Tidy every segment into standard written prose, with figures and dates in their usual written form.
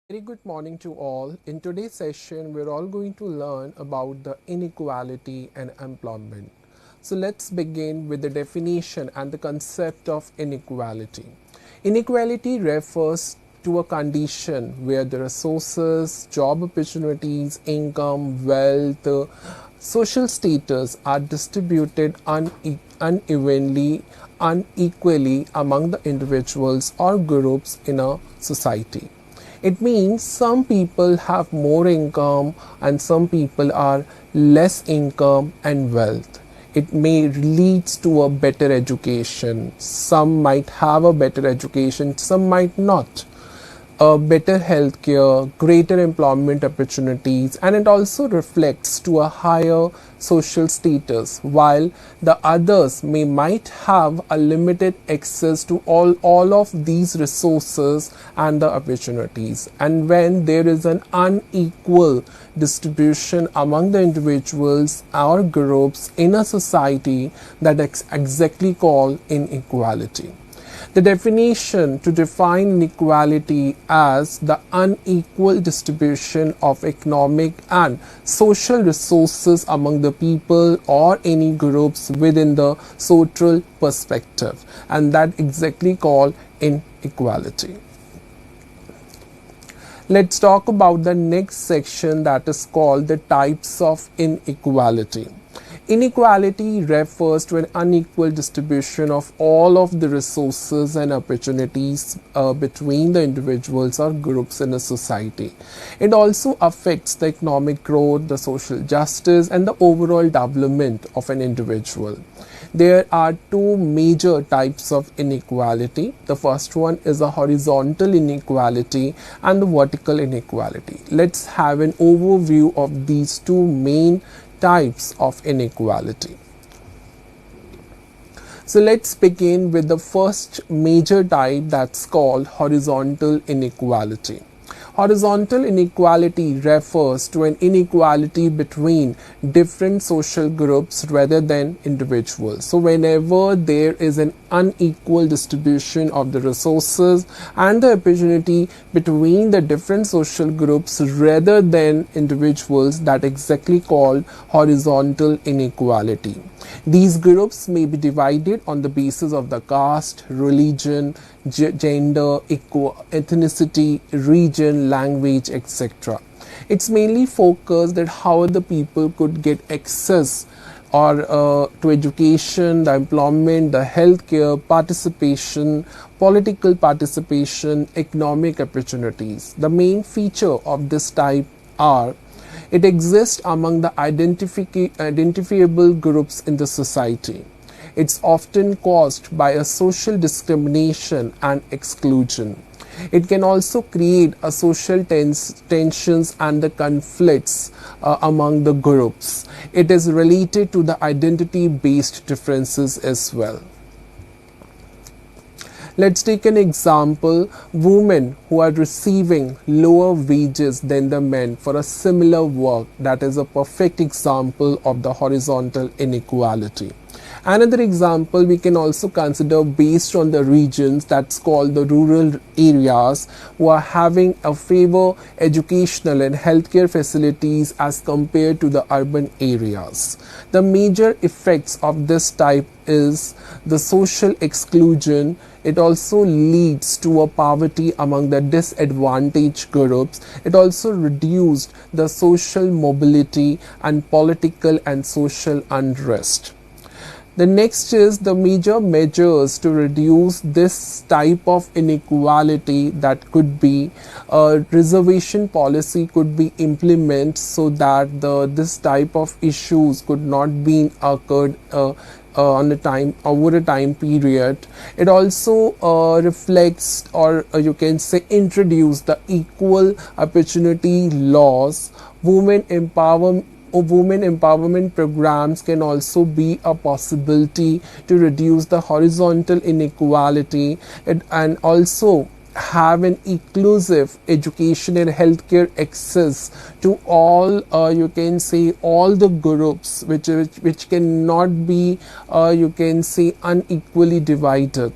Very good morning to all. In today's session, we're all going to learn about the inequality and employment. So let's begin with the definition and the concept of inequality. Inequality refers to a condition where the resources, job opportunities, income, wealth, social status are distributed unevenly, unequally among the individuals or groups in a society. It means some people have more income and some people are less income and wealth. It may lead to a better education. Some might have a better education, some might not. A better healthcare, greater employment opportunities, and it also reflects to a higher social status, while the others might have a limited access to all of these resources and the opportunities. And when there is an unequal distribution among the individuals or groups in a society, that is exactly called inequality. The definition to define inequality as the unequal distribution of economic and social resources among the people or any groups within the social perspective, and that exactly called inequality. Let's talk about the next section, that is called the types of inequality. Inequality refers to an unequal distribution of all of the resources and opportunities between the individuals or groups in a society. It also affects the economic growth, the social justice, and the overall development of an individual. There are two major types of inequality. The first one is a horizontal inequality and the vertical inequality. Let's have an overview of these two main types of inequality. So let's begin with the first major type, that's called horizontal inequality. Horizontal inequality refers to an inequality between different social groups rather than individuals. So whenever there is an unequal distribution of the resources and the opportunity between the different social groups rather than individuals, that is exactly called horizontal inequality. These groups may be divided on the basis of the caste, religion, gender, ethnicity, region, language, etc. It's mainly focused at how the people could get access or to education, the employment, the healthcare, participation, political participation, economic opportunities. The main feature of this type are: it exists among the identifiable groups in the society. It's often caused by a social discrimination and exclusion. It can also create a social tensions and the conflicts among the groups. It is related to the identity-based differences as well. Let's take an example. Women who are receiving lower wages than the men for a similar work, that is a perfect example of the horizontal inequality. Another example we can also consider based on the regions, that's called the rural areas, who are having a favor educational and healthcare facilities as compared to the urban areas. The major effects of this type is the social exclusion. It also leads to a poverty among the disadvantaged groups. It also reduced the social mobility and political and social unrest. The next is the major measures to reduce this type of inequality, that could be a reservation policy could be implemented so that this type of issues could not be occurred on a time over a time period. It also reflects, or you can say introduce, the equal opportunity laws. Women empowerment programs can also be a possibility to reduce the horizontal inequality, and also have an inclusive education and healthcare access to all, you can say all the groups which cannot be, you can say, unequally divided.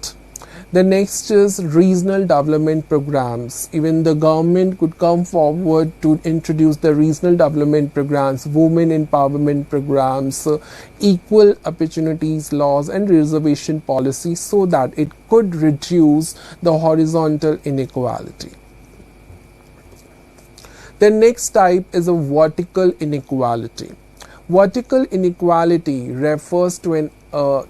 The next is regional development programs. Even the government could come forward to introduce the regional development programs, women empowerment programs, equal opportunities laws and reservation policies, so that it could reduce the horizontal inequality. The next type is a vertical inequality. Vertical inequality refers to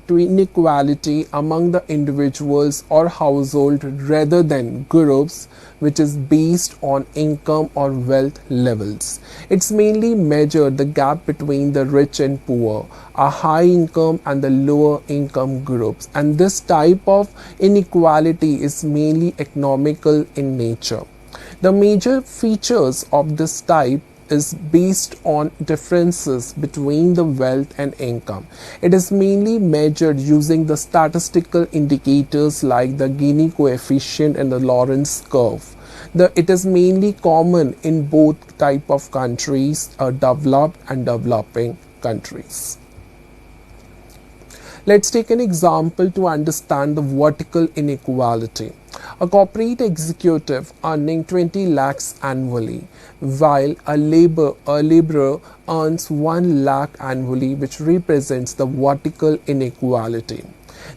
inequality among the individuals or household rather than groups, which is based on income or wealth levels. It's mainly measured the gap between the rich and poor, a high income and the lower income groups, and this type of inequality is mainly economical in nature. The major features of this type is based on differences between the wealth and income. It is mainly measured using the statistical indicators like the Gini coefficient and the Lorenz curve. It is mainly common in both type of countries, developed and developing countries. Let's take an example to understand the vertical inequality. A corporate executive earning 20 lakhs annually, while a laborer earns 1 lakh annually, which represents the vertical inequality.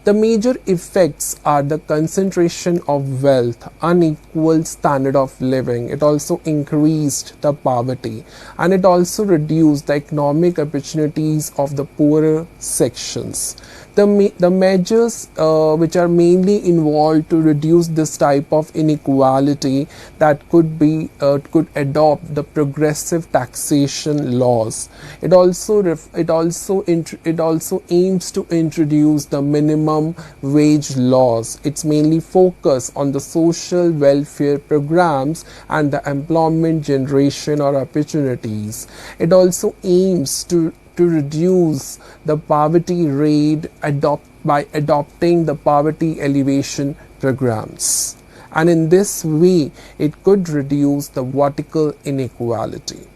The major effects are the concentration of wealth, unequal standard of living. It also increased the poverty, and it also reduced the economic opportunities of the poorer sections. The measures which are mainly involved to reduce this type of inequality that could adopt the progressive taxation laws. It also aims to introduce the minimum wage laws. It's mainly focus on the social welfare programs and the employment generation or opportunities. It also aims to reduce the poverty rate by adopting the poverty elevation programs, and in this way it could reduce the vertical inequality.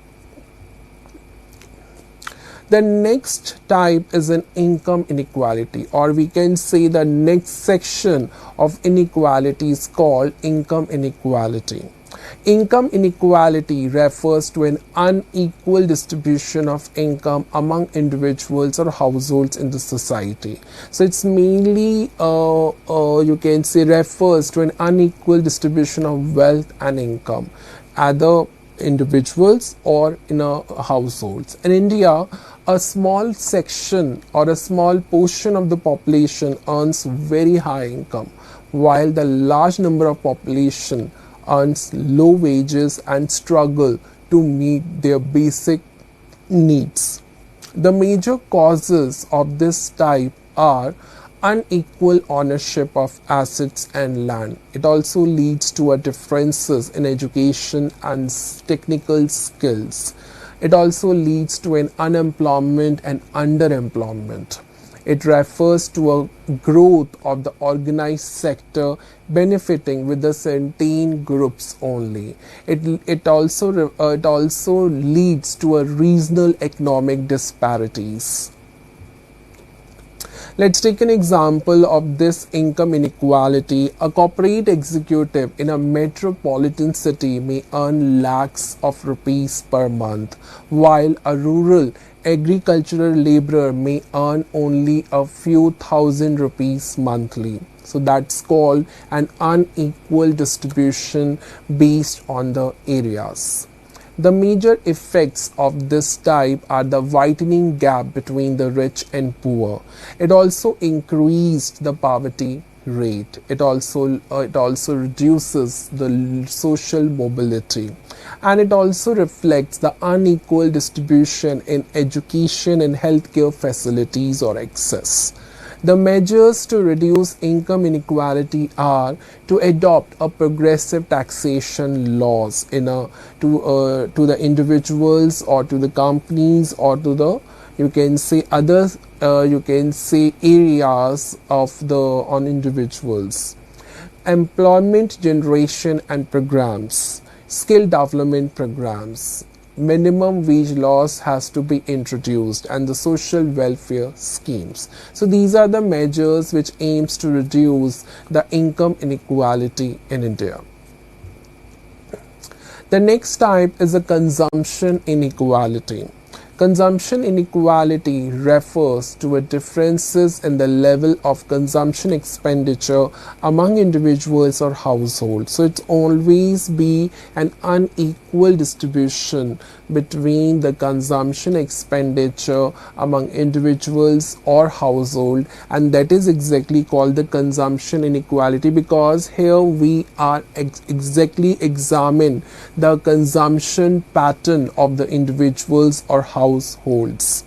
The next type is an income inequality, or we can say the next section of inequality is called income inequality. Income inequality refers to an unequal distribution of income among individuals or households in the society. So it's mainly you can say refers to an unequal distribution of wealth and income, either individuals or in households. In India, a small section or a small portion of the population earns very high income, while the large number of population earns low wages and struggle to meet their basic needs. The major causes of this type are unequal ownership of assets and land. It also leads to a differences in education and technical skills. It also leads to an unemployment and underemployment. It refers to a growth of the organized sector benefiting with the certain groups only. It also leads to a regional economic disparities. Let's take an example of this income inequality. A corporate executive in a metropolitan city may earn lakhs of rupees per month, while a rural agricultural laborer may earn only a few thousand rupees monthly. So that's called an unequal distribution based on the areas. The major effects of this type are the widening gap between the rich and poor. It also increased the poverty rate. It also reduces the social mobility, and it also reflects the unequal distribution in education and healthcare facilities or access. The measures to reduce income inequality are to adopt a progressive taxation laws to the individuals or to the companies or to the areas of on individuals. Employment generation and programs, skill development programs, minimum wage laws has to be introduced and the social welfare schemes. So these are the measures which aims to reduce the income inequality in India. The next type is a consumption inequality. Consumption inequality refers to a differences in the level of consumption expenditure among individuals or households. So it's always be an unequal distribution between the consumption expenditure among individuals or household, and that is exactly called the consumption inequality, because here we are exactly examine the consumption pattern of the individuals or households.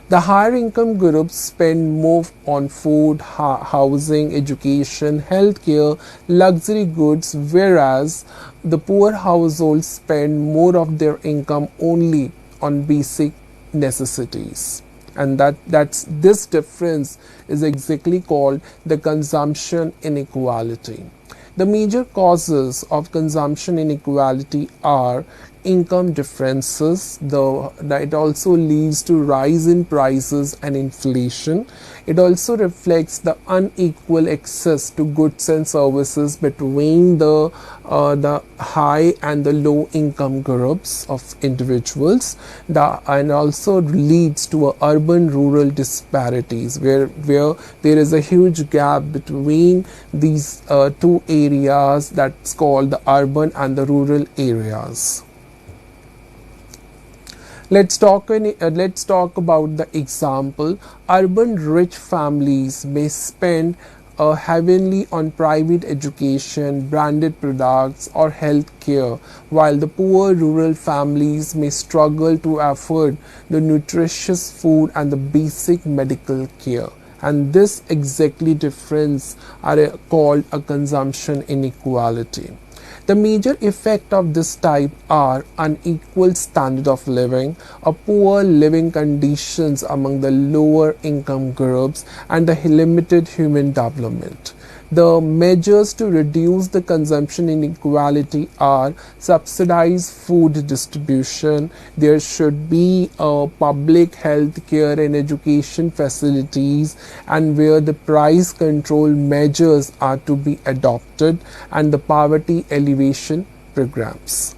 The higher income groups spend more on food, housing, education, healthcare, luxury goods, whereas the poor households spend more of their income only on basic necessities. And that's this difference is exactly called the consumption inequality. The major causes of consumption inequality are income differences. It also leads to rise in prices and inflation. It also reflects the unequal access to goods and services between the high and the low income groups of individuals, and also leads to urban rural disparities where there is a huge gap between these two areas, that's called the urban and the rural areas. Let's talk about the example. Urban rich families may spend heavily on private education, branded products, or health care, while the poor rural families may struggle to afford the nutritious food and the basic medical care. And this exactly difference are called a consumption inequality. The major effect of this type are unequal standard of living, a poor living conditions among the lower income groups, and the limited human development. The measures to reduce the consumption inequality are subsidized food distribution. There should be public health care and education facilities, and where the price control measures are to be adopted, and the poverty alleviation programs.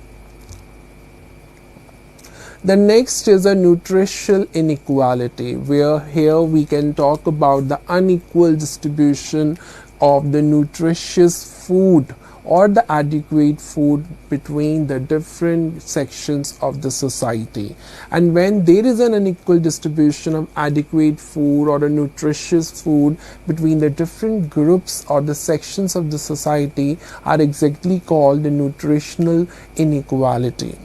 The next is a nutritional inequality, where here we can talk about the unequal distribution of the nutritious food or the adequate food between the different sections of the society. And when there is an unequal distribution of adequate food or a nutritious food between the different groups or the sections of the society, are exactly called the nutritional inequality.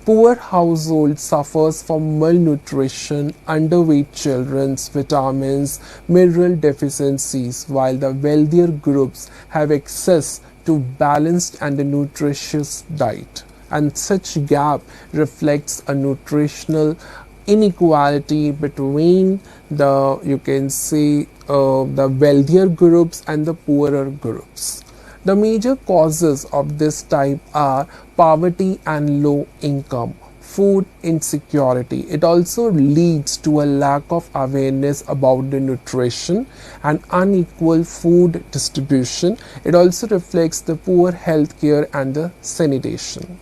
Poor household suffers from malnutrition, underweight children's vitamins, mineral deficiencies, while the wealthier groups have access to balanced and a nutritious diet. And such gap reflects a nutritional inequality between the, you can say, the wealthier groups and the poorer groups. The major causes of this type are poverty and low income, food insecurity. It also leads to a lack of awareness about the nutrition and unequal food distribution. It also reflects the poor health care and the sanitation.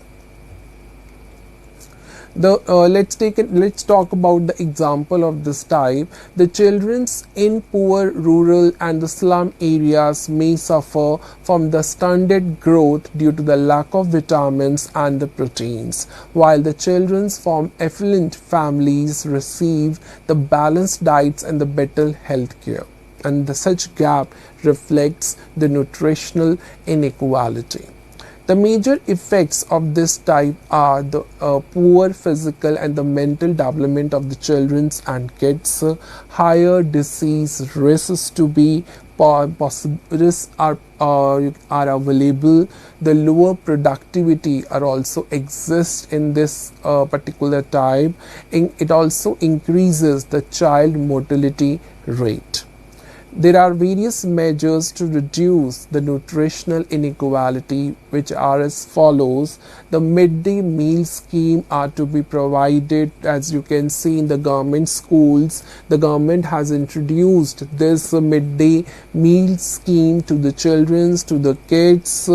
Let's talk about the example of this type. The children in poor, rural and the slum areas may suffer from the stunted growth due to the lack of vitamins and the proteins, while the children from affluent families receive the balanced diets and the better health care. And such gap reflects the nutritional inequality. The major effects of this type are the poor physical and the mental development of the children and kids, higher disease risks to be risks are available. The lower productivity are also exist in this particular type. It also increases the child mortality rate. There are various measures to reduce the nutritional inequality, which are as follows. The midday meal scheme are to be provided. As you can see in the government schools, the government has introduced this midday meal scheme to the children, to the kids.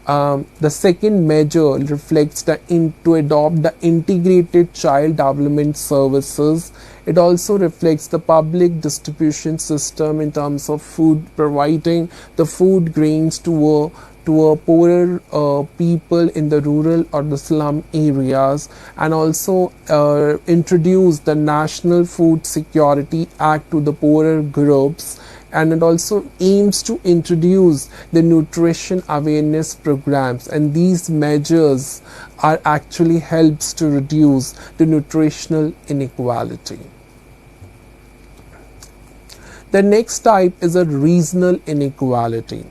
The second measure reflects to adopt the integrated child development services. It also reflects the public distribution system in terms of food, providing the food grains to a poorer people in the rural or the slum areas, and also introduce the National Food Security Act to the poorer groups, and it also aims to introduce the nutrition awareness programs, and these measures are actually helps to reduce the nutritional inequality. The next type is a regional inequality.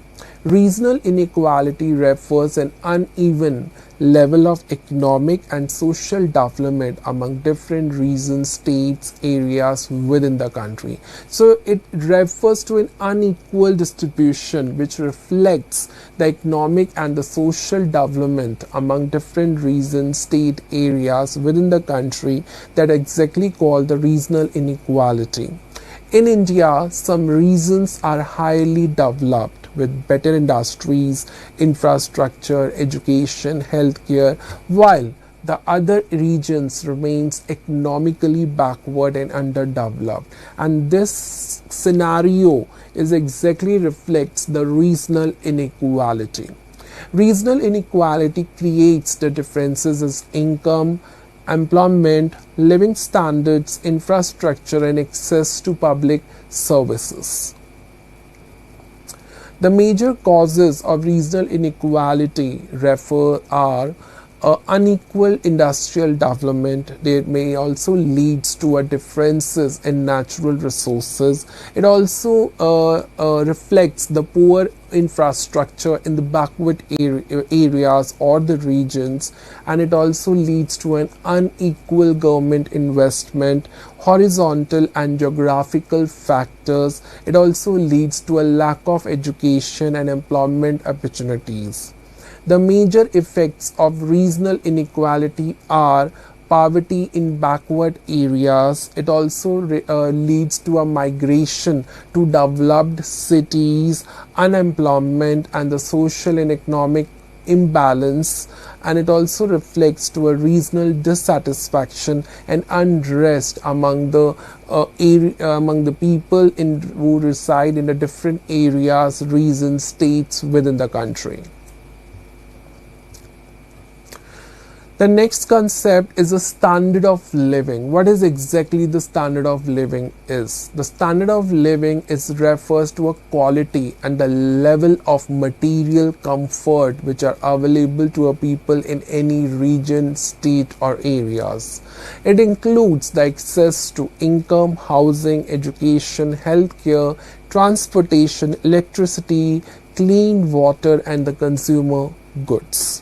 Regional inequality refers an uneven level of economic and social development among different regions, states, areas within the country. So it refers to an unequal distribution which reflects the economic and the social development among different regions, state areas within the country, that exactly called the regional inequality. In India, some regions are highly developed with better industries, infrastructure, education, healthcare, while the other regions remains economically backward and underdeveloped. And this scenario is exactly reflects the regional inequality. Regional inequality creates the differences as income, employment, living standards, infrastructure, and access to public services. The major causes of regional inequality are unequal industrial development. They may also leads to a differences in natural resources. It also reflects the poor infrastructure in the backward areas or the regions, and it also leads to an unequal government investment, horizontal and geographical factors. It also leads to a lack of education and employment opportunities. The major effects of regional inequality are poverty in backward areas. It also leads to a migration to developed cities, unemployment, and the social and economic imbalance, and it also reflects to a regional dissatisfaction and unrest among the people who reside in the different areas, regions, states within the country. The next concept is a standard of living. What is exactly the standard of living is? The standard of living refers to a quality and the level of material comfort which are available to a people in any region, state, or areas. It includes the access to income, housing, education, healthcare, transportation, electricity, clean water, and the consumer goods.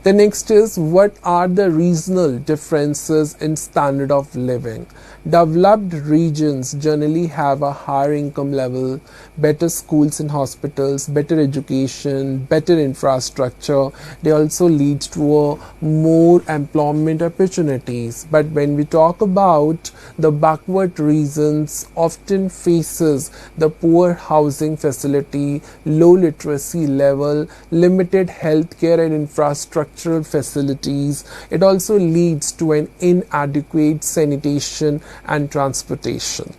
The next is, what are the regional differences in standard of living? Developed regions generally have a higher income level, better schools and hospitals, better education, better infrastructure. They also lead to more employment opportunities. But when we talk about the backward regions, often faces the poor housing facility, low literacy level, limited healthcare and infrastructural facilities. It also leads to an inadequate sanitation and transportation.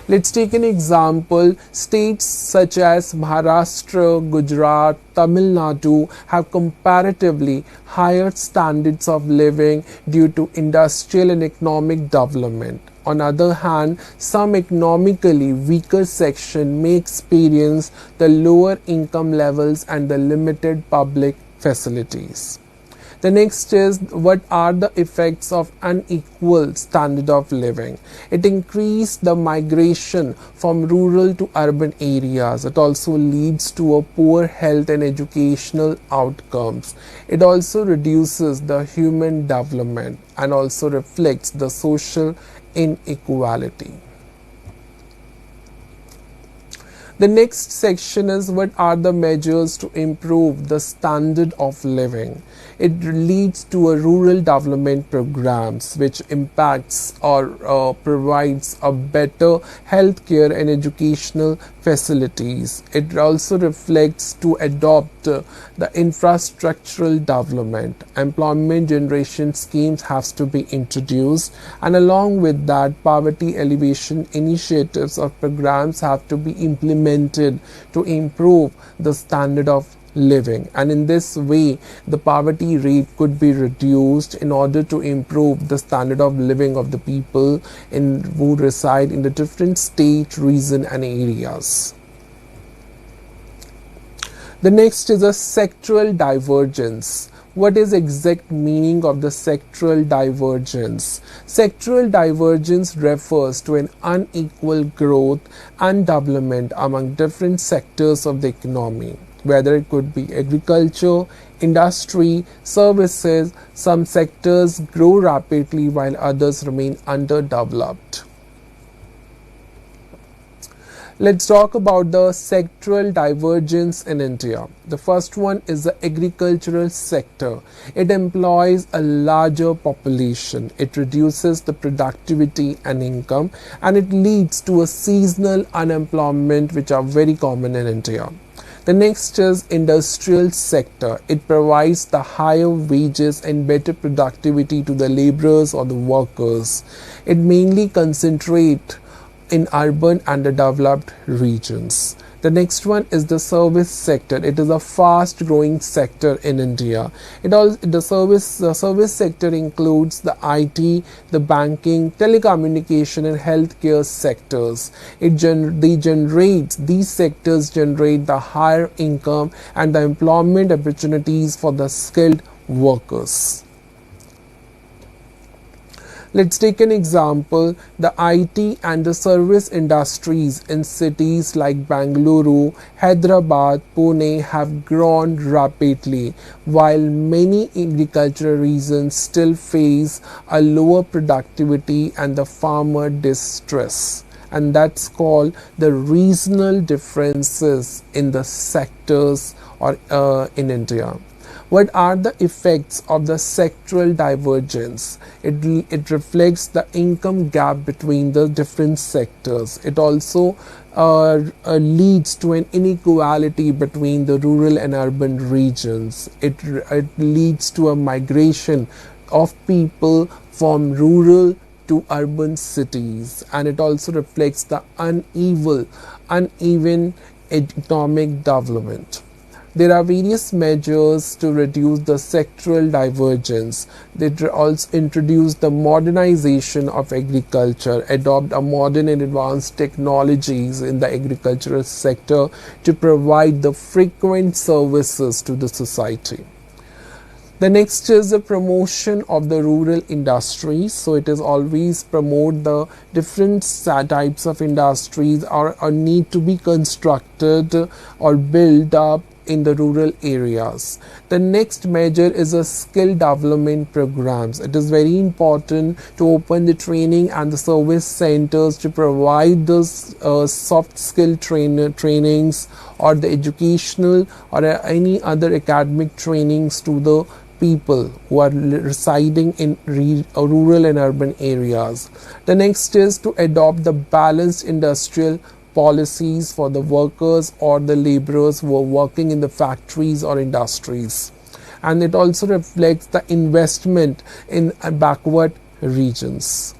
Let's take an example. States such as Maharashtra, Gujarat, Tamil Nadu have comparatively higher standards of living due to industrial and economic development. On the other hand, some economically weaker sections may experience the lower income levels and the limited public facilities. The next is what are the effects of unequal standard of living. It increased the migration from rural to urban areas. It also leads to a poor health and educational outcomes. It also reduces the human development and also reflects the social inequality. The next section is what are the measures to improve the standard of living. It leads to a rural development programs which impacts or provides a better healthcare and educational facilities. It also reflects to adopt the infrastructural development. Employment generation schemes has to be introduced, and along with that poverty alleviation initiatives or programs have to be implemented to improve the standard of living, and in this way the poverty rate could be reduced in order to improve the standard of living of the people who reside in the different state, region and areas. The next is a sectoral divergence. What is exact meaning of the sectoral divergence? Sectoral divergence refers to an unequal growth and development among different sectors of the economy, whether it could be agriculture, industry, services. Some sectors grow rapidly while others remain underdeveloped. Let's talk about the sectoral divergence in India. The first one is the agricultural sector. It employs a larger population. It reduces the productivity and income, and it leads to a seasonal unemployment which are very common in India. The next is industrial sector. It provides the higher wages and better productivity to the laborers or the workers. It mainly concentrates in urban and developed regions. The next one is the service sector. It is a fast growing sector in India. The service sector includes the IT, the banking, telecommunication and healthcare sectors. These sectors generate the higher income and the employment opportunities for the skilled workers. Let's take an example. The IT and the service industries in cities like Bangalore, Hyderabad, Pune have grown rapidly, while many agricultural regions still face a lower productivity and the farmer distress. And that's called the regional differences in the sectors or in India. What are the effects of the sectoral divergence? It reflects the income gap between the different sectors. It also leads to an inequality between the rural and urban regions. It leads to a migration of people from rural to urban cities, and it also reflects the uneven economic development. There are various measures to reduce the sectoral divergence. They also introduce the modernization of agriculture, adopt a modern and advanced technologies in the agricultural sector to provide the frequent services to the society. The next is the promotion of the rural industries. So it is always promote the different types of industries or need to be constructed or built up in the rural areas. The next measure is a skill development programs. It is very important to open the training and the service centers to provide those soft skill trainings or the educational or any other academic trainings to the people who are residing in rural and urban areas. The next is to adopt the balanced industrial policies for the workers or the laborers who are working in the factories or industries, and it also reflects the investment in backward regions.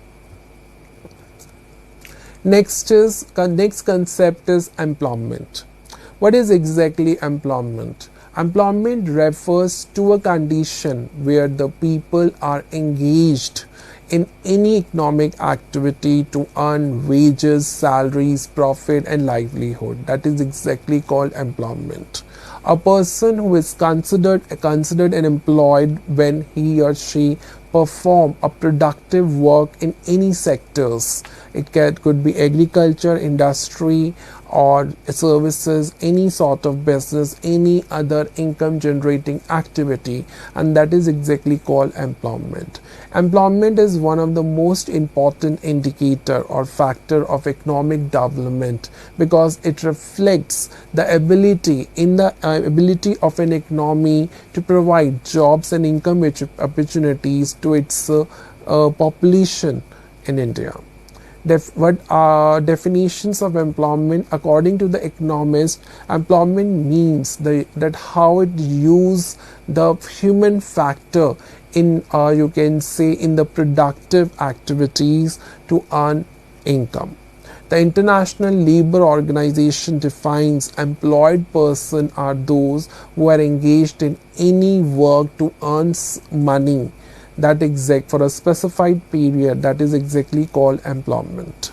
Next concept is employment. What is exactly employment? Employment refers to a condition where the people are engaged in any economic activity to earn wages, salaries, profit and livelihood. That is exactly called employment. A person who is considered an employed when he or she perform a productive work in any sectors. Could be agriculture, industry, or services, any sort of business, any other income generating activity, and that is exactly called employment. Employment is one of the most important indicator or factor of economic development because it reflects the ability of an economy to provide jobs and income opportunities to its population in India. What are definitions of employment? According to the economist, employment means that how it use the human factor in you can say in the productive activities to earn income. The International Labour Organization defines employed person are those who are engaged in any work to earn money for a specified period. That is exactly called employment.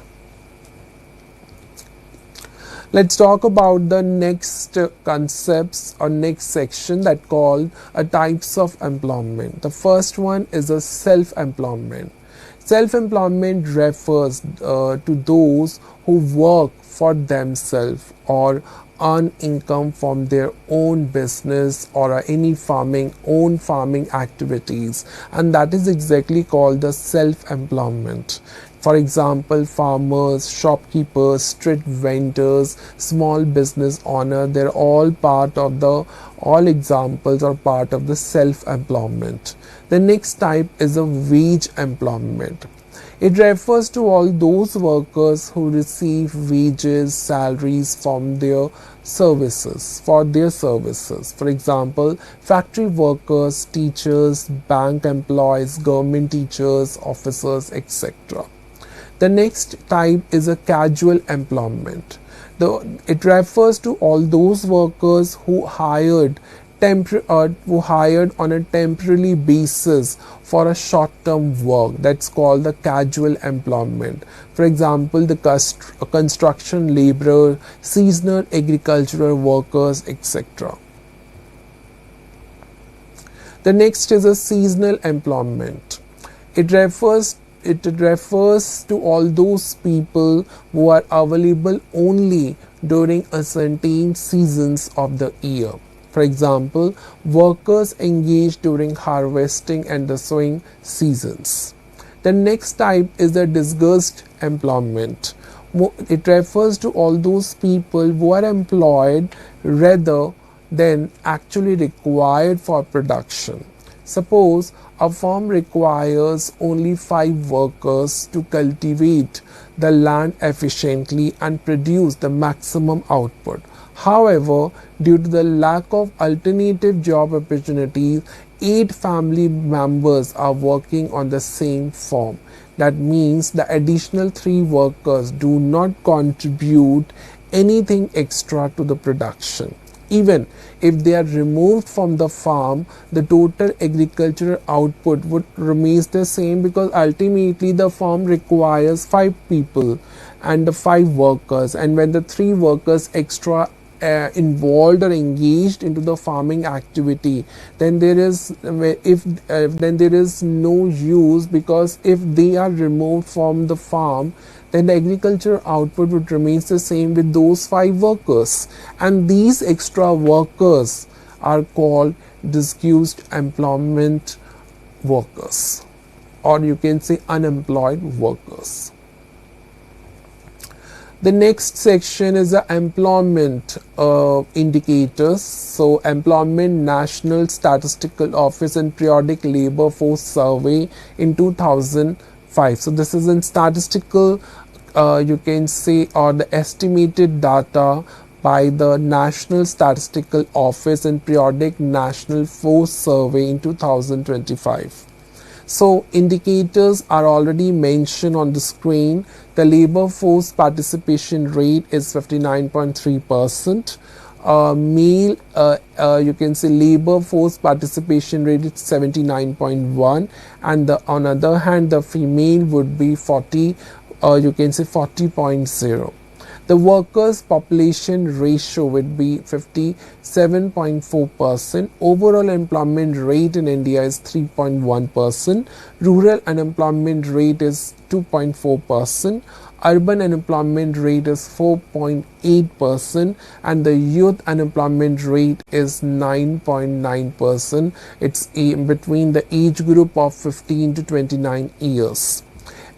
Let's talk about the next concepts or next section that called types of employment. The first one is a self-employment. Self-employment refers to those who work for themselves or earn income from their own business or any farming activities, and that is exactly called the self-employment. For example, farmers, shopkeepers, street vendors, small business owner, they're all examples or part of the self-employment. The next type is a wage employment. It refers to all those workers who receive wages, salaries from their services. For example, factory workers, teachers, bank employees, government teachers, officers, etc. The next type is a casual employment. It refers to all those workers who hired on a temporary basis for a short-term work. That's called the casual employment. For example, the construction laborer, seasonal agricultural workers, etc. The next is a seasonal employment. It refers to all those people who are available only during a certain seasons of the year. For example, workers engaged during harvesting and the sowing seasons. The next type is the disguised employment. It refers to all those people who are employed rather than actually required for production. Suppose a farm requires only 5 workers to cultivate the land efficiently and produce the maximum output. However, due to the lack of alternative job opportunities, 8 family members are working on the same farm. That means the additional 3 workers do not contribute anything extra to the production. Even if they are removed from the farm, the total agricultural output would remain the same because ultimately the farm requires 5 people and the 5 workers, and when the 3 workers extra involved or engaged into the farming activity, then there is no use, because if they are removed from the farm, then the agricultural output would remain the same with those 5 workers, and these extra workers are called disguised employment workers, or you can say unemployed workers. The next section is the employment indicators. So, employment National Statistical Office and Periodic Labor Force Survey in 2005. So, this is in statistical, you can say, or the estimated data by the National Statistical Office and Periodic National Force Survey in 2025. So, indicators are already mentioned on the screen. The labor force participation rate is 59.3%. Male, you can say labor force participation rate is 79.1%, and on the other hand, the female would be 40. You can say 40.0. The workers' population ratio would be 57.4%. Overall employment rate in India is 3.1%. Rural unemployment rate is 2.4%. Urban unemployment rate is 4.8%, and the youth unemployment rate is 9.9%. It's between the age group of 15 to 29 years.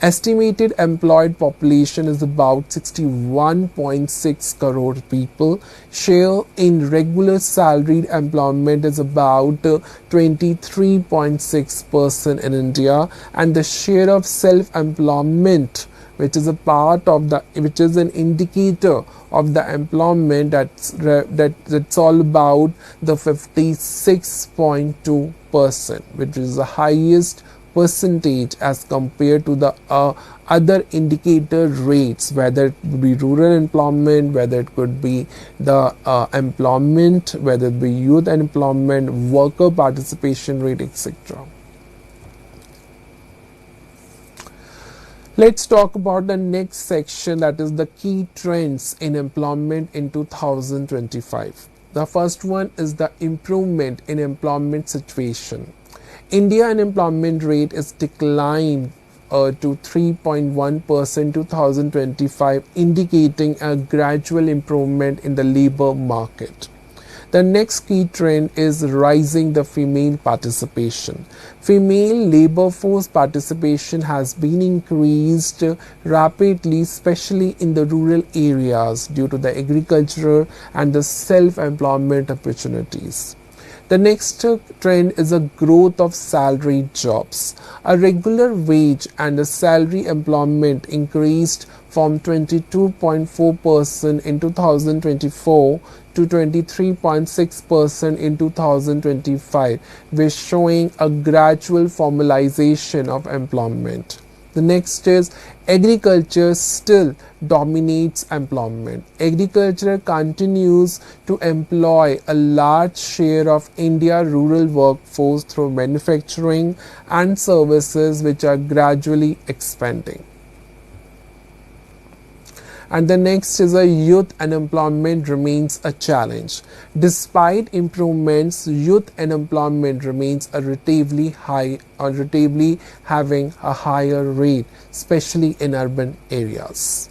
Estimated employed population is about 61.6 crore people. Share in regular salaried employment is about 23.6% in India, and the share of self-employment, which is an indicator of the employment, that's all about the 56.2%, which is the highest percentage as compared to the other indicator rates, whether it would be rural employment, whether it could be the employment, whether it be youth employment, worker participation rate, etc. Let's talk about the next section, that is the key trends in employment in 2025. The first one is the improvement in employment situation. India unemployment rate is declined to 3.1% 2025, indicating a gradual improvement in the labor market. The next key trend is rising the female participation. Female labor force participation has been increased rapidly, especially in the rural areas due to the agriculture and the self-employment opportunities. The next trend is a growth of salaried jobs. A regular wage and a salary employment increased from 22.4% in 2024 to 23.6% in 2025, which showing a gradual formalization of employment. The next is agriculture still dominates employment. Agriculture continues to employ a large share of India's rural workforce through manufacturing and services, which are gradually expanding. And the next is a youth unemployment remains a challenge. Despite improvements, youth unemployment remains a relatively high, or relatively having a higher rate, especially in urban areas.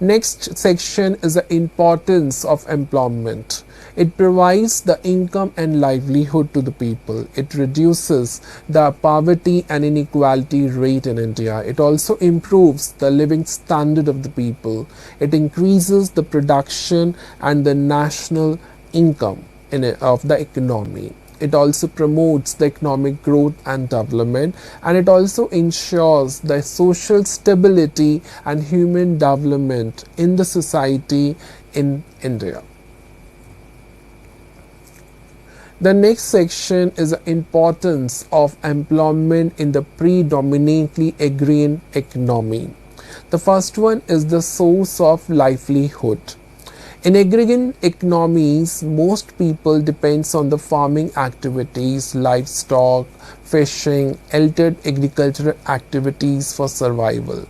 Next section is the importance of employment. It provides the income and livelihood to the people. It reduces the poverty and inequality rate in India. It also improves the living standard of the people. It increases the production and the national income of the economy. It also promotes the economic growth and development, and it also ensures the social stability and human development in the society in India. The next section is the importance of employment in the predominantly agrarian economy. The first one is the source of livelihood. In agrarian economies, most people depends on the farming activities, livestock, fishing, altered agricultural activities for survival.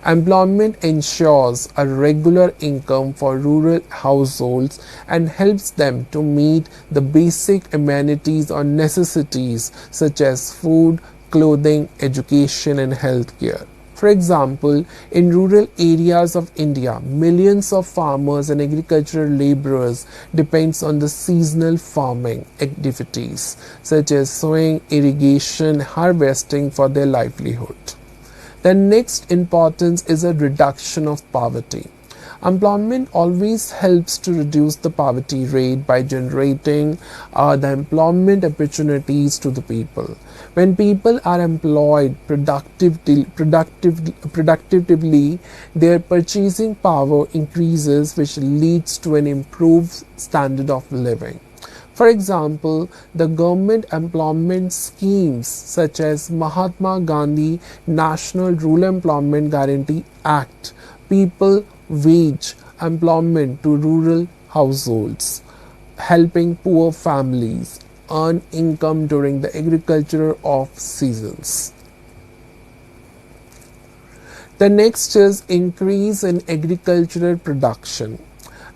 Employment ensures a regular income for rural households and helps them to meet the basic amenities or necessities such as food, clothing, education, and healthcare. For example, in rural areas of India, millions of farmers and agricultural laborers depends on the seasonal farming activities such as sowing, irrigation, harvesting for their livelihood. The next importance is a reduction of poverty. Employment always helps to reduce the poverty rate by generating the employment opportunities to the people. When people are employed productively, their purchasing power increases, which leads to an improved standard of living. For example, the government employment schemes such as Mahatma Gandhi National Rural Employment Guarantee Act, people wage employment to rural households, helping poor families earn income during the agricultural off seasons. The next is increase in agricultural production.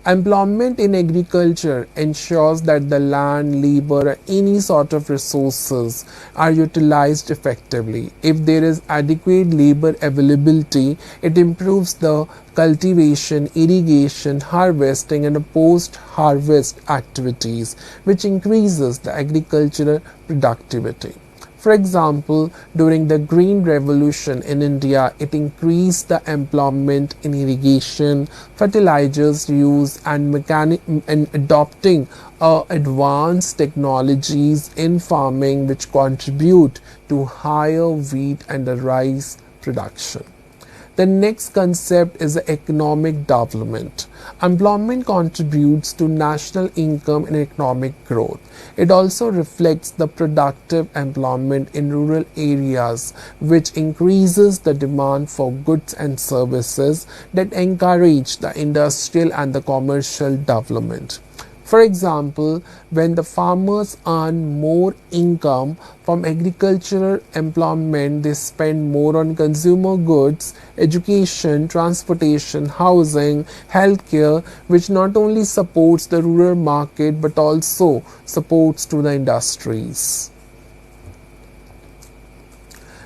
Employment in agriculture ensures that the land, labor, or any sort of resources are utilized effectively. If there is adequate labor availability, it improves the cultivation, irrigation, harvesting, and post harvest activities, which increases the agricultural productivity. For example, during the Green Revolution in India, it increased the employment in irrigation, fertilizers use, and adopting advanced technologies in farming, which contribute to higher wheat and rice production. The next concept is economic development. Employment contributes to national income and economic growth. It also reflects the productive employment in rural areas, which increases the demand for goods and services that encourage the industrial and the commercial development. For example, when the farmers earn more income from agricultural employment, they spend more on consumer goods, education, transportation, housing, healthcare, which not only supports the rural market but also supports to the industries.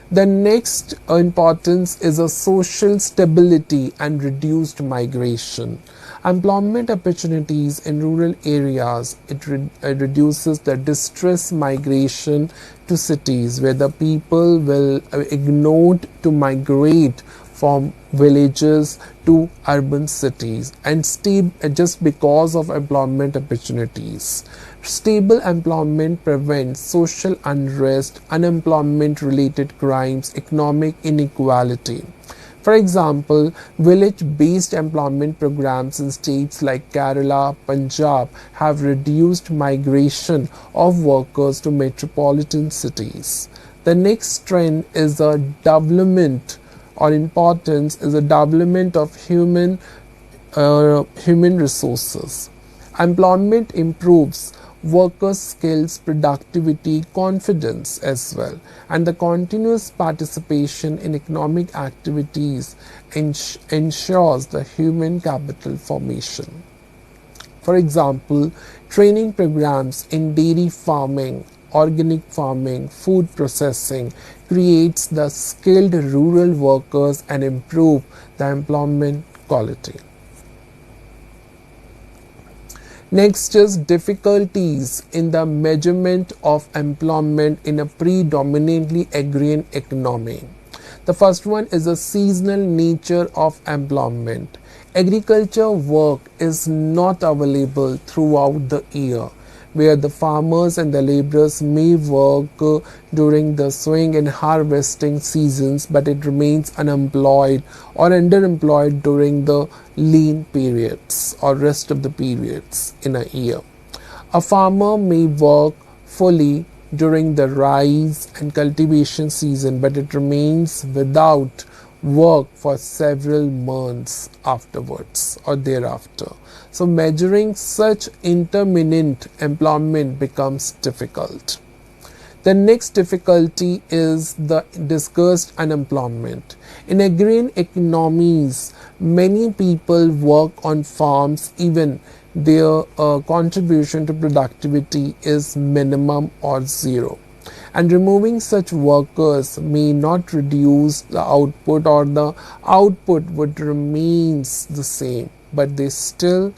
The next importance is a social stability and reduced migration. Employment opportunities in rural areas, it reduces the distress migration to cities where the people will ignored to migrate from villages to urban cities and stay just because of employment opportunities. Stable employment prevents social unrest, unemployment related crimes, economic inequality. For example, village-based employment programs in states like Kerala, Punjab have reduced migration of workers to metropolitan cities. The next trend is a development or importance is a development of human resources. Employment improves workers' skills, productivity, confidence as well, and the continuous participation in economic activities ensures the human capital formation. For example, training programs in dairy farming, organic farming, food processing creates the skilled rural workers and improve the employment quality. Next is difficulties in the measurement of employment in a predominantly agrarian economy. The first one is the seasonal nature of employment. Agriculture work is not available throughout the year, where the farmers and the laborers may work during the sowing and harvesting seasons, but it remains unemployed or underemployed during the lean periods or rest of the periods in a year. A farmer may work fully during the rice and cultivation season, but it remains without work for several months afterwards or thereafter. So measuring such intermittent employment becomes difficult. The next difficulty is the discussed unemployment. In agrarian economies, many people work on farms, even their contribution to productivity is minimum or zero. And removing such workers may not reduce the output, or the output would remains the same, but they still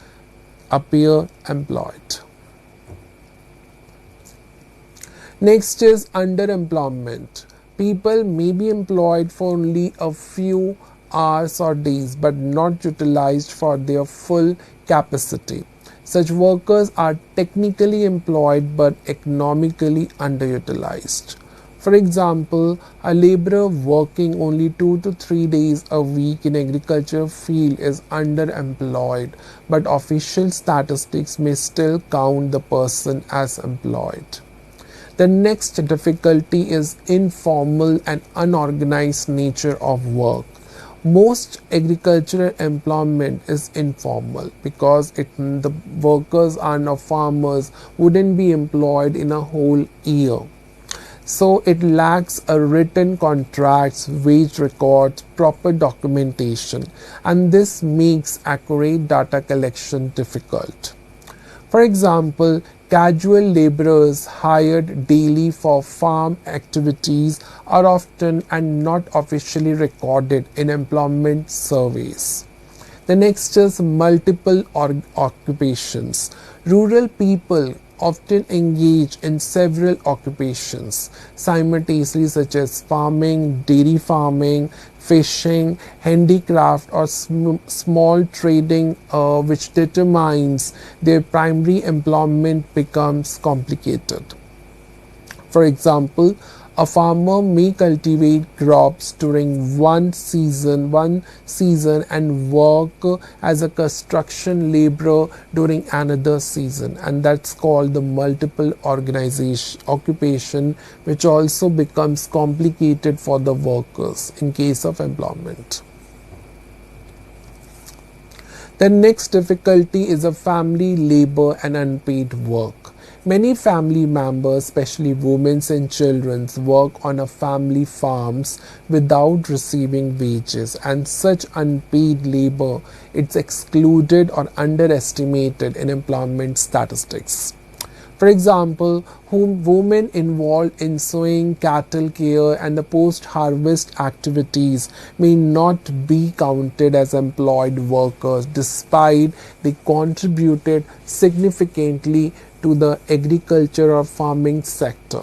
appear employed. Next is underemployment. People may be employed for only a few hours or days, but not utilized for their full capacity. Such workers are technically employed but economically underutilized. For example, a laborer working only 2 to 3 days a week in agriculture field is underemployed, but official statistics may still count the person as employed. The next difficulty is informal and unorganized nature of work. Most agricultural employment is informal because the workers and farmers wouldn't be employed in a whole year. So it lacks a written contracts, wage records, proper documentation, and this makes accurate data collection difficult. For example, casual laborers hired daily for farm activities are often and not officially recorded in employment surveys. The next is multiple occupations. Rural people often engage in several occupations simultaneously, such as farming, dairy farming, fishing, handicraft, or small trading, which determines their primary employment becomes complicated. For example, a farmer may cultivate crops during one season and work as a construction laborer during another season, and that's called the multiple organization occupation, which also becomes complicated for the workers in case of employment. The next difficulty is a family labor and unpaid work. Many family members, especially women and children, work on a family farms without receiving wages, and such unpaid labor is excluded or underestimated in employment statistics. For example, women involved in sowing, cattle care, and the post-harvest activities may not be counted as employed workers despite they contributed significantly to the agriculture or farming sector.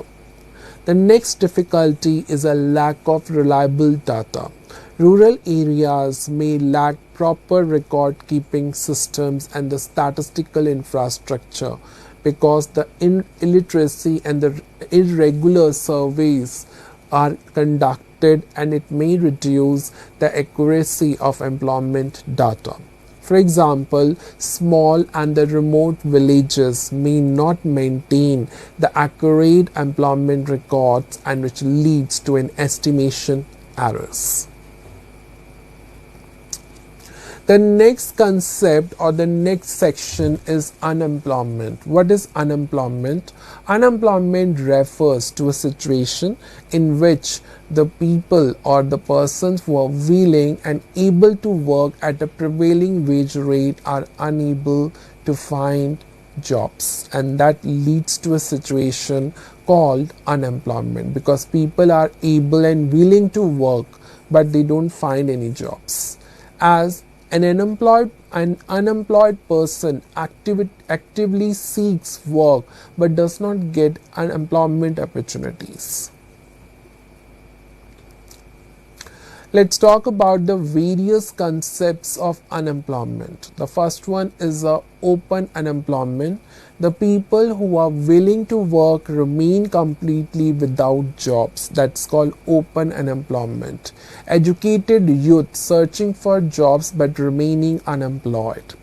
The next difficulty is a lack of reliable data. Rural areas may lack proper record keeping systems and the statistical infrastructure because the illiteracy and the irregular surveys are conducted, and it may reduce the accuracy of employment data. For example, small and the remote villages may not maintain the accurate employment records, and which leads to an estimation errors. The next concept or the next section is unemployment. What is unemployment? Unemployment refers to a situation in which the people or the persons who are willing and able to work at a prevailing wage rate are unable to find jobs, and that leads to a situation called unemployment because people are able and willing to work but they don't find any jobs. As an unemployed person actively seeks work but does not get employment opportunities. Let's talk about the various concepts of unemployment. The first one is open unemployment. The people who are willing to work remain completely without jobs. That's called open unemployment. Educated youth searching for jobs but remaining unemployed.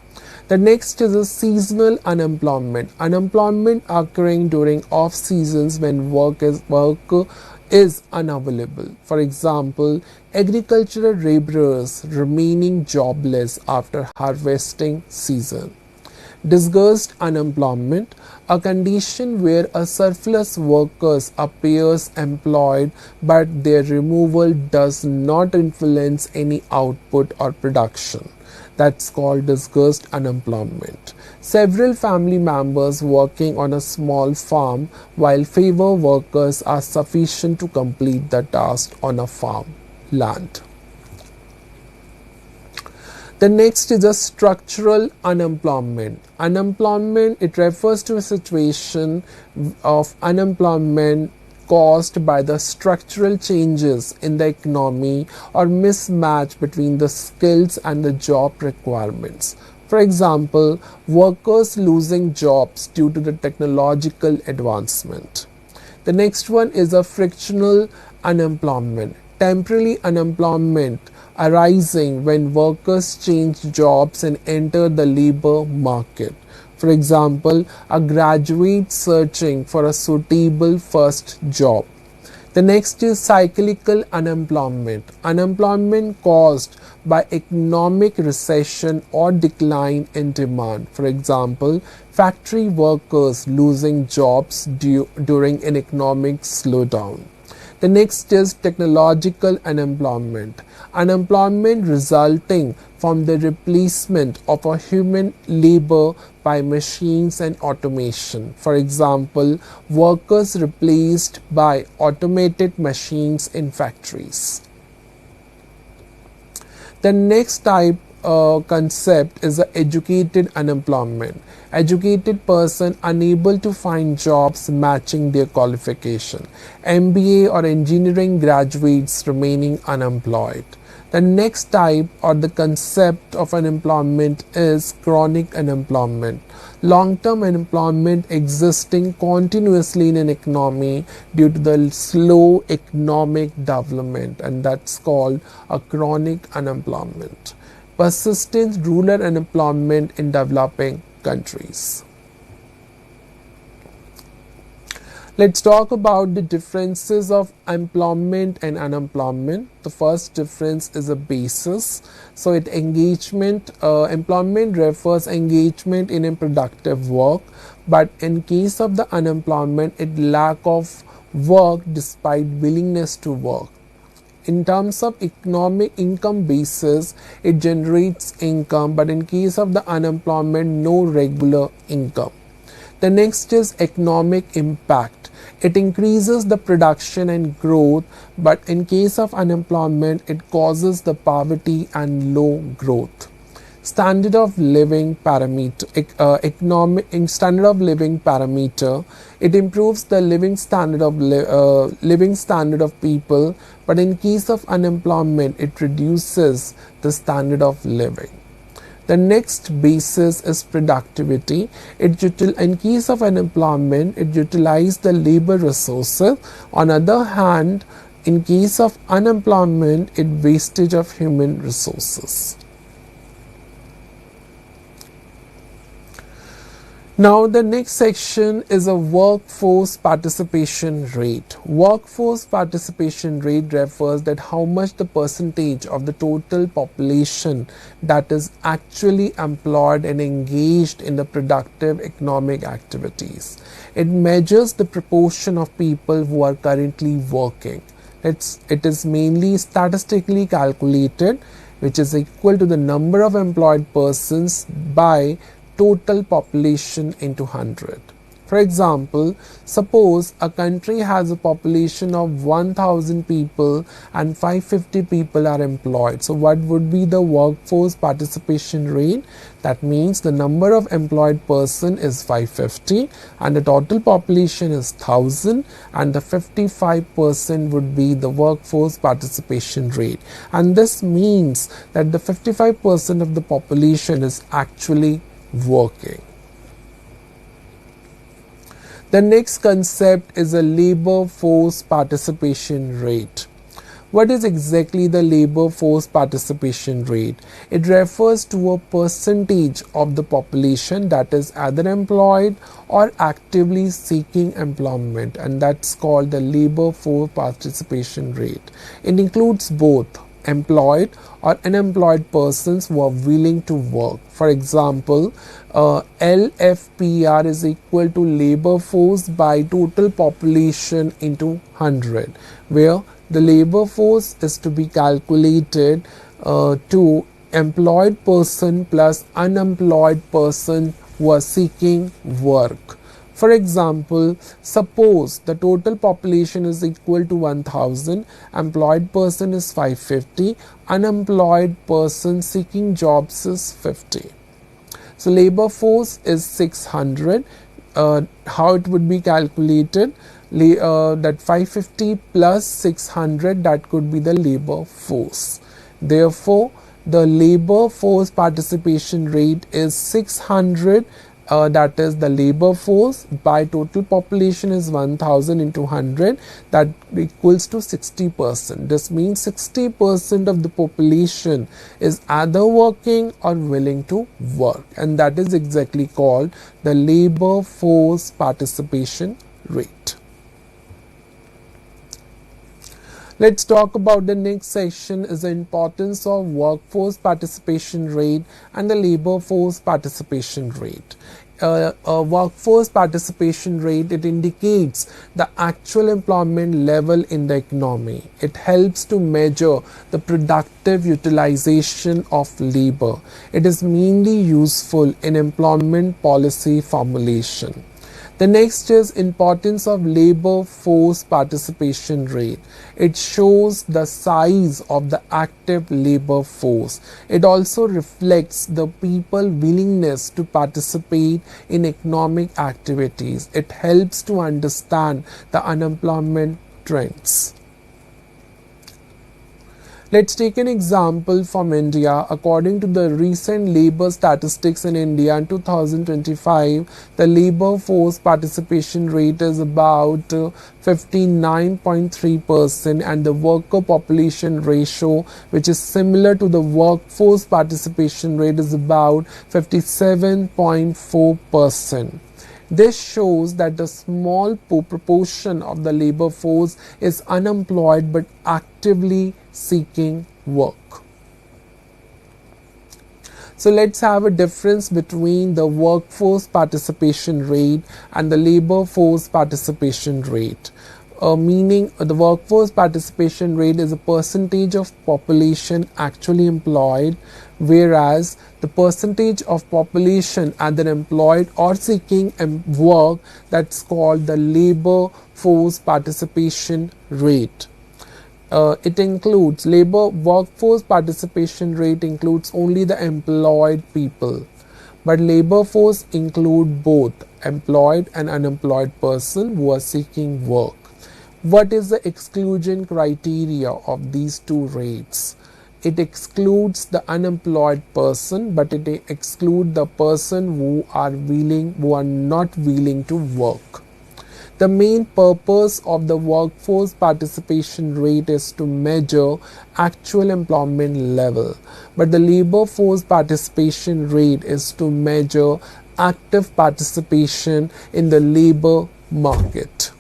The next is a seasonal unemployment. Unemployment occurring during off seasons when work is unavailable. For example, agricultural laborers remaining jobless after harvesting season. Disguised unemployment, a condition where a surplus workers appears employed but their removal does not influence any output or production. That's called disguised unemployment. Several family members working on a small farm while favor workers are sufficient to complete the task on a farm land. The next is a structural unemployment. Unemployment, it refers to a situation of unemployment caused by the structural changes in the economy or mismatch between the skills and the job requirements. For example, workers losing jobs due to the technological advancement. The next one is a frictional unemployment. Temporary unemployment arising when workers change jobs and enter the labor market. For example, a graduate searching for a suitable first job. The next is cyclical unemployment. Unemployment caused by economic recession or decline in demand. For example, factory workers losing jobs during an economic slowdown. The next is technological unemployment. Unemployment resulting from the replacement of a human labor by machines and automation. For example, workers replaced by automated machines in factories. The next type concept is the educated unemployment. Educated person unable to find jobs matching their qualification. MBA or engineering graduates remaining unemployed. The next type or the concept of unemployment is chronic unemployment. Long-term unemployment existing continuously in an economy due to the slow economic development, and that's called a chronic unemployment. Persistent rural unemployment in developing countries. Let's talk about the differences of employment and unemployment. The first difference is a basis. So employment refers engagement in a productive work, but in case of the unemployment, it lack of work despite willingness to work. In terms of economic income basis, it generates income, but in case of the unemployment, no regular income. The next is economic impact. It increases the production and growth, but in case of unemployment, it causes the poverty and low growth. Standard of living parameter, standard of living parameter. It improves the living standard of people, but in case of unemployment, it reduces the standard of living. The next basis is productivity. In case of unemployment, it utilizes the labor resources. On the other hand, in case of unemployment, it wastage of human resources. Now the next section is a workforce participation rate. Workforce participation rate refers that how much the percentage of the total population that is actually employed and engaged in the productive economic activities. It measures the proportion of people who are currently working. It is mainly statistically calculated, which is equal to the number of employed persons by total population into 100. For example, suppose a country has a population of 1000 people and 550 people are employed. So what would be the workforce participation rate? That means the number of employed person is 550 and the total population is 1000, and the 55% would be the workforce participation rate. And this means that the 55% of the population is actually working. The next concept is a labor force participation rate. What is exactly the labor force participation rate? It refers to a percentage of the population that is either employed or actively seeking employment, and that's called the labor force participation rate. It includes both employed or unemployed persons who are willing to work. For example, LFPR is equal to labor force by total population into 100, where the labor force is to be calculated to employed person plus unemployed person who are seeking work. For example, suppose the total population is equal to 1000, employed person is 550, unemployed person seeking jobs is 50. So labor force is 600. How it would be calculated? That 550 plus 600, that could be the labor force. Therefore, the labor force participation rate is 600. That is the labor force by total population is 1000 into 100, that equals to 60%. This means 60% of the population is either working or willing to work, and that is exactly called the labor force participation rate. Let's talk about the next section is the importance of workforce participation rate and the labor force participation rate. A workforce participation rate, it indicates the actual employment level in the economy. It helps to measure the productive utilization of labor. It is mainly useful in employment policy formulation. The next is importance of labor force participation rate. It shows the size of the active labor force. It also reflects the people willingness to participate in economic activities. It helps to understand the unemployment trends. Let's take an example from India. According to the recent labor statistics in India in 2025, the labor force participation rate is about 59.3% and the worker population ratio, which is similar to the workforce participation rate, is about 57.4%. This shows that a small proportion of the labor force is unemployed but actively seeking work. So let's have a difference between the workforce participation rate and the labor force participation rate. Meaning the workforce participation rate is a percentage of population actually employed, whereas the percentage of population either employed or seeking work, that's called the labor force participation rate. It includes labor workforce participation rate includes only the employed people, but labor force include both employed and unemployed person who are seeking work. What is the exclusion criteria of these two rates? It excludes the unemployed person, but it excludes the person who are not willing to work. The main purpose of the workforce participation rate is to measure actual employment level, but the labor force participation rate is to measure active participation in the labor market.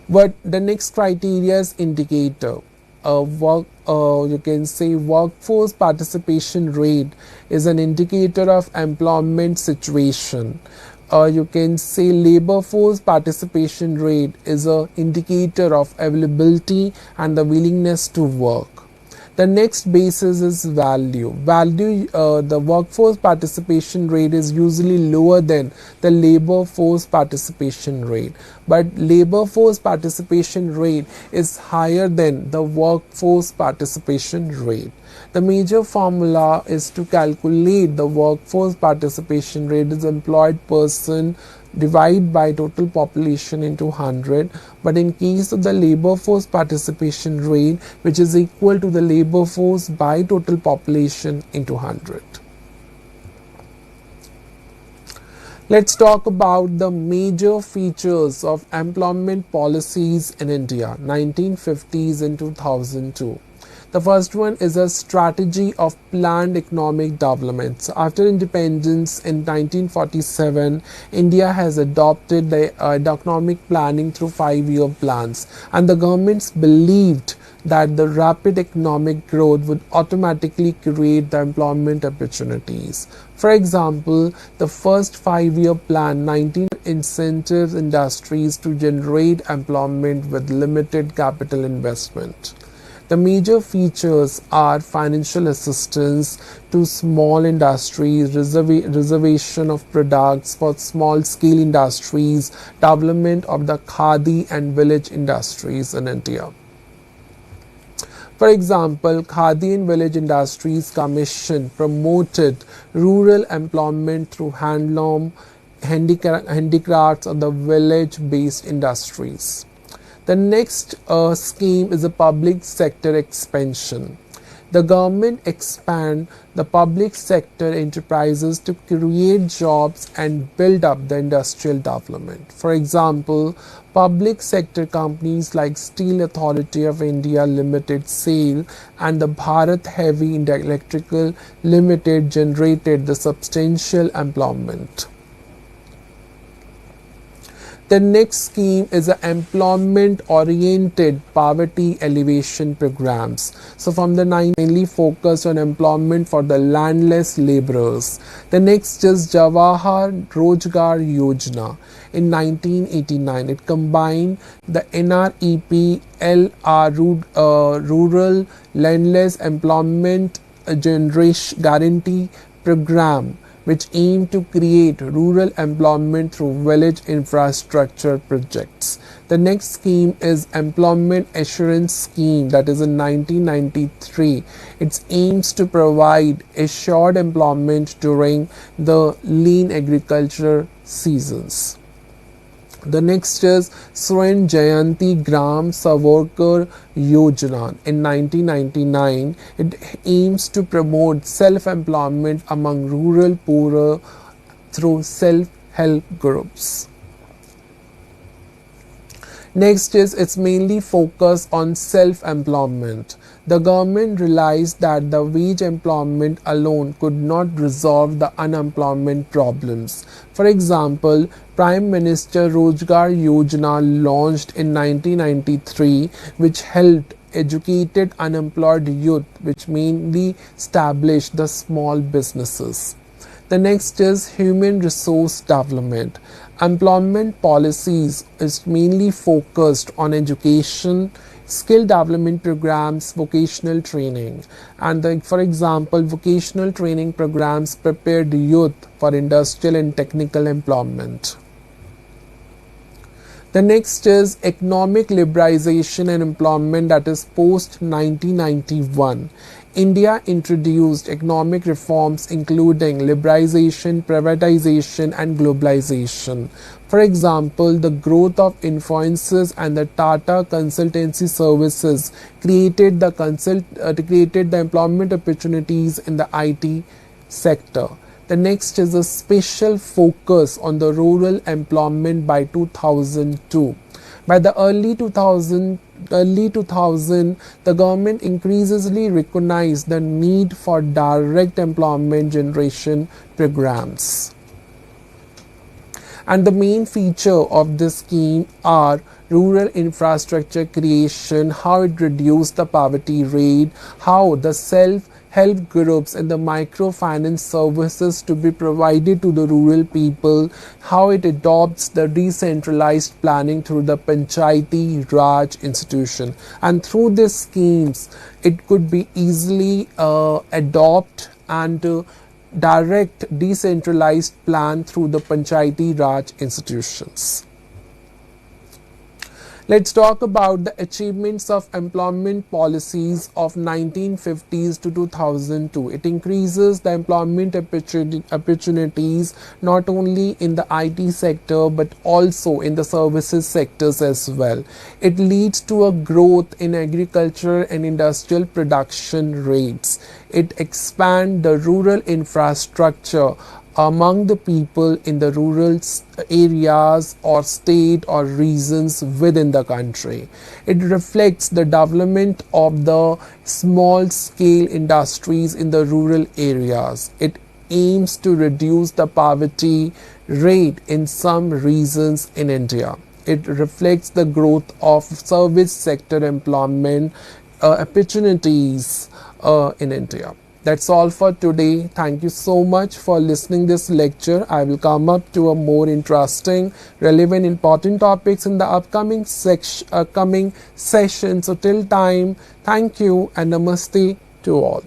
But the next criteria is indicator. You can say workforce participation rate is an indicator of employment situation. You can say labor force participation rate is an indicator of availability and the willingness to work. The next basis is value. The workforce participation rate is usually lower than the labor force participation rate, but labor force participation rate is higher than the workforce participation rate. The major formula is to calculate the workforce participation rate is employed person divide by total population into 100, but in case of the labor force participation rate, which is equal to the labor force by total population into 100. Let's talk about the major features of employment policies in India, 1950s and 2002. The first one is a strategy of planned economic development. So after independence in 1947, India has adopted the economic planning through 5-year plans, and the governments believed that the rapid economic growth would automatically create the employment opportunities. For example, the first 5-year plan 19 incentives industries to generate employment with limited capital investment. The major features are financial assistance to small industries, reservation of products for small-scale industries, development of the khadi and village industries in India. For example, Khadi and Village Industries Commission promoted rural employment through handloom, handicrafts, or the village-based industries. The next scheme is a public sector expansion. The government expand the public sector enterprises to create jobs and build up the industrial development. For example, public sector companies like Steel Authority of India Limited (SAIL) and the Bharat Heavy Electrical Limited generated the substantial employment. The next scheme is the employment oriented poverty elevation programs. So from the 9 mainly focused on employment for the landless laborers. The next is Jawahar Rojgar Yojana in 1989. It combined the NREP Rural Landless Employment Generation Guarantee Program, which aim to create rural employment through village infrastructure projects. The next scheme is Employment Assurance Scheme, that is in 1993. It aims to provide assured employment during the lean agriculture seasons. The next is Swarn Jayanti Gram Savarkar Yojana in 1999. It aims to promote self-employment among rural poor through self-help groups. Next is it's mainly focused on self-employment. The government realized that the wage employment alone could not resolve the unemployment problems. For example, Prime Minister Rojgar Yojana launched in 1993, which helped educated unemployed youth, which mainly established the small businesses. The next is human resource development. Employment policies is mainly focused on education, skill development programs, vocational training. And for example, vocational training programs prepared youth for industrial and technical employment. The next is economic liberalization and employment, that is post 1991. India introduced economic reforms including liberalization, privatization, and globalization. For example, the growth of Infosys and the Tata Consultancy Services created the employment opportunities in the IT sector. The next is a special focus on the rural employment by 2002. By the early 2000, the government increasingly recognized the need for direct employment generation programs. And the main feature of this scheme are rural infrastructure creation, how it reduced the poverty rate, how the self-help groups and the microfinance services to be provided to the rural people, how it adopts the decentralized planning through the Panchayati Raj institution. And through these schemes, it could be easily adopt and direct decentralized plan through the Panchayati Raj institutions. Let's talk about the achievements of employment policies of 1950s to 2002. It increases the employment opportunities not only in the IT sector but also in the services sectors as well. It leads to a growth in agriculture and industrial production rates. It expands the rural infrastructure among the people in the rural areas or state or regions within the country. It reflects the development of the small scale industries in the rural areas. It aims to reduce the poverty rate in some regions in India. It reflects the growth of service sector employment opportunities in India. That's all for today. Thank you so much for listening this lecture. I will come up to a more interesting, relevant, important topics in the upcoming session. So till time, thank you and namaste to all.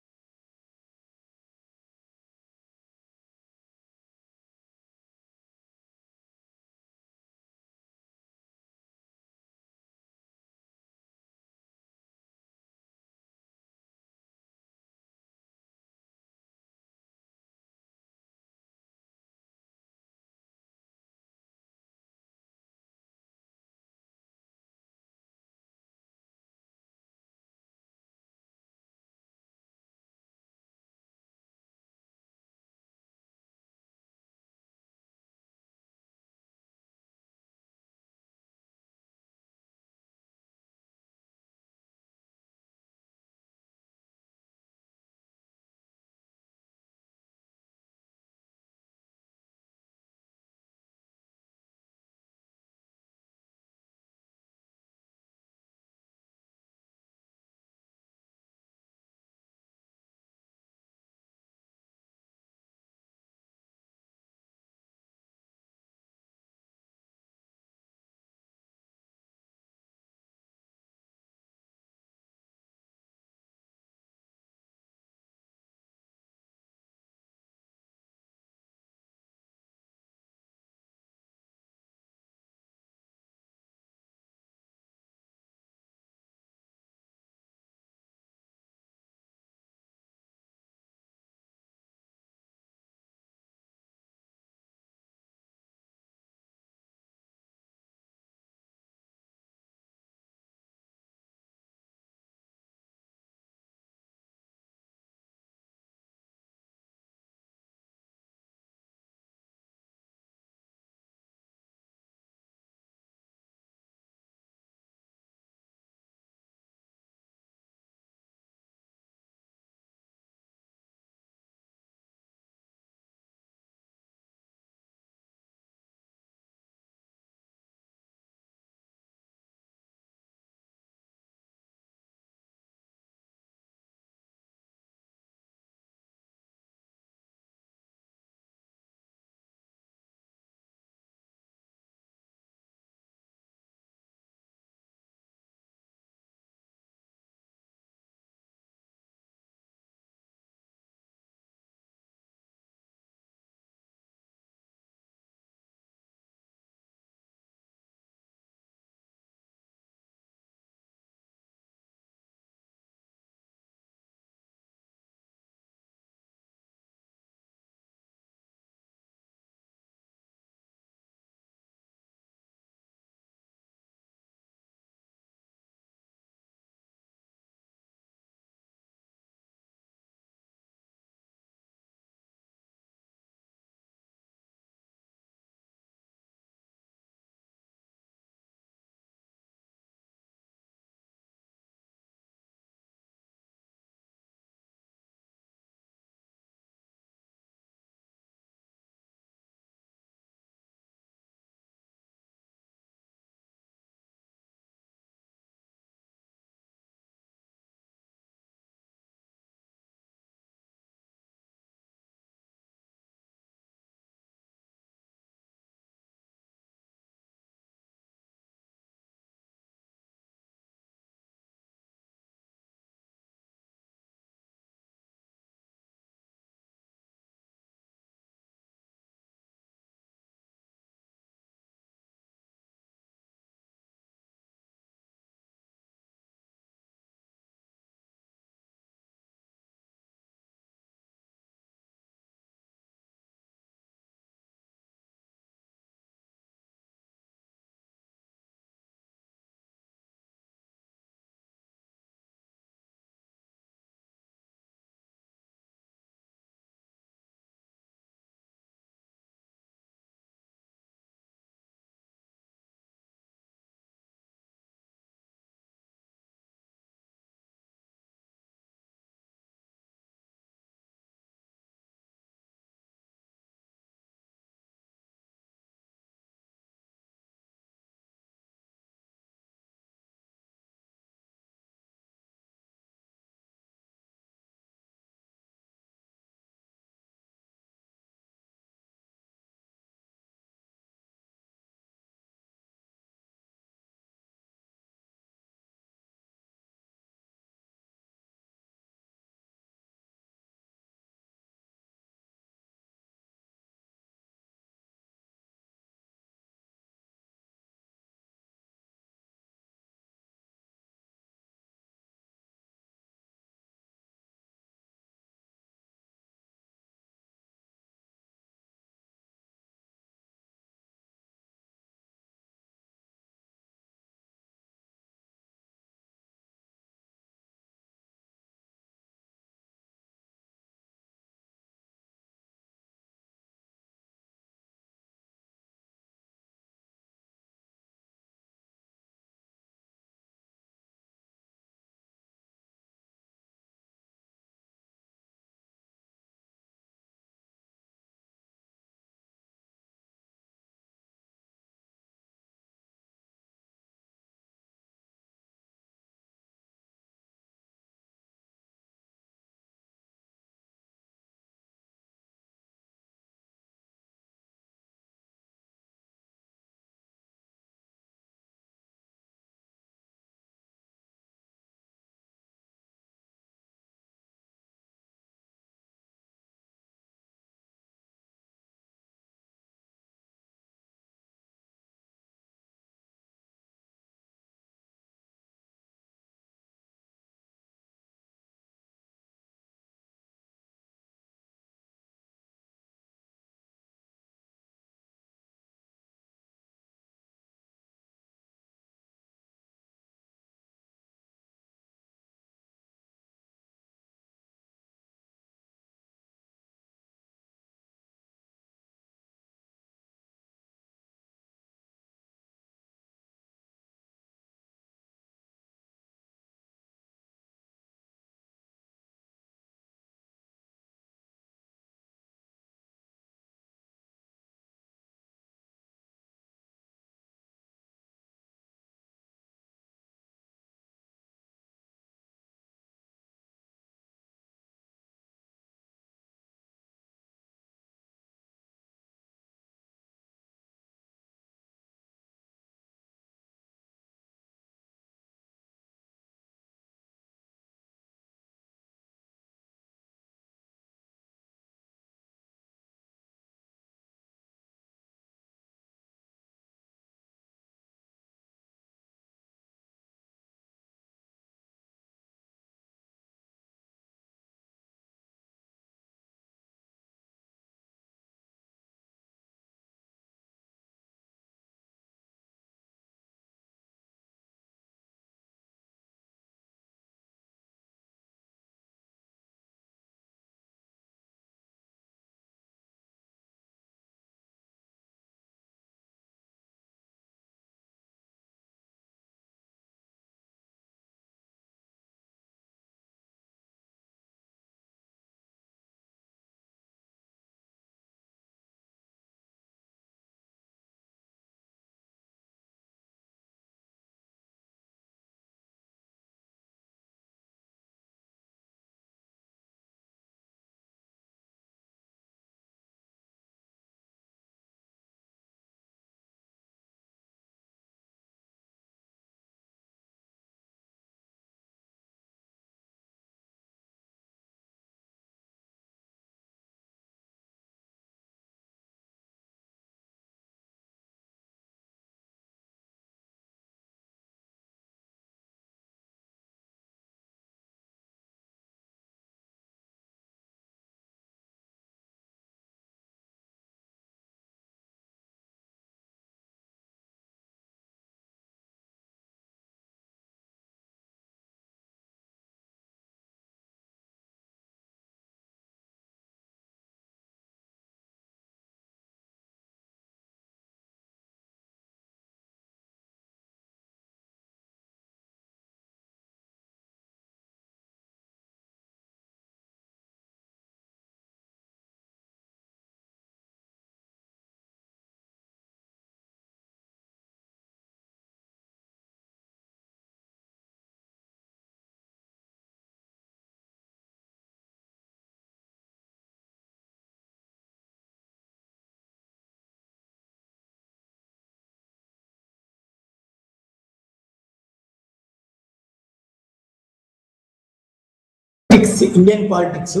Indian politics,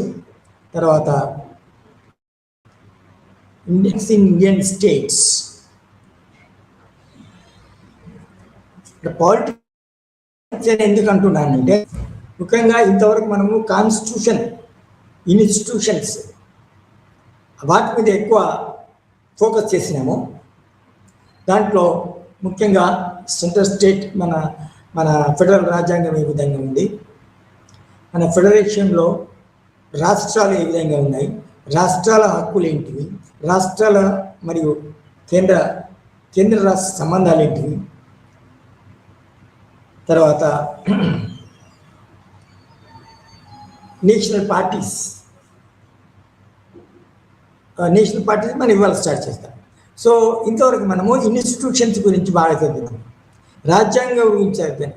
తర్వాత Indian states. Politics అని ఎందుకు అంటున్నానంటే, ముఖ్యంగా ఇంతవరకు మనము constitution, institutions వాటి మీద ఎక్కువ ఫోకస్ చేసినాము. దాంట్లో ముఖ్యంగా సెంట్రల్ స్టేట్, మన ఫెడరల్ రాజ్యాంగం ఏ విధంగా ఉంది, మన ఫెడరేషన్లో రాష్ట్రాలు ఏ విధంగా ఉన్నాయి, రాష్ట్రాల హక్కులు ఏంటివి, రాష్ట్రాల మరియు కేంద్ర రాష్ట్ర సంబంధాలు ఏంటివి, తర్వాత నేషనల్ పార్టీస్ మనం ఇవాళ స్టార్ట్ చేస్తాం. సో ఇంతవరకు మనము ఇన్స్టిట్యూషన్స్ గురించి బాగా చదివాం, రాజ్యాంగం గురించి చదివాం,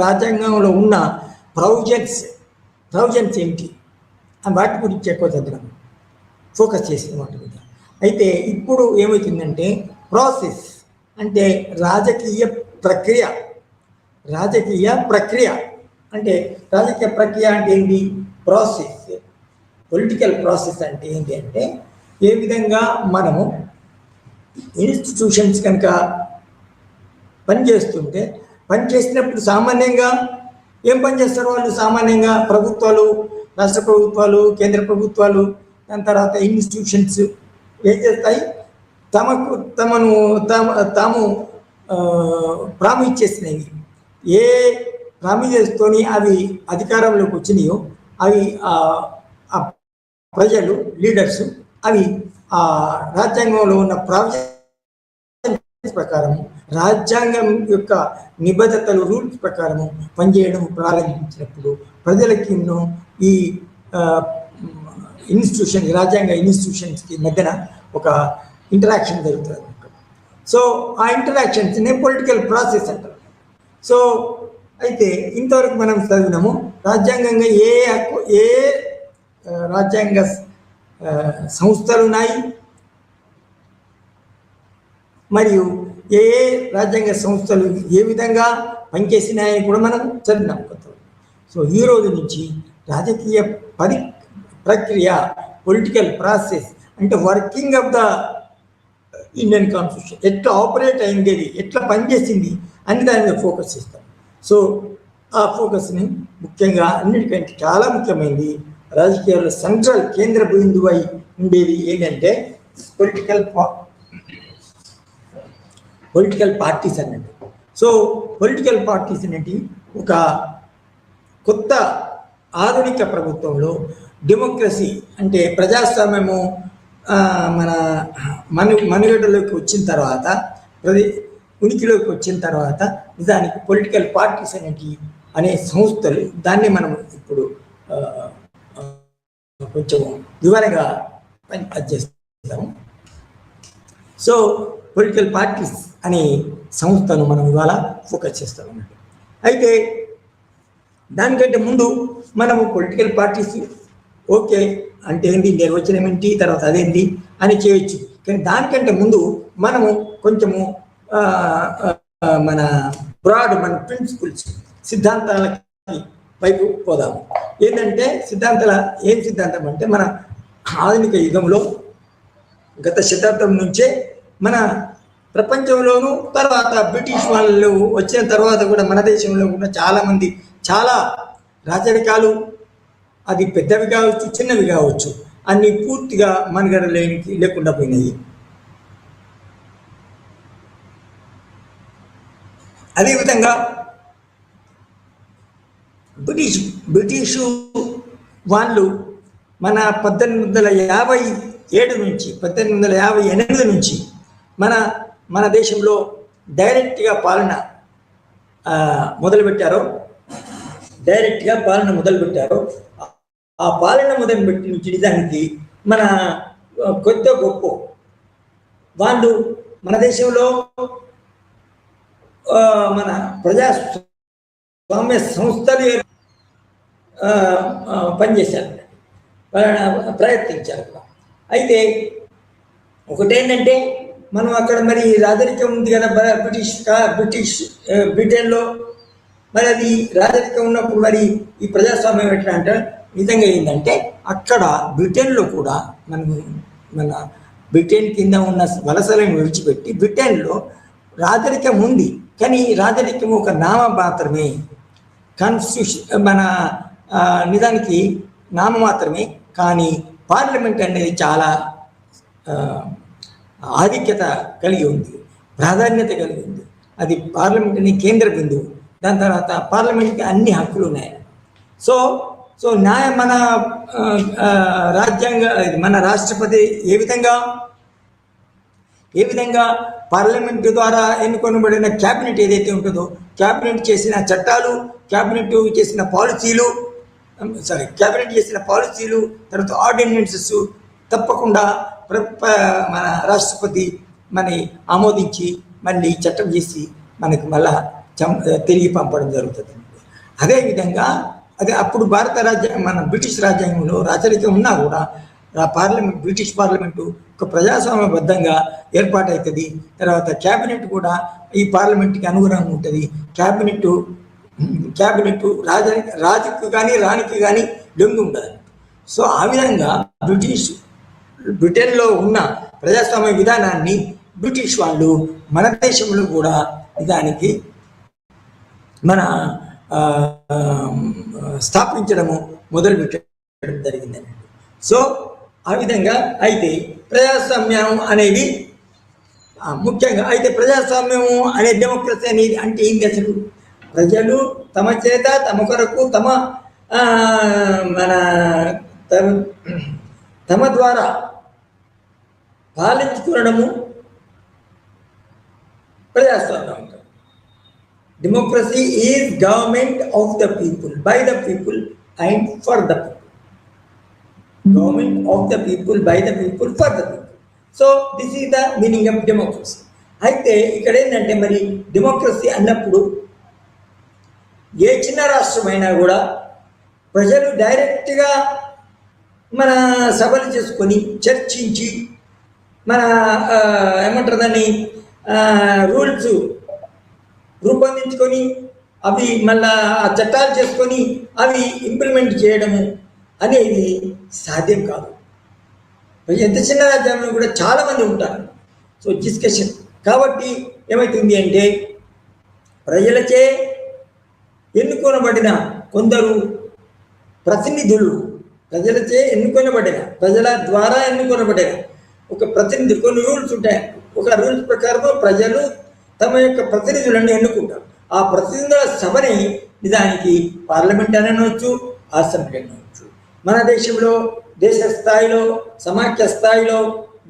రాజ్యాంగంలో ఉన్న ప్రొవిజన్స్ ఏంటి వాటి గురించి ఎక్కువ చదివాం, ఫోకస్ చేసిన వాటి మీద. అయితే ఇప్పుడు ఏమవుతుందంటే, ప్రాసెస్ అంటే రాజకీయ ప్రక్రియ అంటే రాజకీయ ప్రక్రియ అంటే ఏంటి, ప్రాసెస్, పొలిటికల్ ప్రాసెస్ అంటే ఏంటి అంటే, ఏ విధంగా మనము ఇన్స్టిట్యూషన్స్ కనుక పనిచేసినప్పుడు సామాన్యంగా ఏం పనిచేస్తారు వాళ్ళు? సామాన్యంగా ప్రభుత్వాలు, రాష్ట్ర ప్రభుత్వాలు, కేంద్ర ప్రభుత్వాలు, దాని తర్వాత ఇన్స్టిట్యూషన్స్ ఏం చేస్తాయి? తాము ప్రామిస్ చేసినవి, ఏ ప్రామిసెస్తోని అవి అధికారంలోకి వచ్చినాయో అవి ప్రజలు, లీడర్స్ అవి ఆ రాజ్యాంగంలో ఉన్న ప్రావిజన్స్ ప్రకారము, రాజ్యాంగం యొక్క నిబద్ధతలు, రూల్స్ ప్రకారము పనిచేయడం ప్రారంభించినప్పుడు ప్రజలకి ఈ రాజ్యాంగ ఇన్స్టిట్యూషన్స్కి మధ్యన ఒక ఇంటరాక్షన్ జరుగుతుంది. సో ఆ ఇంటరాక్షన్స్నే పొలిటికల్ ప్రాసెస్ అంటారు. సో అయితే ఇంతవరకు మనం చదివినాము, రాజ్యాంగంగా ఏ రాజ్యాంగ సంస్థలు ఉన్నాయి, మరియు ఏ రాజ్యాంగ సంస్థలు ఏ విధంగా పనిచేసినాయని కూడా మనం చదివినాం. సో ఈ రోజు నుంచి రాజకీయ ప్రక్రియ, పొలిటికల్ ప్రాసెస్ అంటే working of the Indian constitution ఎట్లా ఆపరేట్ అయింది, ఎట్లా పనిచేసింది అని దాని మీద ఫోకస్ చేస్తాం. సో ఆ ఫోకస్ని ముఖ్యంగా అన్నిటికంటే చాలా ముఖ్యమైనది, రాజకీయాల్లో సెంట్రల్ కేంద్ర బిందువు అయి ఉండేది ఏంటంటే పొలిటికల్ పార్టీస్ అన్నట్టు. సో పొలిటికల్ పార్టీస్ అనేటివి ఒక కొత్త ఆధునిక ప్రభుత్వంలో డెమోక్రసీ అంటే ప్రజాస్వామ్యము మనుగడలోకి వచ్చిన తర్వాత, ఉనికిలోకి వచ్చిన తర్వాత నిజానికి పొలిటికల్ పార్టీస్ అనే సంస్థలు, దాన్ని మనం ఇప్పుడు కొంచెం వివరంగా పనిచేస్తాము. సో పొలిటికల్ పార్టీస్ అనే సంస్థను మనం ఇవాళ ఫోకస్ చేస్తాం అన్నట్టు. అయితే దానికంటే ముందు మనము పొలిటికల్ పార్టీస్ ఓకే అంటే ఏంటి, నిర్వచనం ఏంటి, తర్వాత అదేంటి అని చేయొచ్చు. కానీ దానికంటే ముందు మనము కొంచెము మన ప్రిన్సిపల్స్, సిద్ధాంతాలకి వైపు పోదాము. ఏంటంటే ఏం సిద్ధాంతం అంటే, మన ఆధునిక యుగంలో గత శతాబ్దం నుంచే మన ప్రపంచంలోనూ, తర్వాత బ్రిటిష్ వాళ్ళు వచ్చిన తర్వాత కూడా మన దేశంలో కూడా చాలామంది చాలా రాజరికాలు, అది పెద్దవి కావచ్చు, చిన్నవి కావచ్చు, అన్నీ పూర్తిగా మనుగడ లేకుండా పోయినాయి. అదేవిధంగా బ్రిటిషు వాళ్ళు మన 1857 నుంచి 1858 నుంచి మన దేశంలో డైరెక్ట్గా పాలన మొదలుపెట్టారో, ఆ పాలన మొదలుపెట్టి నుంచి నిజానికి మన కొత్త గొప్ప వాళ్ళు మన దేశంలో మన ప్రజాస్వామ్య సంస్థలు పనిచేశారు, ప్రయత్నించారు. అయితే ఒకటేంటంటే, మనం అక్కడ మరి రాజరికం ఉంది కదా బ్రిటన్లో, మరి అది రాజరికం ఉన్నప్పుడు మరి ఈ ప్రజాస్వామ్యం ఎట్లా అంటే నిజంగా ఏంటంటే అక్కడ బ్రిటన్లో కూడా మన బ్రిటన్ కింద ఉన్న వలసలను విడిచిపెట్టి బ్రిటన్లో రాజరికం ఉంది, కానీ రాజరికం ఒక నామ మాత్రమే, కాన్స్టిట్యూషన్ మన నిజానికి నామ మాత్రమే. కానీ పార్లమెంట్ అనేది చాలా ఆధిక్యత కలిగి ఉంది, ప్రాధాన్యత కలిగి ఉంది. అది పార్లమెంట్ అనే కేంద్ర బిందువు. దాని తర్వాత పార్లమెంట్కి అన్ని హక్కులు ఉన్నాయి. సో మన రాజ్యాంగ మన రాష్ట్రపతి ఏ విధంగా పార్లమెంటు ద్వారా ఎన్నుకొనబడిన క్యాబినెట్ ఏదైతే ఉంటుందో, క్యాబినెట్ చేసిన చట్టాలు, క్యాబినెట్ చేసిన పాలసీలు తర్వాత ఆర్డినెన్సెస్ తప్పకుండా మన రాష్ట్రపతి ఆమోదించి మళ్ళీ చట్టం చేసి మనకు మళ్ళా తిరిగి పంపడం జరుగుతుంది. అదేవిధంగా అప్పుడు మన బ్రిటిష్ రాజ్యాంగంలో రాచరికం ఉన్నా కూడా బ్రిటిష్ పార్లమెంటు ఒక ప్రజాస్వామ్యబద్ధంగా ఏర్పాటవుతుంది. తర్వాత క్యాబినెట్ కూడా ఈ పార్లమెంట్కి అనుగుణంగా ఉంటుంది. క్యాబినెట్ రాజుకు కానీ రాణికి కానీ లొంగి ఉండదు. సో ఆ విధంగా బ్రిటన్లో ఉన్న ప్రజాస్వామ్య విధానాన్ని బ్రిటిష్ వాళ్ళు మన దేశంలో కూడా దానికి స్థాపించడము మొదలుపెట్టడం జరిగిందండి. సో ఆ విధంగా అయితే ప్రజాస్వామ్యం అనేది ముఖ్యంగా అయితే ప్రజాస్వామ్యము అనే డెమోక్రసీ అనేది అంటే ఏంటి? అసలు ప్రజలు తమ చేత తమ కొరకు తమ ద్వారా పాలించుకోవడము ప్రజాస్వామ్యం. Democracy is government of the people, by the people and for the people. Government of the people, by the people, for the people. So this is the meaning of democracy. అయితే ఇక్కడ ఏంటంటే మరి డెమోక్రసీ అన్నప్పుడు ఏ చిన్న రాష్ట్రమైనా కూడా ప్రజలు డైరెక్ట్గా మన సభలు చేసుకొని చర్చించి ఏమంటారు దాన్ని రూల్స్ రూపొందించుకొని అవి మళ్ళా చట్టాలు చేసుకొని అవి ఇంప్లిమెంట్ చేయడము అనేది సాధ్యం కాదు. ఎంత చిన్న రాజ్యాంగంలో కూడా చాలామంది ఉంటారు. సో డిస్కషన్ కాబట్టి ఏమవుతుంది అంటే ప్రజలచే ఎన్నుకొనబడిన కొందరు ప్రతినిధులు, ప్రజల ద్వారా ఎన్నుకొనబడిన ఒక ప్రతినిధి, కొన్ని రూల్స్ ఉంటాయి. ఒక రూల్స్ ప్రకారం ప్రజలు తమ యొక్క ప్రతినిధులను ఎన్నుకుంటారు. ఆ ప్రతినిధుల సభని నిజానికి పార్లమెంట్ అని అనవచ్చు, అసెంబ్లీ అనవచ్చు. మన దేశంలో దేశ స్థాయిలో సమాఖ్య స్థాయిలో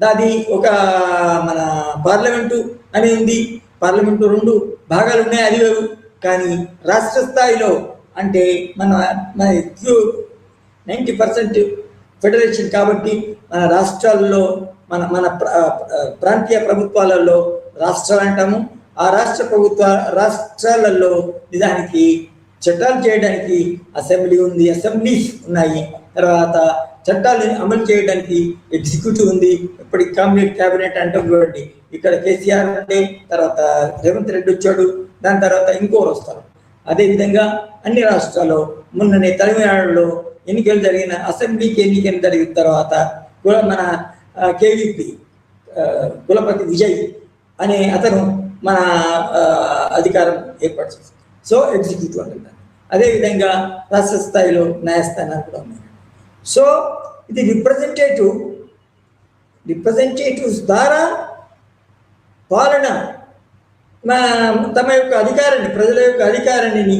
దాది ఒక మన పార్లమెంటు అని ఉంది. పార్లమెంటు 2 భాగాలు ఉన్నాయి, అది వేరు. కానీ రాష్ట్ర స్థాయిలో అంటే మన 90% ఫెడరేషన్ కాబట్టి మన రాష్ట్రాల్లో మన ప్రాంతీయ ప్రభుత్వాలలో రాష్ట్రాలు అంటాము. ఆ రాష్ట్రాలలో నిజానికి చట్టాలు చేయడానికి అసెంబ్లీ ఉంది, అసెంబ్లీస్ ఉన్నాయి. తర్వాత చట్టాలు అమలు చేయడానికి ఎగ్జిక్యూటివ్ ఉంది. ఇప్పటికి క్యాబినెట్ అంటాం చూడండి. ఇక్కడ కేసీఆర్ ఉంటే తర్వాత రేవంత్ రెడ్డి వచ్చాడు, దాని తర్వాత ఇంకోరు వస్తారు. అదేవిధంగా అన్ని రాష్ట్రాల్లో మొన్ననే తమిళనాడులో ఎన్నికలు జరిగిన అసెంబ్లీకి ఎన్నికలు జరిగిన తర్వాత కూడా మన కేవీపీ కులపతి విజయ్ అనే అతను మన అధికారం ఏర్పాటు చేస్తారు. సో ఎగ్జిక్యూటివ్ అంటున్నారు. అదేవిధంగా రాష్ట్ర స్థాయిలో న్యాయస్థానాలు కూడా ఉన్నాయి. సో ఇది రిప్రజెంటేటివ్స్ ద్వారా పాలన తమ యొక్క అధికారాన్ని, ప్రజల యొక్క అధికారాన్ని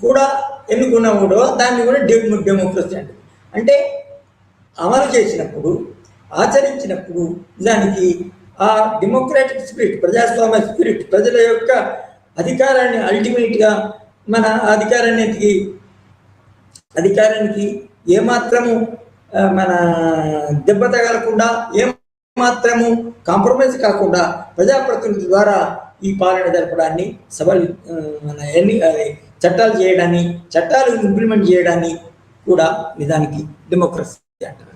కూడా ఎన్నుకున్నప్పుడు దాన్ని కూడా డెమోక్రసీ అంటే అమలు చేసినప్పుడు, ఆచరించినప్పుడు దానికి ఆ డెమోక్రాటిక్ స్పిరిట్, ప్రజాస్వామ్య స్పిరిట్, ప్రజల యొక్క అధికారాన్ని అల్టిమేట్గా మన అధికారానికి ఏమాత్రము మన దెబ్బ తగలకుండా, ఏమాత్రము కాంప్రమైజ్ కాకుండా ప్రజాప్రతినిధుల ద్వారా ఈ పాలన జరపడాన్ని, సభలు చట్టాలు చేయడాన్ని, చట్టాలు ఇంప్లిమెంట్ చేయడాన్ని కూడా నిజానికి డెమోక్రసీ అంటారు.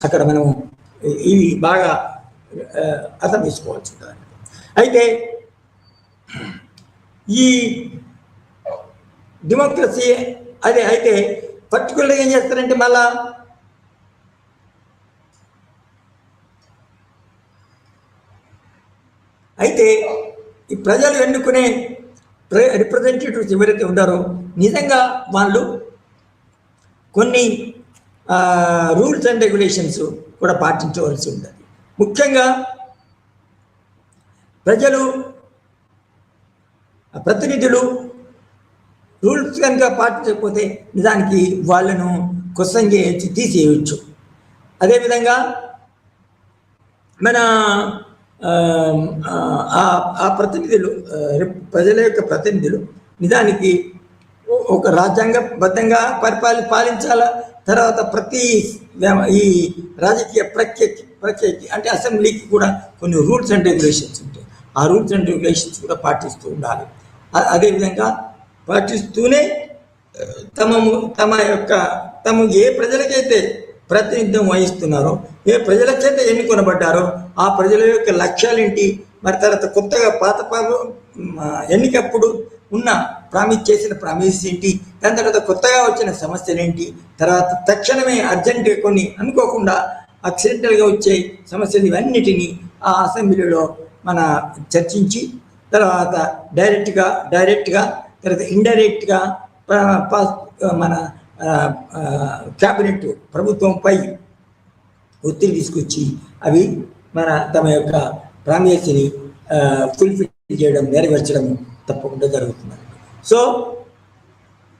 అక్కడ మనం ఇవి బాగా అర్థం చేసుకోవాల్సి ఉంటుంది. అయితే ఈ డెమోక్రసీ అదే అయితే పర్టికులర్గా ఏం చేస్తారంటే మళ్ళా అయితే ఈ ప్రజలు ఎన్నుకునే రిప్రజెంటేటివ్స్ ఎవరైతే ఉన్నారో నిజంగా వాళ్ళు కొన్ని రూల్స్ అండ్ రెగ్యులేషన్స్ కూడా పాటించవలసి ఉంటుంది. ముఖ్యంగా ప్రజలు ప్రతినిధులు రూల్స్ కనుక పాటించకపోతే నిజానికి వాళ్ళను క్వశ్చన్ చేయొచ్చు, తీసేయవచ్చు. అదేవిధంగా మన ఆ ప్రతినిధులు ప్రజల యొక్క ప్రతినిధులు నిజానికి ఒక రాజ్యాంగబద్ధంగా పాలించాలా. తర్వాత ప్రతి ఈ రాజకీయ ప్రక్రియకి అంటే అసెంబ్లీకి కూడా కొన్ని రూల్స్ అండ్ రెగ్యులేషన్స్ ఉంటాయి. ఆ రూల్స్ అండ్ రెగ్యులేషన్స్ కూడా పాటిస్తూ ఉండాలి. అదేవిధంగా పాటిస్తూనే తమ ఏ ప్రజలకైతే ప్రాతినిధ్యం వహిస్తున్నారో, ఏ ప్రజల చేత ఎన్నుకొనబడ్డారో ఆ ప్రజల యొక్క లక్ష్యాలేంటి, మరి తర్వాత కొత్తగా పాత ఎన్నికప్పుడు ఉన్న చేసిన ప్రామిస్ ఏంటి, దాని తర్వాత కొత్తగా వచ్చిన సమస్యలు ఏంటి, తర్వాత తక్షణమే అర్జెంటుగా కొన్ని అనుకోకుండా యాక్సిడెంటల్గా వచ్చే సమస్యలు ఇవన్నిటినీ ఆ అసెంబ్లీలో మన చర్చించి తర్వాత డైరెక్ట్గా తర్వాత ఇండైరెక్ట్గా మన క్యాబినెట్ ప్రభుత్వంపై ఒత్తిడి తీసుకొచ్చి అవి మన తమ యొక్క ప్రామిస్ని ఫుల్ఫిల్ చేయడం, నెరవేర్చడం తప్పకుండా జరుగుతుంది. సో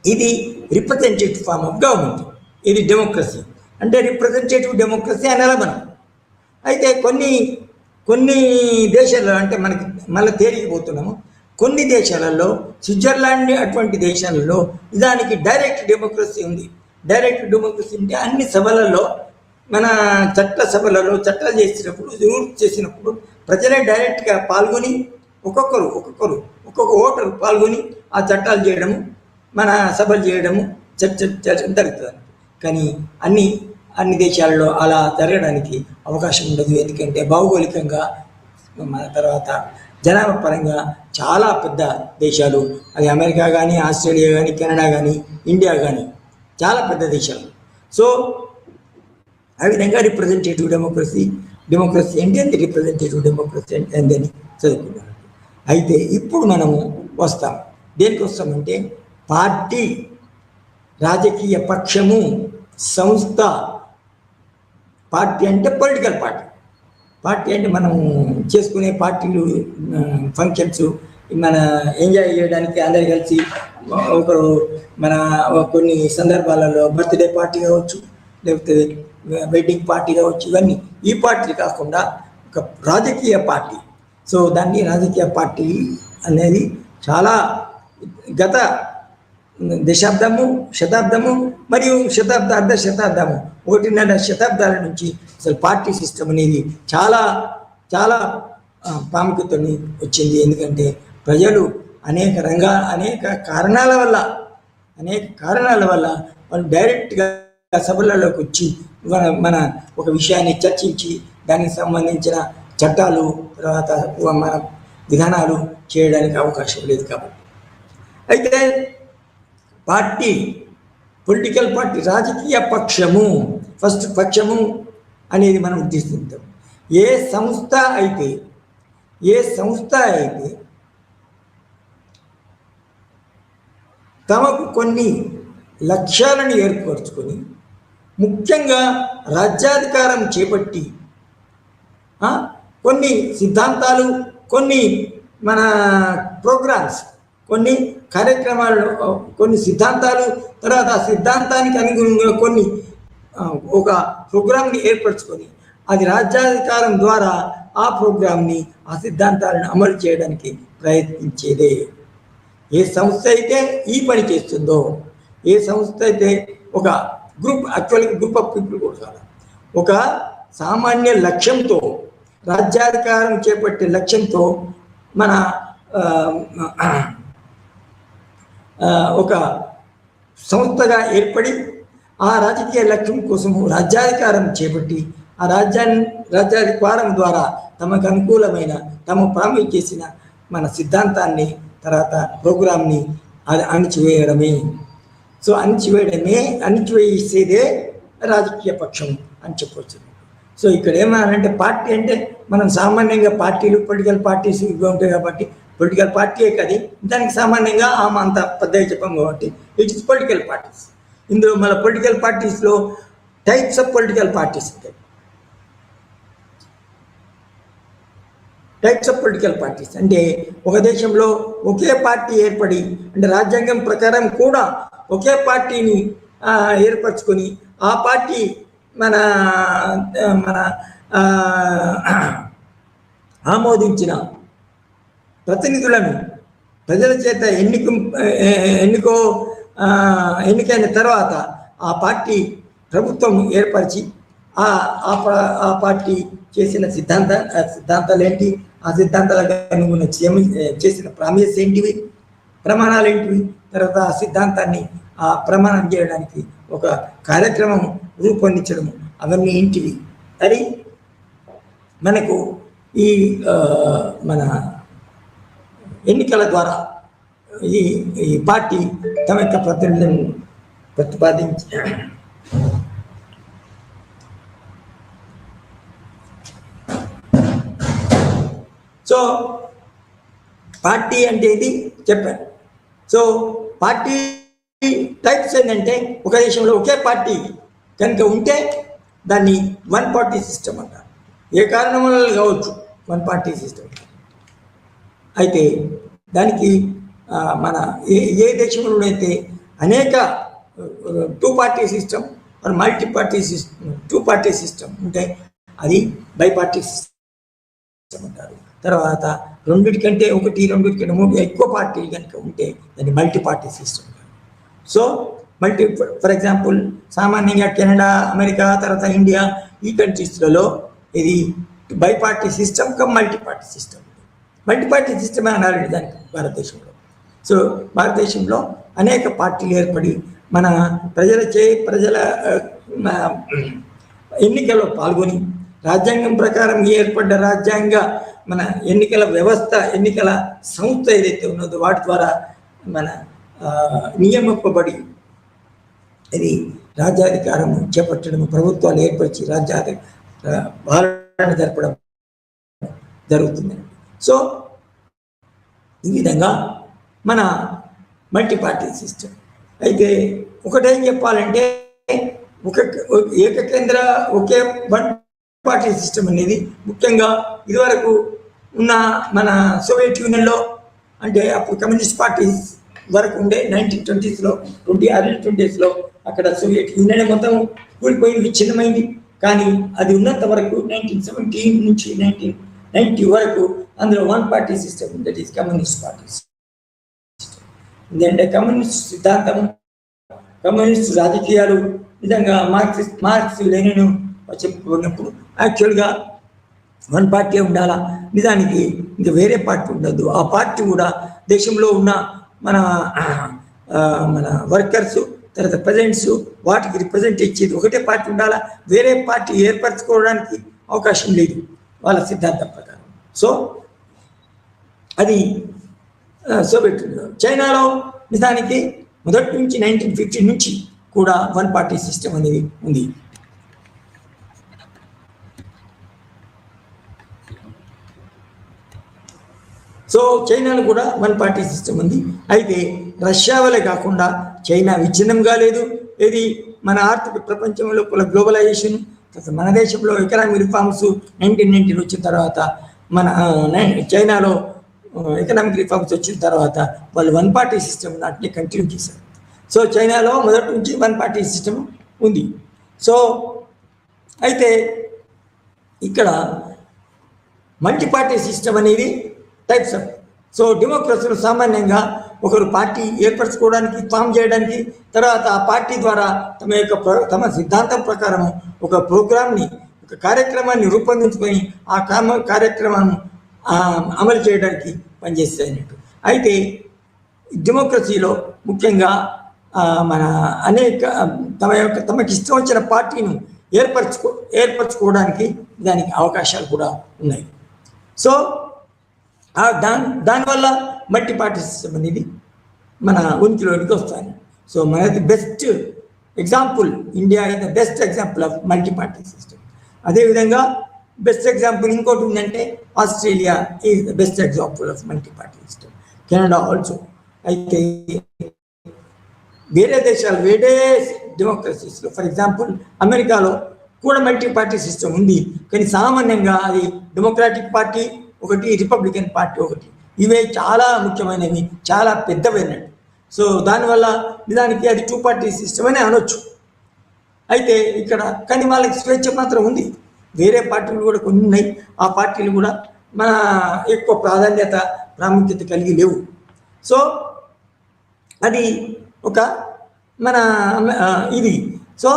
ఇది రిప్రజెంటేటివ్ ఫార్మ్ ఆఫ్ గవర్నమెంట్. ఇది డెమోక్రసీ అంటే రిప్రజెంటేటివ్ డెమోక్రసీ అనాలి మనం. అయితే కొన్ని దేశాల్లో అంటే మనకి మళ్ళీ తేలిపోతున్నాము. కొన్ని దేశాలలో, స్విట్జర్లాండ్ అటువంటి దేశాలలో నిజానికి డైరెక్ట్ డెమోక్రసీ ఉంది. డైరెక్ట్ డెమోక్రసీ అంటే అన్ని సభలలో మన చట్టాలు చేసినప్పుడు, రూల్స్ చేసినప్పుడు ప్రజలే డైరెక్ట్గా పాల్గొని ఒక్కొక్క ఓటరు పాల్గొని ఆ చట్టాలు చేయడము, మన సభలు చేయడము, చర్చ జరుగుతుంది. కానీ అన్ని దేశాలలో అలా జరగడానికి అవకాశం ఉండదు. ఎందుకంటే భౌగోళికంగా మన తర్వాత జనాభా పరంగా చాలా పెద్ద దేశాలు, అది అమెరికా కానీ, ఆస్ట్రేలియా కానీ, కెనడా కానీ, ఇండియా కానీ చాలా పెద్ద దేశాలు. సో ఆ విధంగా రిప్రజెంటేటివ్ డెమోక్రసీ ఏంటి, రిప్రజెంటేటివ్ డెమోక్రసీ ఏంటని చదువుకున్నాను. అయితే ఇప్పుడు మనము వస్తాం దేనికి వస్తామంటే పార్టీ, రాజకీయ పక్షము, సంస్థ. పార్టీ అంటే పొలిటికల్ పార్టీ అంటే మనం చేసుకునే పార్టీలు, ఫంక్షన్స్, మన ఎంజాయ్ చేయడానికి అందరు కలిసి ఒకరు మన కొన్ని సందర్భాలలో బర్త్డే పార్టీ కావచ్చు, లేకపోతే వెడ్డింగ్ పార్టీ కావచ్చు, ఇవన్నీ ఈ పార్టీ కాకుండా ఒక రాజకీయ పార్టీ. సో దాన్ని రాజకీయ పార్టీ అనేది చాలా గత శతాబ్దము మరియు అర్ధ శతాబ్దము 1.5 శతాబ్దాల నుంచి అసలు పార్టీ సిస్టమ్ అనేది చాలా చాలా ప్రాముఖ్యతని వచ్చింది. ఎందుకంటే ప్రజలు అనేక కారణాల వల్ల వాళ్ళు డైరెక్ట్గా సభలలోకి వచ్చి మన ఒక విషయాన్ని చర్చించి దానికి సంబంధించిన చట్టాలు, తర్వాత మన విధానాలు చేయడానికి అవకాశం లేదు. కాబట్టి అయితే పార్టీ, పొలిటికల్ పార్టీ, రాజకీయ పక్షము, ఫస్ట్ పక్షము అనేది మనం ఉద్దేశిస్తాం. ఏ సంస్థ అయితే తమకు కొన్ని లక్ష్యాలను ఏర్పరచుకొని ముఖ్యంగా రాజ్యాధికారం చేపట్టి కొన్ని సిద్ధాంతాలు, కొన్ని మన ప్రోగ్రామ్స్, కొన్ని కార్యక్రమాలు, కొన్ని సిద్ధాంతాలు, తర్వాత ఆ సిద్ధాంతానికి అనుగుణంగా కొన్ని ఒక ప్రోగ్రామ్ని ఏర్పరచుకొని అది రాజ్యాధికారం ద్వారా ఆ ప్రోగ్రామ్ని, ఆ సిద్ధాంతాలను అమలు చేయడానికి ప్రయత్నించేదే. ఏ సంస్థ అయితే ఈ పని చేస్తుందో, ఏ సంస్థ అయితే ఒక గ్రూప్ ఆఫ్ పీపుల్ కూడా ఒక సామాన్య లక్ష్యంతో, రాజ్యాధికారం చేపట్టే లక్ష్యంతో మన ఒక సంస్థగా ఏర్పడి ఆ రాజకీయ లక్ష్యం కోసము రాజ్యాధికారం చేపట్టి ఆ రాజ్యాధికారం ద్వారా తమకు అనుకూలమైన, తాము ప్రామిస్ చేసిన మన సిద్ధాంతాన్ని, తర్వాత ప్రోగ్రామ్ని అది అణిచివేయడమే. సో అణిచివేసేదే రాజకీయ పక్షం అని చెప్పవచ్చు. సో ఇక్కడ ఏమన్నారంటే పార్టీ అంటే మనం సామాన్యంగా పార్టీలు పొలిటికల్ పార్టీస్ ఇవి ఉంటాయి కాబట్టి పొలిటికల్ పార్టీయే కదా దానికి సామాన్యంగా అంత పెద్దగా చెప్పాం కాబట్టి ఇట్ ఇస్ పొలిటికల్ పార్టీస్. ఇందులో మన పొలిటికల్ పార్టీస్లో టైప్స్ ఆఫ్ పొలిటికల్ పార్టీస్ ఉంటాయి. టైప్స్ ఆఫ్ పొలిటికల్ పార్టీస్ అంటే ఒక దేశంలో ఒకే పార్టీ ఏర్పడి అంటే రాజ్యాంగం ప్రకారం కూడా ఒకే పార్టీని ఏర్పరచుకొని ఆ పార్టీ మన మన ఆమోదించిన ప్రతినిధులను ప్రజల చేత ఎన్నికైన తర్వాత ఆ పార్టీ ప్రభుత్వం ఏర్పరిచి ఆ పార్టీ చేసిన సిద్ధాంతాలు ఏంటి, ఆ సిద్ధాంతాలకు అనుగుణ చేసిన ప్రామిసెస్ ఏంటివి, ప్రమాణాలు ఏంటివి, తర్వాత ఆ సిద్ధాంతాన్ని ప్రమాణం చేయడానికి ఒక కార్యక్రమం రూపొందించడం అవన్నీ ఏంటివి అని మనకు ఈ మన ఎన్నికల ద్వారా ఈ పార్టీ తమ యొక్క ప్రతినిధులను ప్రతిపాదించి సో పార్టీ అంటే ఇది చెప్పాను. సో పార్టీ టైప్స్ ఏంటంటే ఒక దేశంలో ఒకే పార్టీ కనుక ఉంటే దాన్ని వన్ పార్టీ సిస్టమ్ అంటారు. ఏ కారణం వల్ల కావచ్చు వన్ పార్టీ సిస్టమ్. అయితే దానికి మన ఏ దేశంలోనైతే అనేక two party system multi party system two party system ఉంటే అది బై పార్టీ సిస్టమ్ అంటారు. తర్వాత రెండింటికంటే మూడు ఎక్కువ పార్టీలు కనుక ఉంటే దాన్ని multi party system. So for example సామాన్యంగా కెనడా, అమెరికా, తర్వాత ఇండియా ఈ కంట్రీస్లలో ఇది bi party system multi party system. Multi party సిస్టమే అనాలి దానికి భారతదేశంలో. సో భారతదేశంలో అనేక పార్టీలు ఏర్పడి మన ప్రజల ఎన్నికల్లో పాల్గొని రాజ్యాంగం ప్రకారం ఏర్పడ్డ రాజ్యాంగ మన ఎన్నికల వ్యవస్థ, ఎన్నికల సంస్థ ఏదైతే ఉన్నదో వాటి ద్వారా మన నియమింపబడి ఇది రాజ్యాధికారం చేపట్టడం, ప్రభుత్వాలు ఏర్పరిచి పాలన జరపడం జరుగుతుంది. సో ఈ విధంగా మన మల్టీ పార్టీ సిస్టమ్. అయితే ఒకటేం చెప్పాలంటే ఒకే వన్ పార్టీ సిస్టమ్ అనేది ముఖ్యంగా ఇదివరకు ఉన్న మన సోవియట్ యూనియన్లో అంటే అప్పుడు కమ్యూనిస్ట్ పార్టీస్ వరకు ఉండే 1920s ఎర్లీ 20s అక్కడ సోవియట్ యూనియన్ మొత్తం కూలిపోయి విచ్ఛిన్నమైంది. కానీ అది ఉన్నంత వరకు 1917 నుంచి 1990 వరకు అందులో one party system, that is communist party. ఎందుకంటే కమ్యూనిస్ట్ సిద్ధాంతం, కమ్యూనిస్ట్ రాజకీయాలు నిజంగా మార్క్స్ లెనిన్ చెప్పుకున్నప్పుడు యాక్చువల్గా వన్ పార్టీ ఉండాలా, నిజానికి ఇంకా వేరే పార్టీ ఉండదు. ఆ పార్టీ కూడా దేశంలో ఉన్న మన వర్కర్స్, తర్వాత ప్రజెంట్స్ వాటికి రిప్రజెంట్ ఇచ్చేది ఒకటే పార్టీ ఉండాలా, వేరే పార్టీ ఏర్పరచుకోవడానికి అవకాశం లేదు వాళ్ళ సిద్ధాంతం ప్రకారం. సో అది సోవియట్ యూనియన్. చైనాలో నిజానికి మొదటి నుంచి 1950 నుంచి కూడా వన్ పార్టీ సిస్టమ్ అనేది ఉంది. సో చైనాలో కూడా వన్ పార్టీ సిస్టమ్ ఉంది. అయితే రష్యా వలె కాకుండా చైనా విచ్ఛిన్నం కాలేదు. ఇది మన ఆర్థిక ప్రపంచంలో గ్లోబలైజేషన్, మన దేశంలో ఎకనామిక్ రిఫార్మ్స్ 1990 వచ్చిన తర్వాత మన చైనాలో ఎకనామిక్ రిఫార్మ్స్ వచ్చిన తర్వాత వాళ్ళు వన్ పార్టీ సిస్టమ్ నాటిని కంటిన్యూ చేశారు. సో చైనాలో మొదటి నుంచి వన్ పార్టీ సిస్టమ్ ఉంది. సో అయితే ఇక్కడ మల్టీ పార్టీ సిస్టమ్ అనేది టైప్స్ ఆఫ్. సో డెమోక్రసీలో సామాన్యంగా ఒకరు పార్టీ ఏర్పరచుకోవడానికి, ఫామ్ చేయడానికి, తర్వాత ఆ పార్టీ ద్వారా తమ సిద్ధాంతం ప్రకారం ఒక ప్రోగ్రామ్ని, ఒక కార్యక్రమాన్ని రూపొందించుకొని ఆ కార్యక్రమాన్ని అమలు చేయడానికి పనిచేస్తాయి అన్నట్టు. అయితే డెమోక్రసీలో ముఖ్యంగా మన అనేక తమకి ఇష్టం వచ్చిన పార్టీని ఏర్పరచుకోవడానికి దానికి అవకాశాలు కూడా ఉన్నాయి. సో దానివల్ల మల్టీ పార్టీ సిస్టమ్ అనేది మన ఉనికిలోనికి వస్తాయి. సో మనది best example, India is the best example of multi party system. అదేవిధంగా బెస్ట్ ఎగ్జాంపుల్ ఇంకోటి ఉందంటే Australia is the best example of multi party system. Canada also. అయితే వేరే దేశాలు వేరే డెమోక్రసీస్లో, ఫర్ ఎగ్జాంపుల్ అమెరికాలో కూడా మల్టీ పార్టీ సిస్టమ్ ఉంది, కానీ సామాన్యంగా అది డెమోక్రాటిక్ పార్టీ ఒకటి, రిపబ్లికన్ పార్టీ ఒకటి. ఇవే చాలా ముఖ్యమైనవి, చాలా పెద్దవైనవి. సో దానివల్ల నిజానికి అది 2 పార్టీ సిస్టమ్ అని అనొచ్చు. అయితే ఇక్కడ కానీ వాళ్ళకి స్వేచ్ఛ మాత్రం ఉంది. వేరే పార్టీలు కూడా కొన్ని ఉన్నాయి, ఆ పార్టీలు కూడా మన ఎక్కువ ప్రాముఖ్యత కలిగి లేవు. సో అది ఒక మన ఇది. So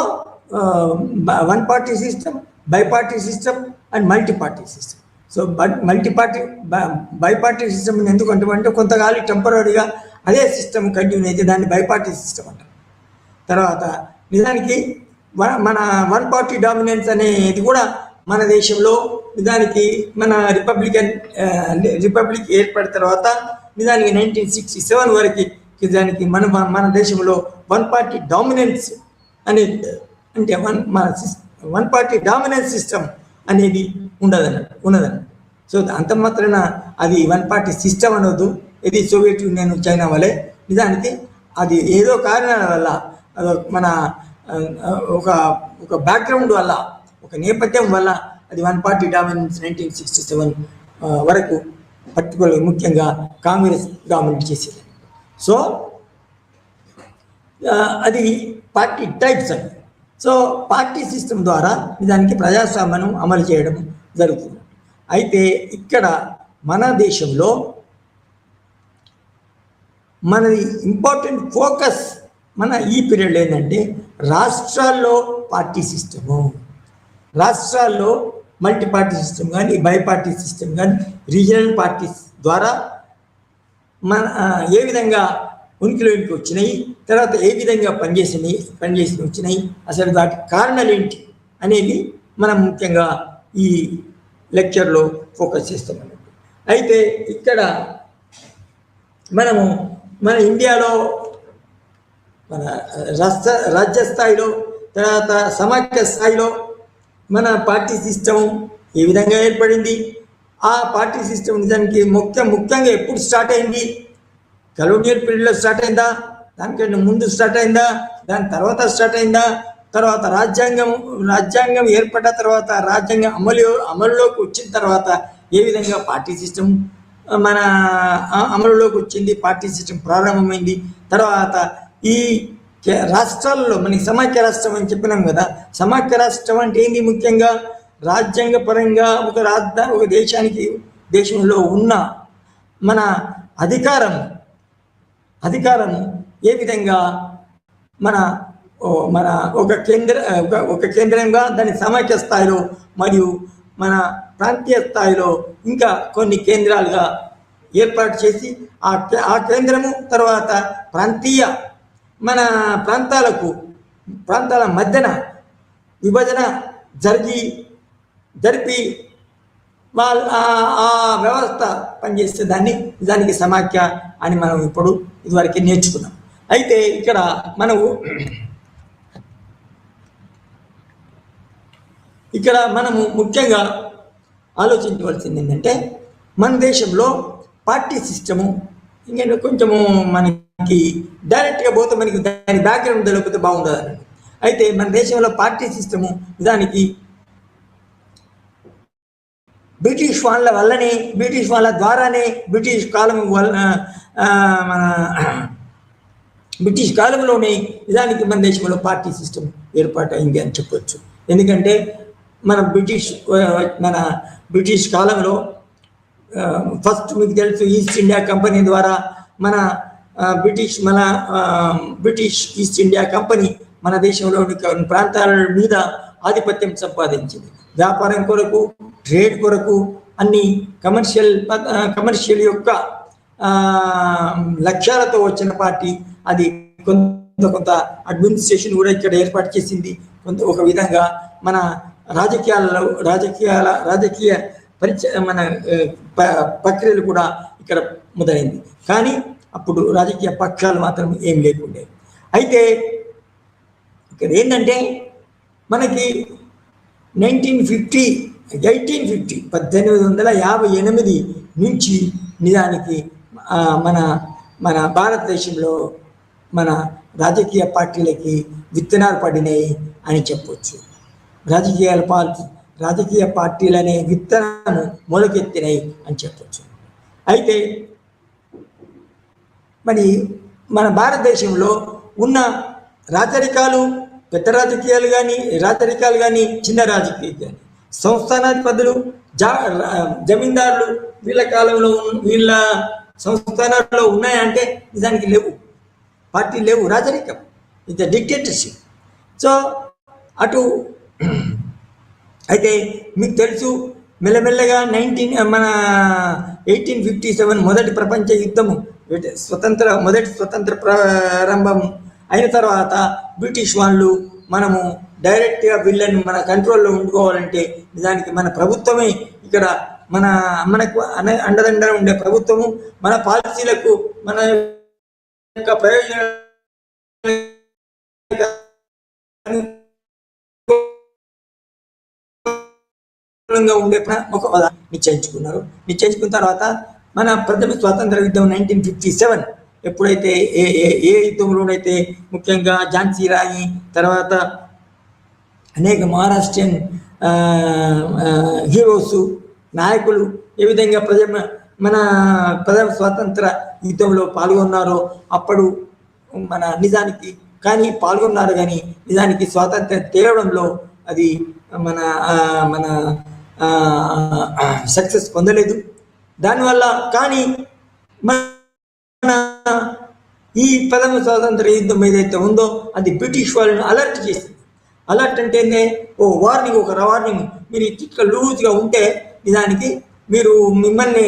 1 party system, by party system and multi party system. So by party system ఎందుకు అంటే కొంతకాలం టెంపరీగా అదే సిస్టమ్ కంటిన్యూ అయితే దాన్ని బై పార్టీ సిస్టమ్ అంటారు. తర్వాత నిజానికి మన 1 పార్టీ డామినెన్స్ అనేది కూడా మన దేశంలో నిజానికి మన రిపబ్లిక్ ఏర్పడిన తర్వాత నిజానికి 1967 వరకు నిజానికి మన దేశంలో 1 పార్టీ డామినెన్స్ అనేది అంటే వన్ పార్టీ డామినెన్స్ సిస్టమ్ అనేది ఉన్నదన్న. సో అంత మాత్రాన అది 1 పార్టీ సిస్టమ్ అనొద్దు. ఇది సోవియట్ యూనియన్, చైనా వలె. నిజానికి అది ఏదో కారణాల వల్ల మన ఒక బ్యాక్గ్రౌండ్ వల్ల, ఒక నేపథ్యం వల్ల అది 1 పార్టీ డామినెన్స్ 1967 వరకు పర్టికులర్ ముఖ్యంగా కాంగ్రెస్ డామినేట్ చేసేది. సో అది పార్టీ టైప్స్ అని. సో పార్టీ సిస్టమ్ ద్వారా నిజానికి ప్రజాస్వామ్యం అమలు చేయడం జరుగుతుంది. అయితే ఇక్కడ మన దేశంలో మనది ఇంపార్టెంట్ ఫోకస్ మన ఈ పీరియడ్లో ఏంటంటే రాష్ట్రాల్లో పార్టీ సిస్టము, రాష్ట్రాల్లో మల్టీ పార్టీ సిస్టమ్ కానీ, బై పార్టీ సిస్టమ్ కానీ, రీజనల్ పార్టీస్ ద్వారా మన ఏ విధంగా ఉనికిలోకి వచ్చినాయి, తర్వాత ఏ విధంగా పనిచేసి వచ్చినాయి, అసలు వాటి కారణాలు ఏంటి అనేది మనం ముఖ్యంగా ఈ లెక్చర్లో ఫోకస్ చేస్తాం. అయితే ఇక్కడ మన ఇండియాలో మన రాజ్య స్థాయిలో, తర్వాత సమాఖ్య స్థాయిలో మన పార్టీ సిస్టమ్ ఏ విధంగా ఏర్పడింది, ఆ పార్టీ సిస్టమ్ నిజానికి ముఖ్యంగా ఎప్పుడు స్టార్ట్ అయింది, కలోనియల్ పీరియడ్లో స్టార్ట్ అయిందా, దానికంటే ముందు స్టార్ట్ అయిందా, దాని తర్వాత స్టార్ట్ అయిందా, తర్వాత రాజ్యాంగం ఏర్పడ్డ తర్వాత రాజ్యాంగం అమలులోకి వచ్చిన తర్వాత ఏ విధంగా పార్టీ సిస్టమ్ మన అమలులోకి వచ్చింది, పార్టీ సిస్టమ్ ప్రారంభమైంది. తర్వాత ఈ రాష్ట్రాల్లో మనకి సమాఖ్య రాష్ట్రం అని చెప్పినాం కదా. సమాఖ్య రాష్ట్రం అంటే ఏంటి? ముఖ్యంగా రాజ్యాంగ పరంగా ఒక దేశంలో ఉన్న మన అధికారం ఏ విధంగా మన ఒక కేంద్రంగా దాని సమాఖ్య స్థాయిలో మరియు మన ప్రాంతీయ స్థాయిలో ఇంకా కొన్ని కేంద్రాలుగా ఏర్పాటు చేసి ఆ కేంద్రము తర్వాత మన ప్రాంతాల మధ్యన విభజన జరిపి ఆ వ్యవస్థ పనిచేస్తే దానికి సమాఖ్య అని మనం ఇదివరకు నేర్చుకున్నాం. అయితే ఇక్కడ మనము ముఖ్యంగా ఆలోచించవలసింది ఏంటంటే మన దేశంలో పార్టీ సిస్టము ఇంకా కొంచెము మనకి డైరెక్ట్గా పోతే మనకి దాని బ్యాక్గ్రౌండ్ తెలియకపోతే బాగుండదు. అయితే మన దేశంలో పార్టీ సిస్టము దానికి బ్రిటిష్ వాళ్ళ ద్వారానే బ్రిటిష్ కాలంలోనే నిజానికి మన దేశంలో పార్టీ సిస్టమ్ ఏర్పాటైంది అని చెప్పొచ్చు. ఎందుకంటే మన బ్రిటిష్ కాలంలో ఫస్ట్ మీకు తెలుసు ఈస్ట్ ఇండియా కంపెనీ ద్వారా బ్రిటిష్ ఈస్ట్ ఇండియా కంపెనీ మన దేశంలోని ప్రాంతాల మీద ఆధిపత్యం సంపాదించింది. వ్యాపారం కొరకు, ట్రేడ్ కొరకు, అన్ని కమర్షియల్ యొక్క లక్ష్యాలతో వచ్చిన పార్టీ అది. కొంత అడ్మినిస్ట్రేషన్ కూడా ఇక్కడ ఏర్పాటు చేసింది. ఒక విధంగా మన రాజకీయ ప్రక్రియలు కూడా ఇక్కడ మొదలైంది. కానీ అప్పుడు రాజకీయ పక్షాలు మాత్రం ఏం లేకుండే. అయితే ఇక్కడ ఏంటంటే మనకి 1858 నుంచి నిజానికి మన మన భారతదేశంలో మన రాజకీయ పార్టీలకి విత్తనాలు పడినాయి అని చెప్పవచ్చు. రాజకీయ పార్టీలనే విత్తనాలు మొలకెత్తినాయి అని చెప్పవచ్చు. అయితే మరి మన భారతదేశంలో ఉన్న రాజరికాలు, పెద్ద రాజకీయాలు కానీ చిన్న రాజకీయాలు కానీ, సంస్థానాధిపతులు, జమీందారులు వీళ్ళ కాలంలో వీళ్ళ సంస్థానాల్లో ఉన్నాయంటే నిజానికి లేవు, పార్టీ లేవు, రాజరికం, ఇది డిక్టేటర్షిప్. సో అటు అయితే మీకు తెలుసు మెల్లమెల్లగా మన 1857 మొదటి ప్రపంచ యుద్ధము మొదటి స్వతంత్ర ప్రారంభం అయిన తర్వాత బ్రిటిష్ వాళ్ళు మనము డైరెక్ట్గా వీళ్ళని మన కంట్రోల్లో ఉండుకోవాలంటే నిజానికి మన ప్రభుత్వమే ఇక్కడ మనకు అండదండ ఉండే ప్రభుత్వము మన పాలసీలకు మన యొక్క ప్రయోజనాలు ఉండే ఒక నిశ్చయించుకున్నారు. నిశ్చయించుకున్న తర్వాత మన ప్రథమ స్వాతంత్ర యుద్ధం 1957 ఎప్పుడైతే ఏ యుద్ధంలోనైతే ముఖ్యంగా ఝాన్సీ రాణి తర్వాత అనేక మహారాష్ట్రన్ హీరోస్ నాయకులు ఏ విధంగా మన ప్రథమ స్వాతంత్ర యుద్ధంలో పాల్గొన్నారో అప్పుడు మన నిజానికి పాల్గొన్నారు కానీ నిజానికి స్వాతంత్ర్యం తేవడంలో అది మన సక్సెస్ పొందలేదు. దానివల్ల కానీ మన ఈ ప్రథమ స్వాతంత్ర యుద్ధం ఏదైతే ఉందో అది బ్రిటిష్ వాళ్ళని అలర్ట్ చేసింది. అలర్ట్ అంటేనే వార్నింగ్, ఒక వార్నింగ్, మీరు ఇట్లా లూజ్గా ఉంటే నిజానికి మీరు మిమ్మల్ని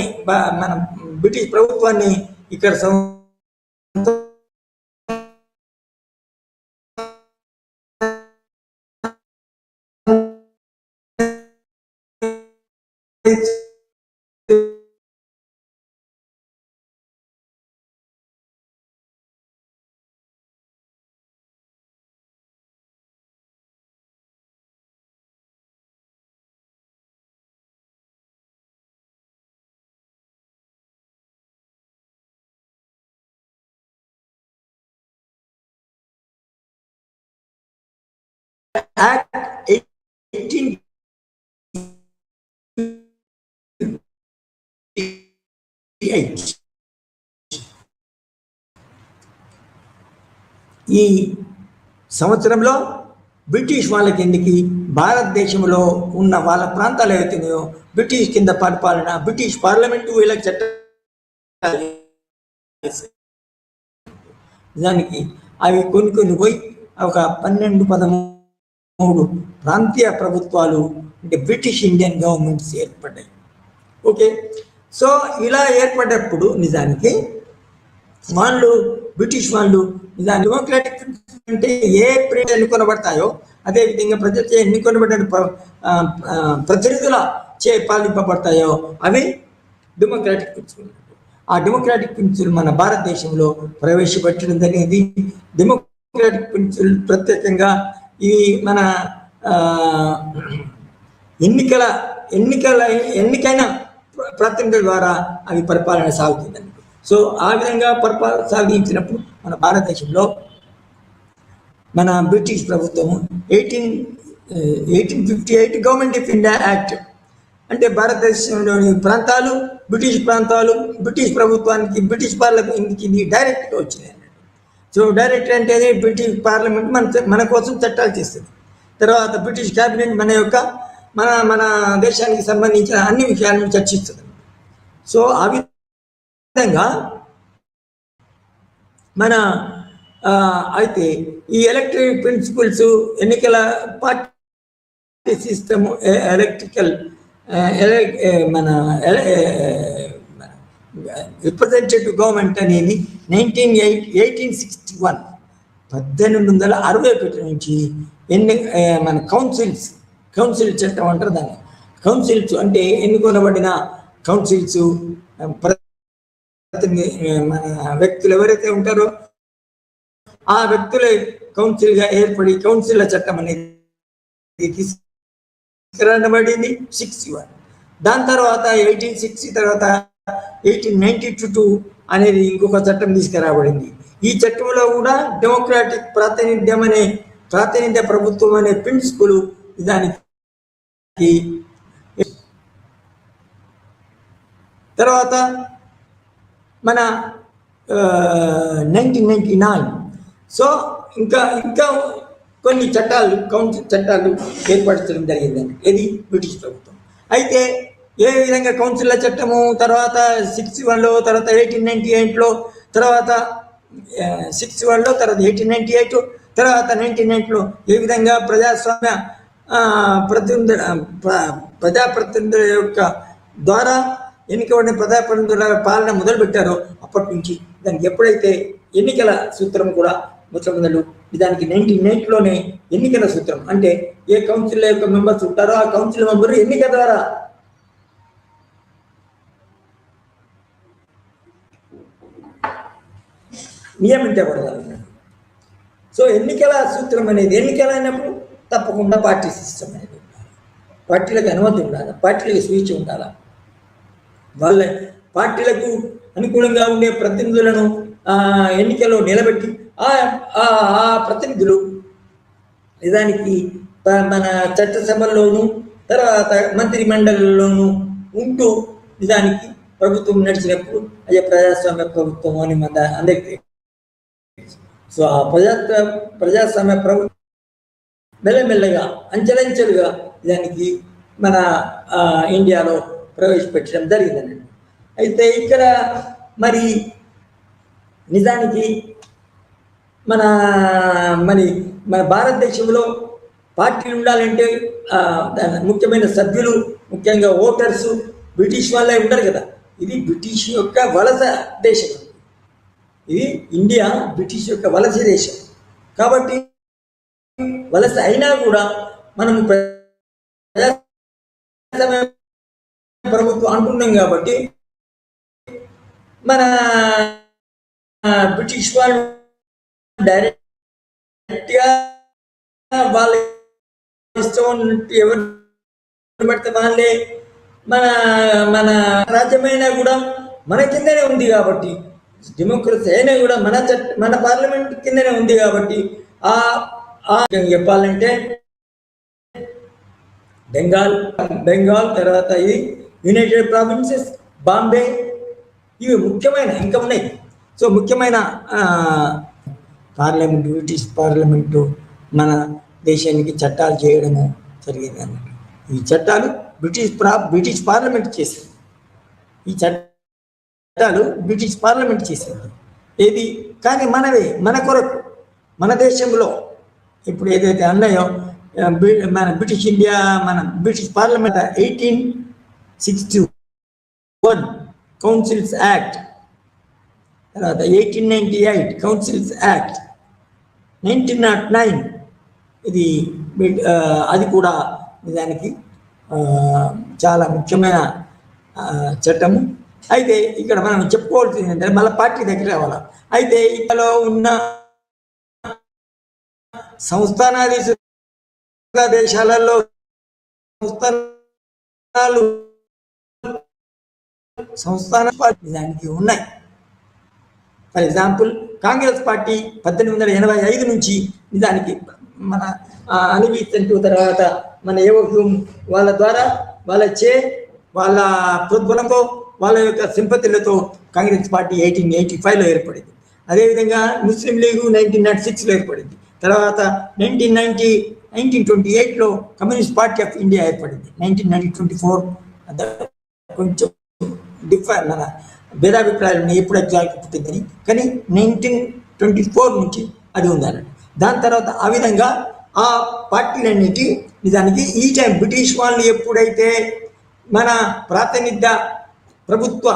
మన బ్రిటిష్ ప్రభుత్వాన్ని ఇక్కడ Act 1858 ఈ సంవత్సరంలో బ్రిటిష్ వాళ్ళకి ఎందుకు భారతదేశంలో ఉన్న వాళ్ళ ప్రాంతాలు ఏవైతున్నాయో బ్రిటిష్ కింద పరిపాలన, బ్రిటిష్ పార్లమెంటు వీళ్ళకి చట్టాలు నిజానికి అవి కొన్ని పోయి ఒక 12-13 ప్రాంతీయ ప్రభుత్వాలు అంటే బ్రిటిష్ ఇండియన్ గవర్నమెంట్స్ ఏర్పడ్డాయి. ఓకే, సో ఇలా ఏర్పడ్డప్పుడు నిజానికి బ్రిటిష్ వాళ్ళు నిజానికి డెమోక్రాటిక్ అంటే ఏ ప్రింట్ ఎన్నుకొనబడతాయో అదేవిధంగా ప్రజలచే ఎన్నుకొనబడిన ప్రతినిధుల చే పాలింపబడతాయో అవి డెమోక్రాటిక్ ప్రిన్సిపల్. ఆ డెమోక్రాటిక్ ప్రిన్సిపల్ మన భారతదేశంలో ప్రవేశపెట్టడం అనేది డెమోక్రాటిక్ ప్రిన్సిపల్ ప్రత్యేకంగా ఇవి మన ఎన్నికైన ప్రతినిధుల ద్వారా అవి పరిపాలన సాగుతుందండి. సో ఆ విధంగా పరిపాలన సాగించినప్పుడు మన భారతదేశంలో మన బ్రిటిష్ ప్రభుత్వము 1858 గవర్నమెంట్ ఆఫ్ ఇండియా యాక్ట్ అంటే భారతదేశంలోని ప్రాంతాలు బ్రిటిష్ ప్రభుత్వానికి బ్రిటిష్ పార్లమెంట్కి డైరెక్ట్గా వచ్చినాయి. సో డైరెక్ట్ అంటే బ్రిటిష్ పార్లమెంట్ మన కోసం చట్టాలు చేస్తుంది. తర్వాత బ్రిటిష్ క్యాబినెట్ మన దేశానికి సంబంధించిన అన్ని విషయాలను చర్చిస్తుంది. సో ఆ విధంగా మన అయితే ఈ ఎలక్ట్రిక్ ప్రిన్సిపల్స్ ఎన్నికల పార్టీ సిస్టమ్ మన రిప్రజెంటేటివ్ గవర్నమెంట్ అనేది 1861 1861 నుంచి మన కౌన్సిల్ చట్టం అంటారు దాన్ని. కౌన్సిల్స్ అంటే ఎన్నుకొనబడిన కౌన్సిల్స్ మన వ్యక్తులు ఎవరైతే ఉంటారో ఆ వ్యక్తులే కౌన్సిల్గా ఏర్పడి కౌన్సిల్ల చట్టం అనేది తీసుకురాబడింది 61. దాని తర్వాత 1860 తర్వాత 1892 అనేది ఇంకొక చట్టం తీసుకురాబడింది. ఈ చట్టంలో కూడా డెమోక్రాటిక్ ప్రాతినిధ్య ప్రభుత్వం అనే ప్రిన్సిపల్ దానికి తర్వాత మన 1999 సో ఇంకా కొన్ని కౌన్సిల్ చట్టాలు ఏర్పరచడం జరిగిందండి. ఇది బ్రిటిష్ ప్రభుత్వం. అయితే ఏ విధంగా కౌన్సిల్ల చట్టము తర్వాత 61లో తర్వాత 1898లో తర్వాత 61లో తర్వాత 1898 తర్వాత 1998లో ఏ విధంగా ప్రజాప్రతినిధుల యొక్క ద్వారా ఎన్నికబడిన ప్రజాప్రతినిధుల పాలన మొదలుపెట్టారో అప్పటి నుంచి దానికి ఎప్పుడైతే ఎన్నికల సూత్రం కూడా మొదలు దానికి 1998లోనే ఎన్నికల సూత్రం అంటే ఏ కౌన్సిల్ యొక్క మెంబర్స్ ఉంటారో ఆ కౌన్సిల్ మెంబర్ ఎన్నిక ద్వారా నియమించబడతారు. సో ఎన్నికల సూత్రం అనేది ఎన్నికలైనప్పుడు తప్పకుండా పార్టీ సిస్టమ్ అనేది ఉండాలి, పార్టీలకు అనుమతి ఉండాలి, పార్టీలకు స్వేచ్ఛ ఉండాలి. వాళ్ళ పార్టీలకు అనుకూలంగా ఉండే ప్రతినిధులను ఎన్నికల్లో నిలబెట్టి ఆ ప్రతినిధులు నిజానికి మన చట్టసభల్లోనూ తర్వాత మంత్రి మండలిలోనూ ఉంటూ నిజానికి ప్రభుత్వం నడిచినప్పుడు అదే ప్రజాస్వామ్య ప్రభుత్వం అని మన అందరికీ. సో ఆ ప్రజాస్వామ్య ప్రభుత్వం మెల్లమెల్లగా అంచెలంచెలుగా దానికి మన ఇండియాలో ప్రవేశపెట్టడం జరిగిందండి. అయితే ఇక్కడ మరి నిజానికి మన భారతదేశంలో పార్టీలు ఉండాలంటే ముఖ్యమైన సభ్యులు ముఖ్యంగా ఓటర్స్ బ్రిటిష్ వాళ్ళే ఉండరు కదా. ఇది బ్రిటిష్ యొక్క వలస దేశం, ఇది ఇండియా బ్రిటిష్ యొక్క వలస దేశం. కాబట్టి వలస అయినా కూడా మనం ప్రభుత్వం అంటున్నాం కాబట్టి మన బ్రిటిష్ వాళ్ళు డైరెక్ట్గా వాళ్ళ ఇష్టం ఎవరు పడితే వాళ్ళే మన రాజ్యమైనా కూడా మన కిందనే ఉంది కాబట్టి డెమోక్రసీ అయినా కూడా మన పార్లమెంట్ కిందనే ఉంది కాబట్టి చెప్పాలంటే బెంగాల్ తర్వాత ఇది యునైటెడ్ ప్రావిన్సెస్, బాంబే, ఇవి ముఖ్యమైన ఇంకా ఉన్నాయి. సో ముఖ్యమైన బ్రిటిష్ పార్లమెంటు మన దేశానికి చట్టాలు చేయడము జరిగింది అన్నమాట. ఈ చట్టాలు బ్రిటిష్ పార్లమెంట్ చేసింది. ఈ చట్టాలు బ్రిటిష్ పార్లమెంట్ చేసింది ఏది కానీ మన కొరకు మన దేశంలో ఇప్పుడు ఏదైతే అన్నాయో మన బ్రిటిష్ పార్లమెంట్ 1861 కౌన్సిల్స్ యాక్ట్, తర్వాత 1898 కౌన్సిల్స్ యాక్ట్, 1909 ఇది అది కూడా నిజానికి చాలా ముఖ్యమైన చట్టము. అయితే ఇక్కడ మనం చెప్పుకోవాల్సింది ఏంటంటే మళ్ళీ పార్టీ దగ్గర రావాలా. అయితే ఇక్కడ ఉన్న సంస్థానాధీశ దేశాలలో సంస్థాన పార్టీ దానికి ఉన్నాయి. ఫర్ ఎగ్జాంపుల్ కాంగ్రెస్ పార్టీ 1885 నుంచి నిజానికి మన అనిబీసెంటు తర్వాత మన ఏవోహ్యూమ్ వాళ్ళ ద్వారా వాళ్ళ ప్రోద్బలంతో వాళ్ళ యొక్క సింపతిలతో కాంగ్రెస్ పార్టీ 1885లో ఏర్పడింది. అదేవిధంగా ముస్లిం లీగు 1906లో ఏర్పడింది. తర్వాత 1928లో కమ్యూనిస్ట్ పార్టీ ఆఫ్ ఇండియా ఏర్పడింది. 1924 కొంచెం మన భేదాభిప్రాయాలు ఎప్పుడు ఎగ్జాక్ట్ పుట్టిందని, కానీ 1924 నుంచి అది ఉందన్నట్టు. దాని తర్వాత ఆ విధంగా ఆ పార్టీలన్నిటి నిజానికి ఈ టైం బ్రిటిష్ వాళ్ళు ఎప్పుడైతే మన ప్రాతినిధ్య ప్రభుత్వ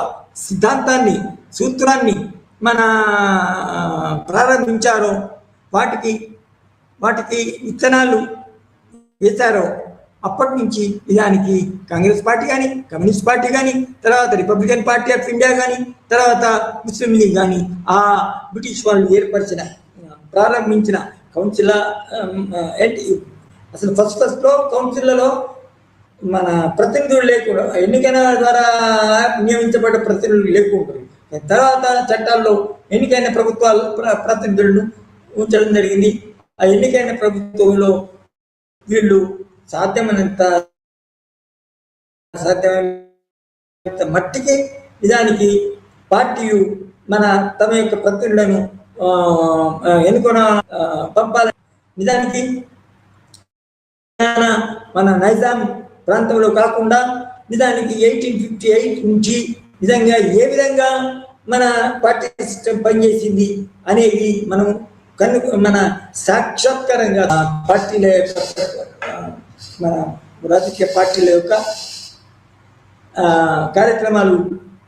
సిద్ధాంతాన్ని సూత్రాన్ని మన ప్రారంభించారో వాటికి విత్తనాలు వేశారో అప్పటి నుంచి నిజానికి కాంగ్రెస్ పార్టీ కానీ, కమ్యూనిస్ట్ పార్టీ కానీ, తర్వాత రిపబ్లికన్ పార్టీ ఆఫ్ ఇండియా కానీ, తర్వాత ముస్లిం లీగ్ కానీ ఆ బ్రిటిష్ వాళ్ళు ఏర్పరిచిన ప్రారంభించిన కౌన్సిల్ అసలు ఫస్ట్లో కౌన్సిల్లో మన ప్రతినిధులు లేకుండా ఎన్నికైన ద్వారా నియమించబడ్డ ప్రతినిధులు లేకుంటారు. తర్వాత చట్టాల్లో ఎన్నికైన ప్రభుత్వాలు ప్రతినిధులను ఉంచడం జరిగింది. ఆ ఎన్నికైన ప్రభుత్వంలో వీళ్ళు సాధ్యమైనంత మట్టికి నిజానికి పార్టీ తమ యొక్క ప్రతినిధులను ఎన్నుకొన పంపాలని నిజానికి మన నైజాం ప్రాంతంలో కాకుండా నిజానికి 1858 నుంచి నిజంగా ఏ విధంగా మన పార్టీ సిస్టమ్ పనిచేసింది అనేది మనం మన సాక్షాత్కారంగా పార్టీల యొక్క మన రాజకీయ పార్టీల యొక్క కార్యక్రమాలు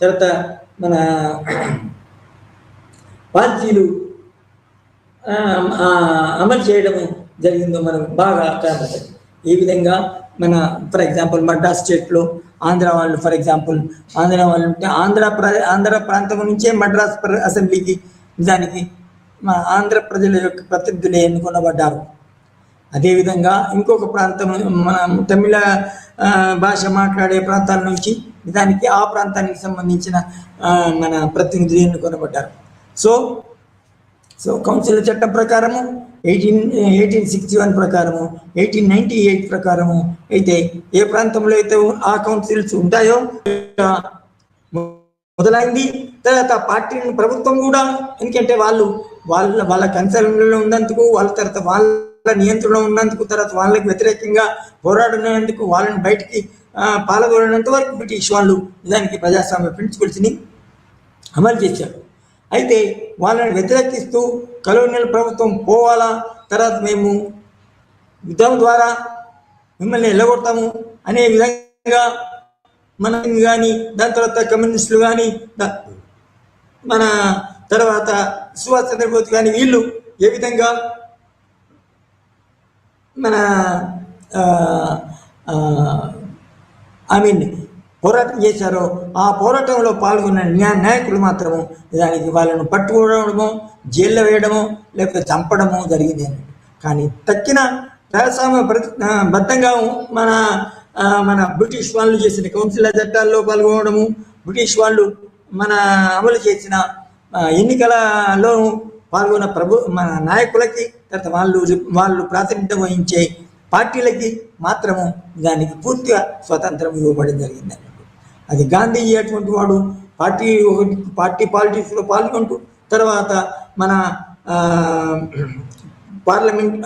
తర్వాత మన పార్టీలు అమలు చేయడము జరిగిందో మనం బాగా కనబడుతుంది. ఈ విధంగా మన ఫర్ ఎగ్జాంపుల్ మద్రాస్ స్టేట్లో ఆంధ్ర వాళ్ళు ఫర్ ఎగ్జాంపుల్ ఆంధ్ర వాళ్ళు ఉంటే ఆంధ్ర ప్రాంతం నుంచే మద్రాస్ అసెంబ్లీకి నిజానికి ఆంధ్ర ప్రజల యొక్క ప్రతినిధులు ఎన్నుకొనబడ్డారు. అదేవిధంగా ఇంకొక ప్రాంతం మన తమిళ భాష మాట్లాడే ప్రాంతాల నుంచి నిజానికి ఆ ప్రాంతానికి సంబంధించిన మన ప్రతినిధులు ఎన్నుకొనబడ్డారు. సో కౌన్సిల్ చట్టం ప్రకారము 1861 ప్రకారము 1898 ప్రకారము అయితే ఏ ప్రాంతంలో అయితే ఆ కౌన్సిల్స్ ఉంటాయో మొదలైంది. తర్వాత పార్టీని ప్రభుత్వం కూడా ఎందుకంటే వాళ్ళ కన్సర్న్లో ఉన్నందుకు వాళ్ళ తర్వాత వాళ్ళ నియంత్రణలో ఉన్నందుకు తర్వాత వాళ్ళకి వ్యతిరేకంగా పోరాడినందుకు వాళ్ళని బయటికి పాల్గొనేంత వరకు బ్రిటిష్ వాళ్ళు దానికి ప్రజాస్వామ్య ప్రిన్సిపల్స్ని అమలు చేశారు. అయితే వాళ్ళని వ్యతిరేకిస్తూ కలోనియల్ ప్రభుత్వం పోవాలా, తర్వాత మేము యుద్ధం ద్వారా మిమ్మల్ని ఎల్లగొడతాము అనే విధంగా మనం కానీ దాని తర్వాత కమ్యూనిస్టులు కానీ మన తర్వాత సుభాష్ చంద్రబోస్ కానీ వీళ్ళు ఏ విధంగా మన పోరాటం చేశారో ఆ పోరాటంలో పాల్గొన్న నాయకులు మాత్రము దానికి వాళ్ళను పట్టుకోవడమో జైల్లో వేయడమో లేకపోతే చంపడమో జరిగింది. కానీ తక్కిన ప్రజాస్వామ్య బద్ధంగా మన బ్రిటిష్ వాళ్ళు చేసిన కౌన్సిల్ చట్టాల్లో పాల్గొనడము, బ్రిటిష్ వాళ్ళు మన అమలు చేసిన ఎన్నికలలో పాల్గొన్న మన నాయకులకి తర్వాత వాళ్ళు ప్రాతినిధ్యం వహించే పార్టీలకి మాత్రము దానికి పూర్తిగా స్వతంత్రం ఇవ్వబడి జరిగింది. అది గాంధీజీ అటువంటి వాడు పార్టీ పాలిటిక్స్లో పాల్గొంటూ తర్వాత మన పార్లమెంట్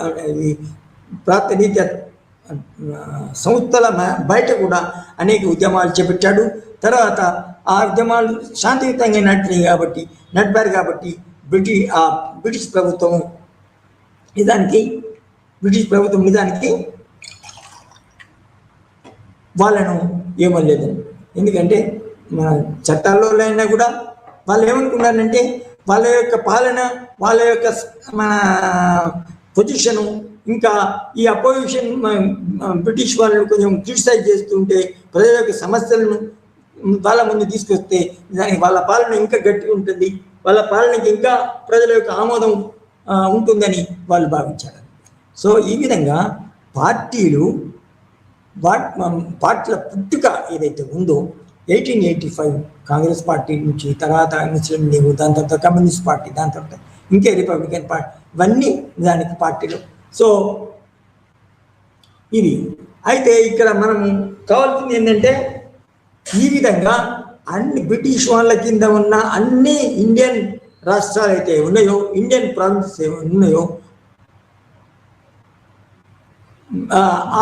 ప్రాతినిధ్య సంస్థల బయట కూడా అనేక ఉద్యమాలు చేపట్టాడు. తర్వాత ఆ ఉద్యమాలు శాంతియుతంగా నడిపారు కాబట్టి బ్రిటిష్ ప్రభుత్వం నిజానికి వాళ్ళను ఏమనలేదు. ఎందుకంటే మన చట్టాల్లో అయినా కూడా వాళ్ళు ఏమనుకున్నారంటే వాళ్ళ యొక్క పాలన, వాళ్ళ యొక్క మన పొజిషను, ఇంకా ఈ అపోజిషన్ బ్రిటిష్ వాళ్ళని కొంచెం క్రిటిసైజ్ చేస్తుంటే ప్రజల యొక్క సమస్యలను వాళ్ళ ముందు తీసుకొస్తే దానికి వాళ్ళ పాలన ఇంకా గట్టిగా ఉంటుంది, వాళ్ళ పాలనకి ఇంకా ప్రజల యొక్క ఆమోదం ఉంటుందని వాళ్ళు భావించారు. సో ఈ విధంగా పార్టీల పుట్టుక ఏదైతే ఉందో 1885 కాంగ్రెస్ పార్టీ నుంచి, తర్వాత ముస్లిం లీగ్, దాని తర్వాత కమ్యూనిస్ట్ పార్టీ, దాని తర్వాత ఇంకే రిపబ్లికన్ పార్టీ, ఇవన్నీ దానికి పార్టీలు. సో ఇది అయితే ఇక్కడ మనము కావాల్సింది ఏంటంటే ఈ విధంగా అన్ని బ్రిటిష్ వాళ్ళ కింద ఉన్న అన్ని ఇండియన్ రాష్ట్రాలు అయితే ఉన్నాయో, ఇండియన్ ప్రావిన్సెస్ ఉన్నాయో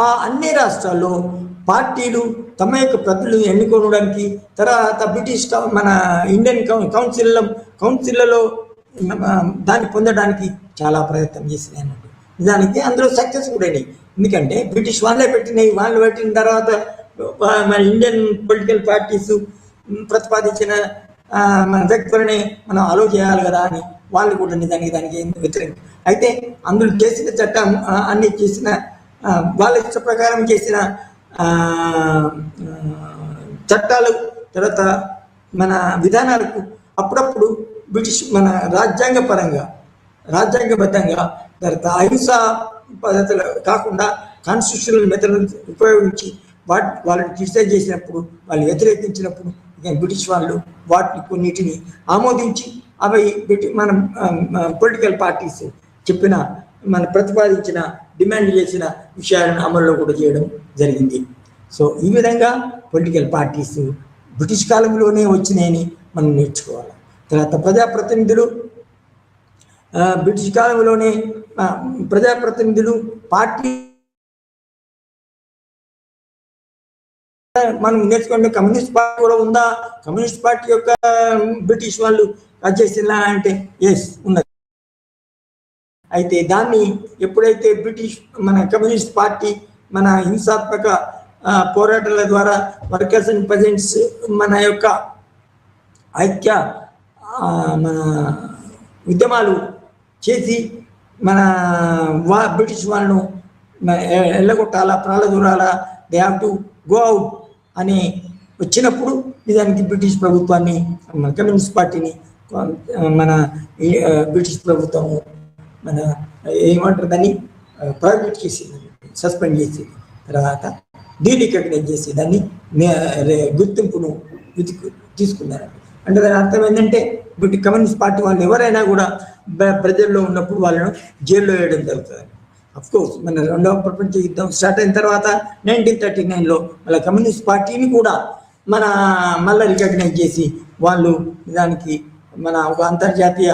ఆ అన్ని రాష్ట్రాల్లో పార్టీలు తమ యొక్క ప్రతినిధులను ఎన్నుకోవడానికి, తర్వాత బ్రిటిష్ మన ఇండియన్ కౌన్సిల్లో దాన్ని పొందడానికి చాలా ప్రయత్నం చేసినాయి అన్నట్టు. నిజానికి అందులో సక్సెస్ కూడా అయినాయి. ఎందుకంటే బ్రిటిష్ వాళ్ళే పెట్టినాయి. వాళ్ళు పెట్టిన తర్వాత మన ఇండియన్ పొలిటికల్ పార్టీస్ ప్రతిపాదించిన మన వ్యక్తులనే మనం అలో చేయాలి కదా అని వాళ్ళు కూడా దానికి వ్యతిరేకం. అయితే అందులో చేసిన చట్టం అన్ని చేసిన వాళ్ళ ఇష్ట ప్రకారం చేసిన చట్టాలు, తర్వాత మన విధానాలకు అప్పుడప్పుడు బ్రిటిష్ మన రాజ్యాంగబద్ధంగా తర్వాత అహింసా పద్ధతులు కాకుండా కాన్స్టిట్యూషనల్ మెథడ్ ఉపయోగించి వాళ్ళని క్రిటిసైజ్ చేసినప్పుడు, వాళ్ళు వ్యతిరేకించినప్పుడు బ్రిటిష్ వాళ్ళు వాటిని కొన్నిటిని ఆమోదించి అవి మన పొలిటికల్ పార్టీస్ చెప్పిన ప్రతిపాదించిన డిమాండ్ చేసిన విషయాలను అమల్లో కూడా చేయడం జరిగింది. సో ఈ విధంగా పొలిటికల్ పార్టీస్ బ్రిటిష్ కాలంలోనే వచ్చినాయని మనం నేర్చుకోవాలి. తర్వాత బ్రిటిష్ కాలంలోనే ప్రజాప్రతినిధులు పార్టీ మనం నేర్చుకుంటే కమ్యూనిస్ట్ పార్టీ కూడా ఉందా, కమ్యూనిస్ట్ పార్టీ యొక్క బ్రిటిష్ వాళ్ళు చేసిన అంటే ఎస్ ఉన్నది. అయితే దాన్ని ఎప్పుడైతే కమ్యూనిస్ట్ పార్టీ మన హింసాత్మక పోరాటాల ద్వారా వర్కర్స్ అండ్ ప్రజెంట్స్ మన యొక్క మన ఉద్యమాలు చేసి బ్రిటిష్ వాళ్ళను ఎల్లగొట్టాలా, ప్రాళదూరాలా, they have to go out అని వచ్చినప్పుడు నిజానికి బ్రిటిష్ ప్రభుత్వాన్ని కమ్యూనిస్ట్ పార్టీని బ్రిటిష్ ప్రభుత్వము ఏమంటారు దాన్ని ప్రైవేట్ చేసింది, సస్పెండ్ చేసి తర్వాత డీరికగ్నైజ్ చేసి దాన్ని గుర్తింపును తీసుకున్నారు. అంటే దాని అర్థం ఏంటంటే కమ్యూనిస్ట్ పార్టీ వాళ్ళు ఎవరైనా కూడా ప్రజల్లో ఉన్నప్పుడు వాళ్ళను జైల్లో వేయడం జరుగుతుంది. అఫ్కోర్స్ మన రెండవ ప్రపంచ యుద్ధం స్టార్ట్ అయిన తర్వాత 1939లో మళ్ళీ కమ్యూనిస్ట్ పార్టీని కూడా మళ్ళీ రికగ్నైజ్ చేసి వాళ్ళు దానికి ఒక అంతర్జాతీయ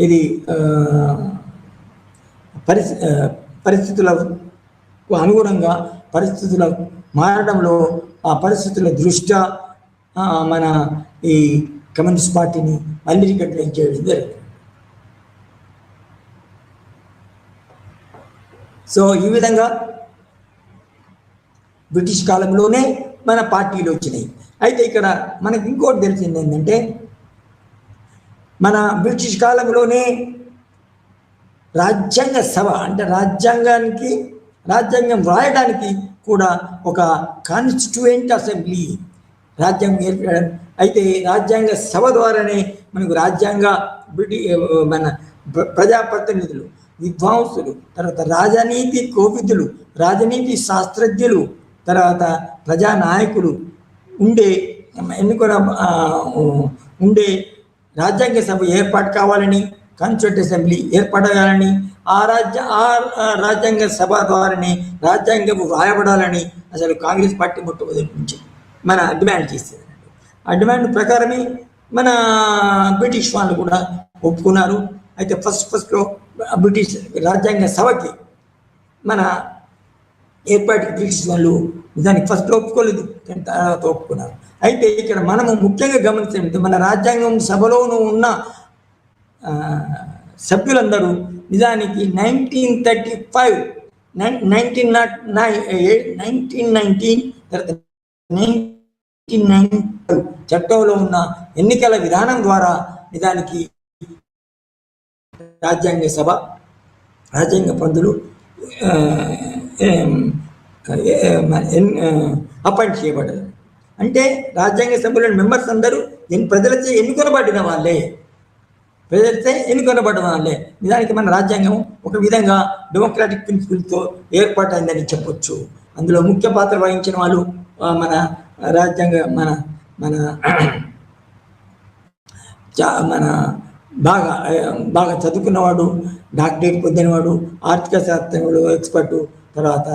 ఇది పరిస్థితులకు అనుగుణంగా పరిస్థితులు మారడంలో ఆ పరిస్థితుల దృష్ట్యా ఈ కమ్యూనిస్ట్ పార్టీని మళ్ళీ రికగ్నైజ్ చేయడం జరిగింది. సో ఈ విధంగా బ్రిటిష్ కాలంలోనే మన పార్టీలు వచ్చినాయి. అయితే ఇక్కడ మనకి ఇంకోటి తెలిసింది ఏంటంటే మన బ్రిటిష్ కాలంలోనే రాజ్యాంగ సభ అంటే రాజ్యాంగం రాయడానికి కూడా ఒక కాన్స్టిట్యూయెంట్ అసెంబ్లీ రాజ్యాంగం ఏర్పడడం. అయితే రాజ్యాంగ సభ ద్వారానే మనకు మన ప్రజాప్రతినిధులు, విద్వాంసులు, తర్వాత రాజనీతి కోవిదులు, రాజనీతి శాస్త్రజ్ఞులు, తర్వాత ప్రజానాయకులు ఉండే రాజ్యాంగ సభ ఏర్పాటు కావాలని, కాన్స్టిట్యూంట్ అసెంబ్లీ ఏర్పడాలని, ఆ రాజ్యాంగ సభ ద్వారానే రాజ్యాంగం రాయబడాలని అసలు కాంగ్రెస్ పార్టీ మొట్టమొదటి నుంచి డిమాండ్ చేసేది. ఆ డిమాండ్ ప్రకారమే బ్రిటిష్ వాళ్ళు కూడా ఒప్పుకున్నారు. అయితే ఫస్ట్లో బ్రిటిష్ రాజ్యాంగ సభకి ఏర్పాటుకి బ్రిటిష్ వాళ్ళు దానికి ఫస్ట్లో ఒప్పుకోలేదు, తర్వాత ఒప్పుకున్నారు. అయితే ఇక్కడ మనము ముఖ్యంగా గమనించే మన రాజ్యాంగం సభలోనూ ఉన్న సభ్యులందరూ నిజానికి 1919 చట్టంలో ఉన్న ఎన్నికల విధానం ద్వారా నిజానికి రాజ్యాంగ పంతులు అపాయింట్ చేయబడ్డారు. అంటే రాజ్యాంగ సభ్యుల మెంబర్స్ అందరూ ప్రజలచే ఎన్నుకొనబడిన వాళ్ళే, నిజానికి మన రాజ్యాంగం ఒక విధంగా డెమోక్రాటిక్ ప్రిన్సిపల్తో ఏర్పాటైందని చెప్పొచ్చు. అందులో ముఖ్య పాత్ర వహించిన వాళ్ళు మన రాజ్యాంగ బాగా చదువుకున్నవాడు, డాక్టరేట్ పొందినవాడు, ఆర్థిక శాస్త్రంలో ఎక్స్పర్టు, తర్వాత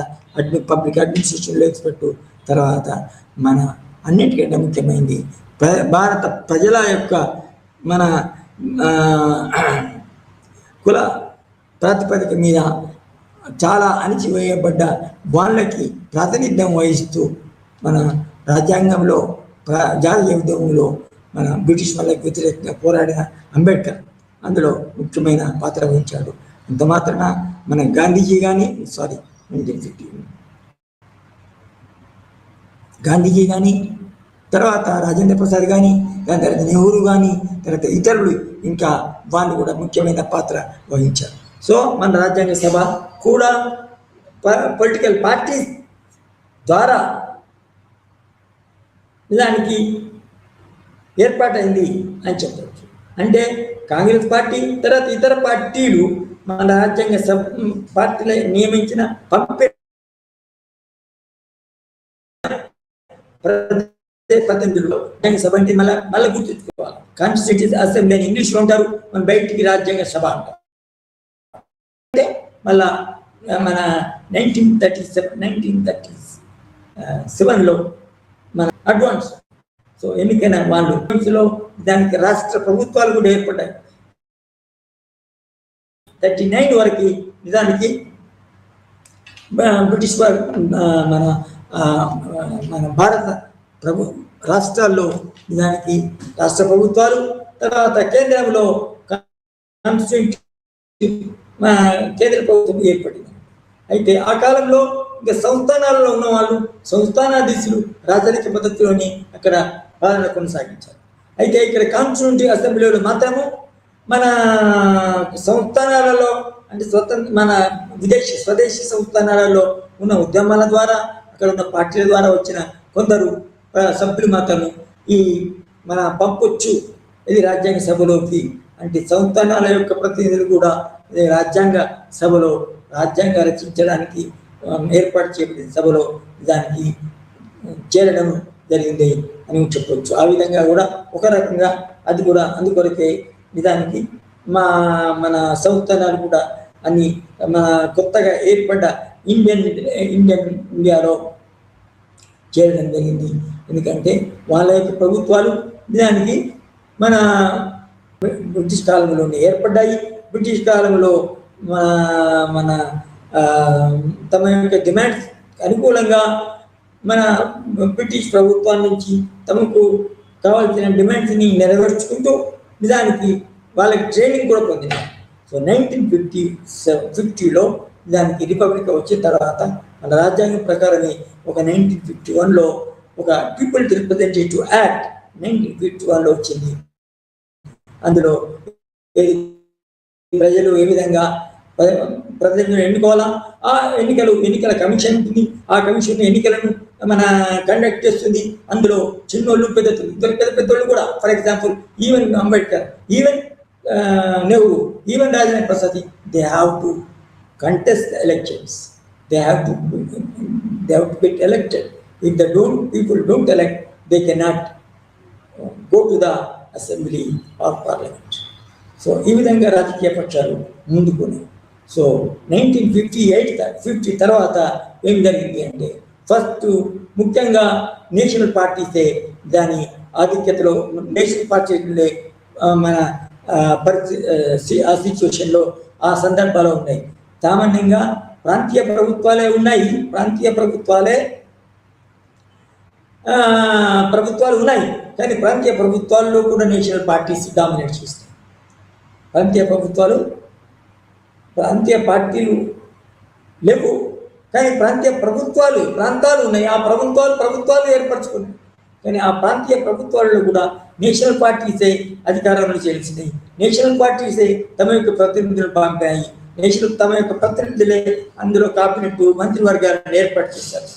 పబ్లిక్ అడ్మినిస్ట్రేషన్లో ఎక్స్పర్టు, తర్వాత అన్నిటికంటే ముఖ్యమైనది భారత ప్రజల యొక్క కుల ప్రాతిపదిక మీద చాలా అణిచివేయబడ్డ వాళ్ళకి ప్రాతినిధ్యం వహిస్తూ మన రాజ్యాంగంలో జాతీయ ఉద్యమంలో బ్రిటిష్ వాళ్ళకి వ్యతిరేకంగా పోరాడిన అంబేద్కర్ అందులో ముఖ్యమైన పాత్ర వహించాడు. అంత మాత్రాన గాంధీజీ కానీ తర్వాత రాజేంద్ర ప్రసాద్ కానీ, దాని తర్వాత నెహ్రూ కానీ, తర్వాత ఇతరులు ఇంకా వాళ్ళు కూడా ముఖ్యమైన పాత్ర వహించారు. సో మన రాజ్యాంగ సభ కూడా పొలిటికల్ పార్టీస్ ద్వారా నిజానికి ఏర్పాటైంది అని చెప్పవచ్చు. అంటే కాంగ్రెస్ పార్టీ తర్వాత ఇతర పార్టీలు మన రాజ్యాంగ సభ పార్టీలు నియమించిన పంపే 18లో సభ అంటే మళ్ళీ గుర్తుంచుకోవాలి. కాన్స్టిట్యూషన్ అసెంబ్లీ అని ఇంగ్లీష్లో ఉంటారు, మన బయటికి రాజ్యాంగ సభ అంటారు. అంటే మళ్ళా మన 1937లో మన అడ్వాన్స్ సో ఎన్నికైన వాళ్ళు దానికి రాష్ట్ర ప్రభుత్వాలు కూడా ఏర్పడ్డాయి. 39 వరకు నిజానికి బ్రిటిష్ మన భారత రాష్ట్రాల్లో నిజానికి రాష్ట్ర ప్రభుత్వాలు, తర్వాత కేంద్రంలో కేంద్ర ప్రభుత్వం ఏర్పడింది. అయితే ఆ కాలంలో ఇంకా సంస్థానాలలో ఉన్న వాళ్ళు సంస్థానాధీశులు రాజరిక పద్ధతిలోని అక్కడ పాలన కొనసాగించారు. అయితే ఇక్కడ కాన్స్టిట్యూంట్ అసెంబ్లీలో మాత్రము మన సంస్థానాలలో అంటే మన స్వదేశీ సంస్థానాలలో ఉన్న ఉద్యమాల ద్వారా అక్కడ ఉన్న పార్టీల ద్వారా వచ్చిన కొందరు సభ్యులు మాత్రము ఈ మన పంపొచ్చు ఇది రాజ్యాంగ సభలోకి. అంటే సంస్థానాల యొక్క ప్రతినిధులు కూడా రాజ్యాంగ సభలో రాజ్యాంగ రచించడానికి ఏర్పాటు చేయబడిన సభలో దానికి చేరడం జరిగింది అని చెప్పవచ్చు. ఆ విధంగా కూడా ఒక రకంగా అది కూడా అందుకొరకే నిజానికి మన సంస్థానాలు కూడా అన్ని మన కొత్తగా ఏర్పడ్డ ఇండియాలో చేరడం జరిగింది. ఎందుకంటే వాళ్ళ యొక్క ప్రభుత్వాలు నిజానికి మన బ్రిటిష్ కాలంలోనే ఏర్పడ్డాయి. బ్రిటిష్ కాలంలో మన తమ యొక్క డిమాండ్స్ అనుకూలంగా మన బ్రిటిష్ ప్రభుత్వం నుంచి తమకు కావాల్సిన డిమాండ్స్ని నెరవేర్చుకుంటూ నిజానికి వాళ్ళకి ట్రైనింగ్ కూడా పొందినారు. సో 1950లో దానికి రిపబ్లిక్ వచ్చిన తర్వాత మన రాజ్యాంగం ప్రకారమే ఒక 1951లో ఒక పీపుల్ రిప్రజెంటేటివ్ యాక్ట్ 1951లో వచ్చింది. అందులో ప్రజలు ఏ విధంగా ప్రజలను ఎన్నుకోవాలా, ఆ ఎన్నికల కమిషన్ ఉంటుంది. ఆ కమిషన్ ఎన్నికలను మన కండక్ట్ చేస్తుంది. అందులో చిన్నోళ్ళు పెద్దలు ఇద్దరు పెద్దోళ్ళు కూడా, for example even Ambedkar, even Nehru, even Rajendra Prasad, they have to contest the elections. They have to get elected. If the people don't elect, they cannot go to the assembly or parliament. So ఈ విధంగా రాజకీయ పక్షాలు ముందుకున్నాయి. సో 1950 తర్వాత ఏం జరిగింది అంటే first ముఖ్యంగా national పార్టీసే దాని ఆధిక్యతలో నేషనల్ పార్టీలే మన ఆ సిచ్యువేషన్లో ఆ సందర్భాలు ఉన్నాయి. సామాన్యంగా ప్రాంతీయ ప్రభుత్వాలే ఉన్నాయి, ప్రభుత్వాలు ఉన్నాయి, కానీ ప్రాంతీయ ప్రభుత్వాల్లో కూడా నేషనల్ పార్టీస్ డామినేట్ చేస్తాయి. ప్రాంతీయ పార్టీలు లేవు, కానీ ప్రాంతాలు ఉన్నాయి. ఆ ప్రభుత్వాలు ఏర్పరచుకున్నాయి. కానీ ఆ ప్రాంతీయ ప్రభుత్వాలలో కూడా నేషనల్ పార్టీసే అధికారంలో చేసినాయి. నేషనల్ పార్టీసే తమ యొక్క ప్రతినిధులు పంపాయి. తమ యొక్క ప్రతినిధులే అందులో కేబినెట్ మంత్రివర్గాలను ఏర్పాటు చేశారు.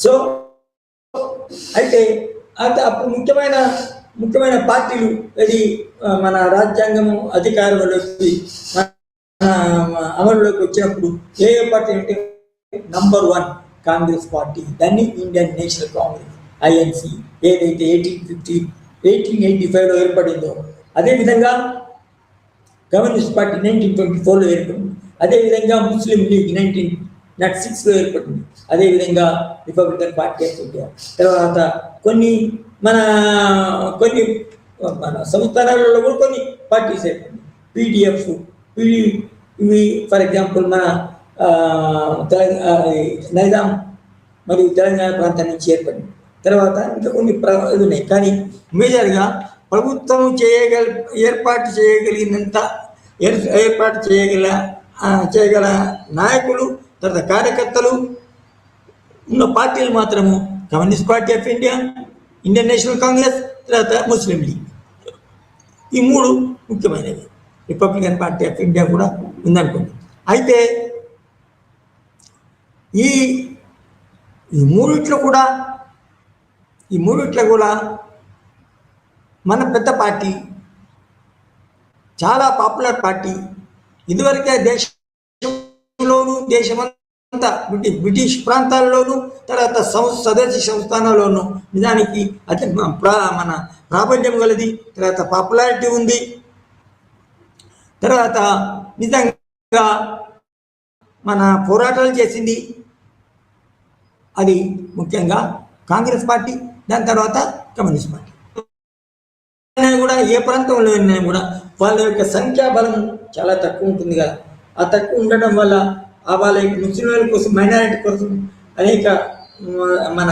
సో అయితే అప్పుడు ముఖ్యమైన పార్టీలు ఇది మన రాజ్యాంగము అధికారంలోకి అమలులోకి వచ్చినప్పుడు ఏ పార్టీ అంటే నంబర్ 1 కాంగ్రెస్ పార్టీ, దాన్ని ఇండియన్ నేషనల్ కాంగ్రెస్ INC ఏదైతే 1885లో ఏర్పడిందో, అదేవిధంగా కమ్యూనిస్ట్ పార్టీ 1924లో ఏర్పడింది. అదేవిధంగా ముస్లిం లీగ్ 1906లో ఏర్పడింది. అదేవిధంగా రిపబ్లికన్ పార్టీ ఆఫ్ ఇండియా. తర్వాత కొన్ని మన సంస్థానాలలో కూడా కొన్ని పార్టీస్ ఏర్పడింది. PDF ఇవి ఫర్ ఎగ్జాంపుల్ మన నైజాం మరియు తెలంగాణ ప్రాంతం నుంచి ఏర్పడింది. తర్వాత ఇంకా కొన్ని ఉన్నాయి. కానీ మేజర్గా ప్రభుత్వం ఏర్పాటు చేయగల నాయకులు, తర్వాత కార్యకర్తలు ఉన్న పార్టీలు మాత్రము communist party of India, Indian national Congress, తర్వాత ముస్లిం లీగ్. ఈ 3 ముఖ్యమైనవి. రిపబ్లికన్ పార్టీ ఆఫ్ ఇండియా కూడా ఉందనుకోండి. అయితే ఈ ఈ మూడిట్లో కూడా మన పెద్ద పార్టీ, చాలా పాపులర్ పార్టీ, ఇదివరకే దేశమంతా బ్రిటిష్ ప్రాంతాల్లోనూ, తర్వాత స్వదేశీ సంస్థానాల్లోనూ నిజానికి అతి మన ప్రాబల్యం గలది, తర్వాత పాపులారిటీ ఉంది, తర్వాత నిజంగా మన పోరాటాలు చేసింది. అది ముఖ్యంగా కాంగ్రెస్ పార్టీ, దాని తర్వాత కమ్యూనిస్ట్ పార్టీ. కూడా ఏ ప్రాంతంలో కూడా వాళ్ళ యొక్క సంఖ్యాబలం చాలా తక్కువ ఉంటుంది కదా. ఆ తక్కువ ఉండడం వల్ల వాళ్ళ యొక్క ముస్లింల కోసం, మైనారిటీ కోసం అనేక మన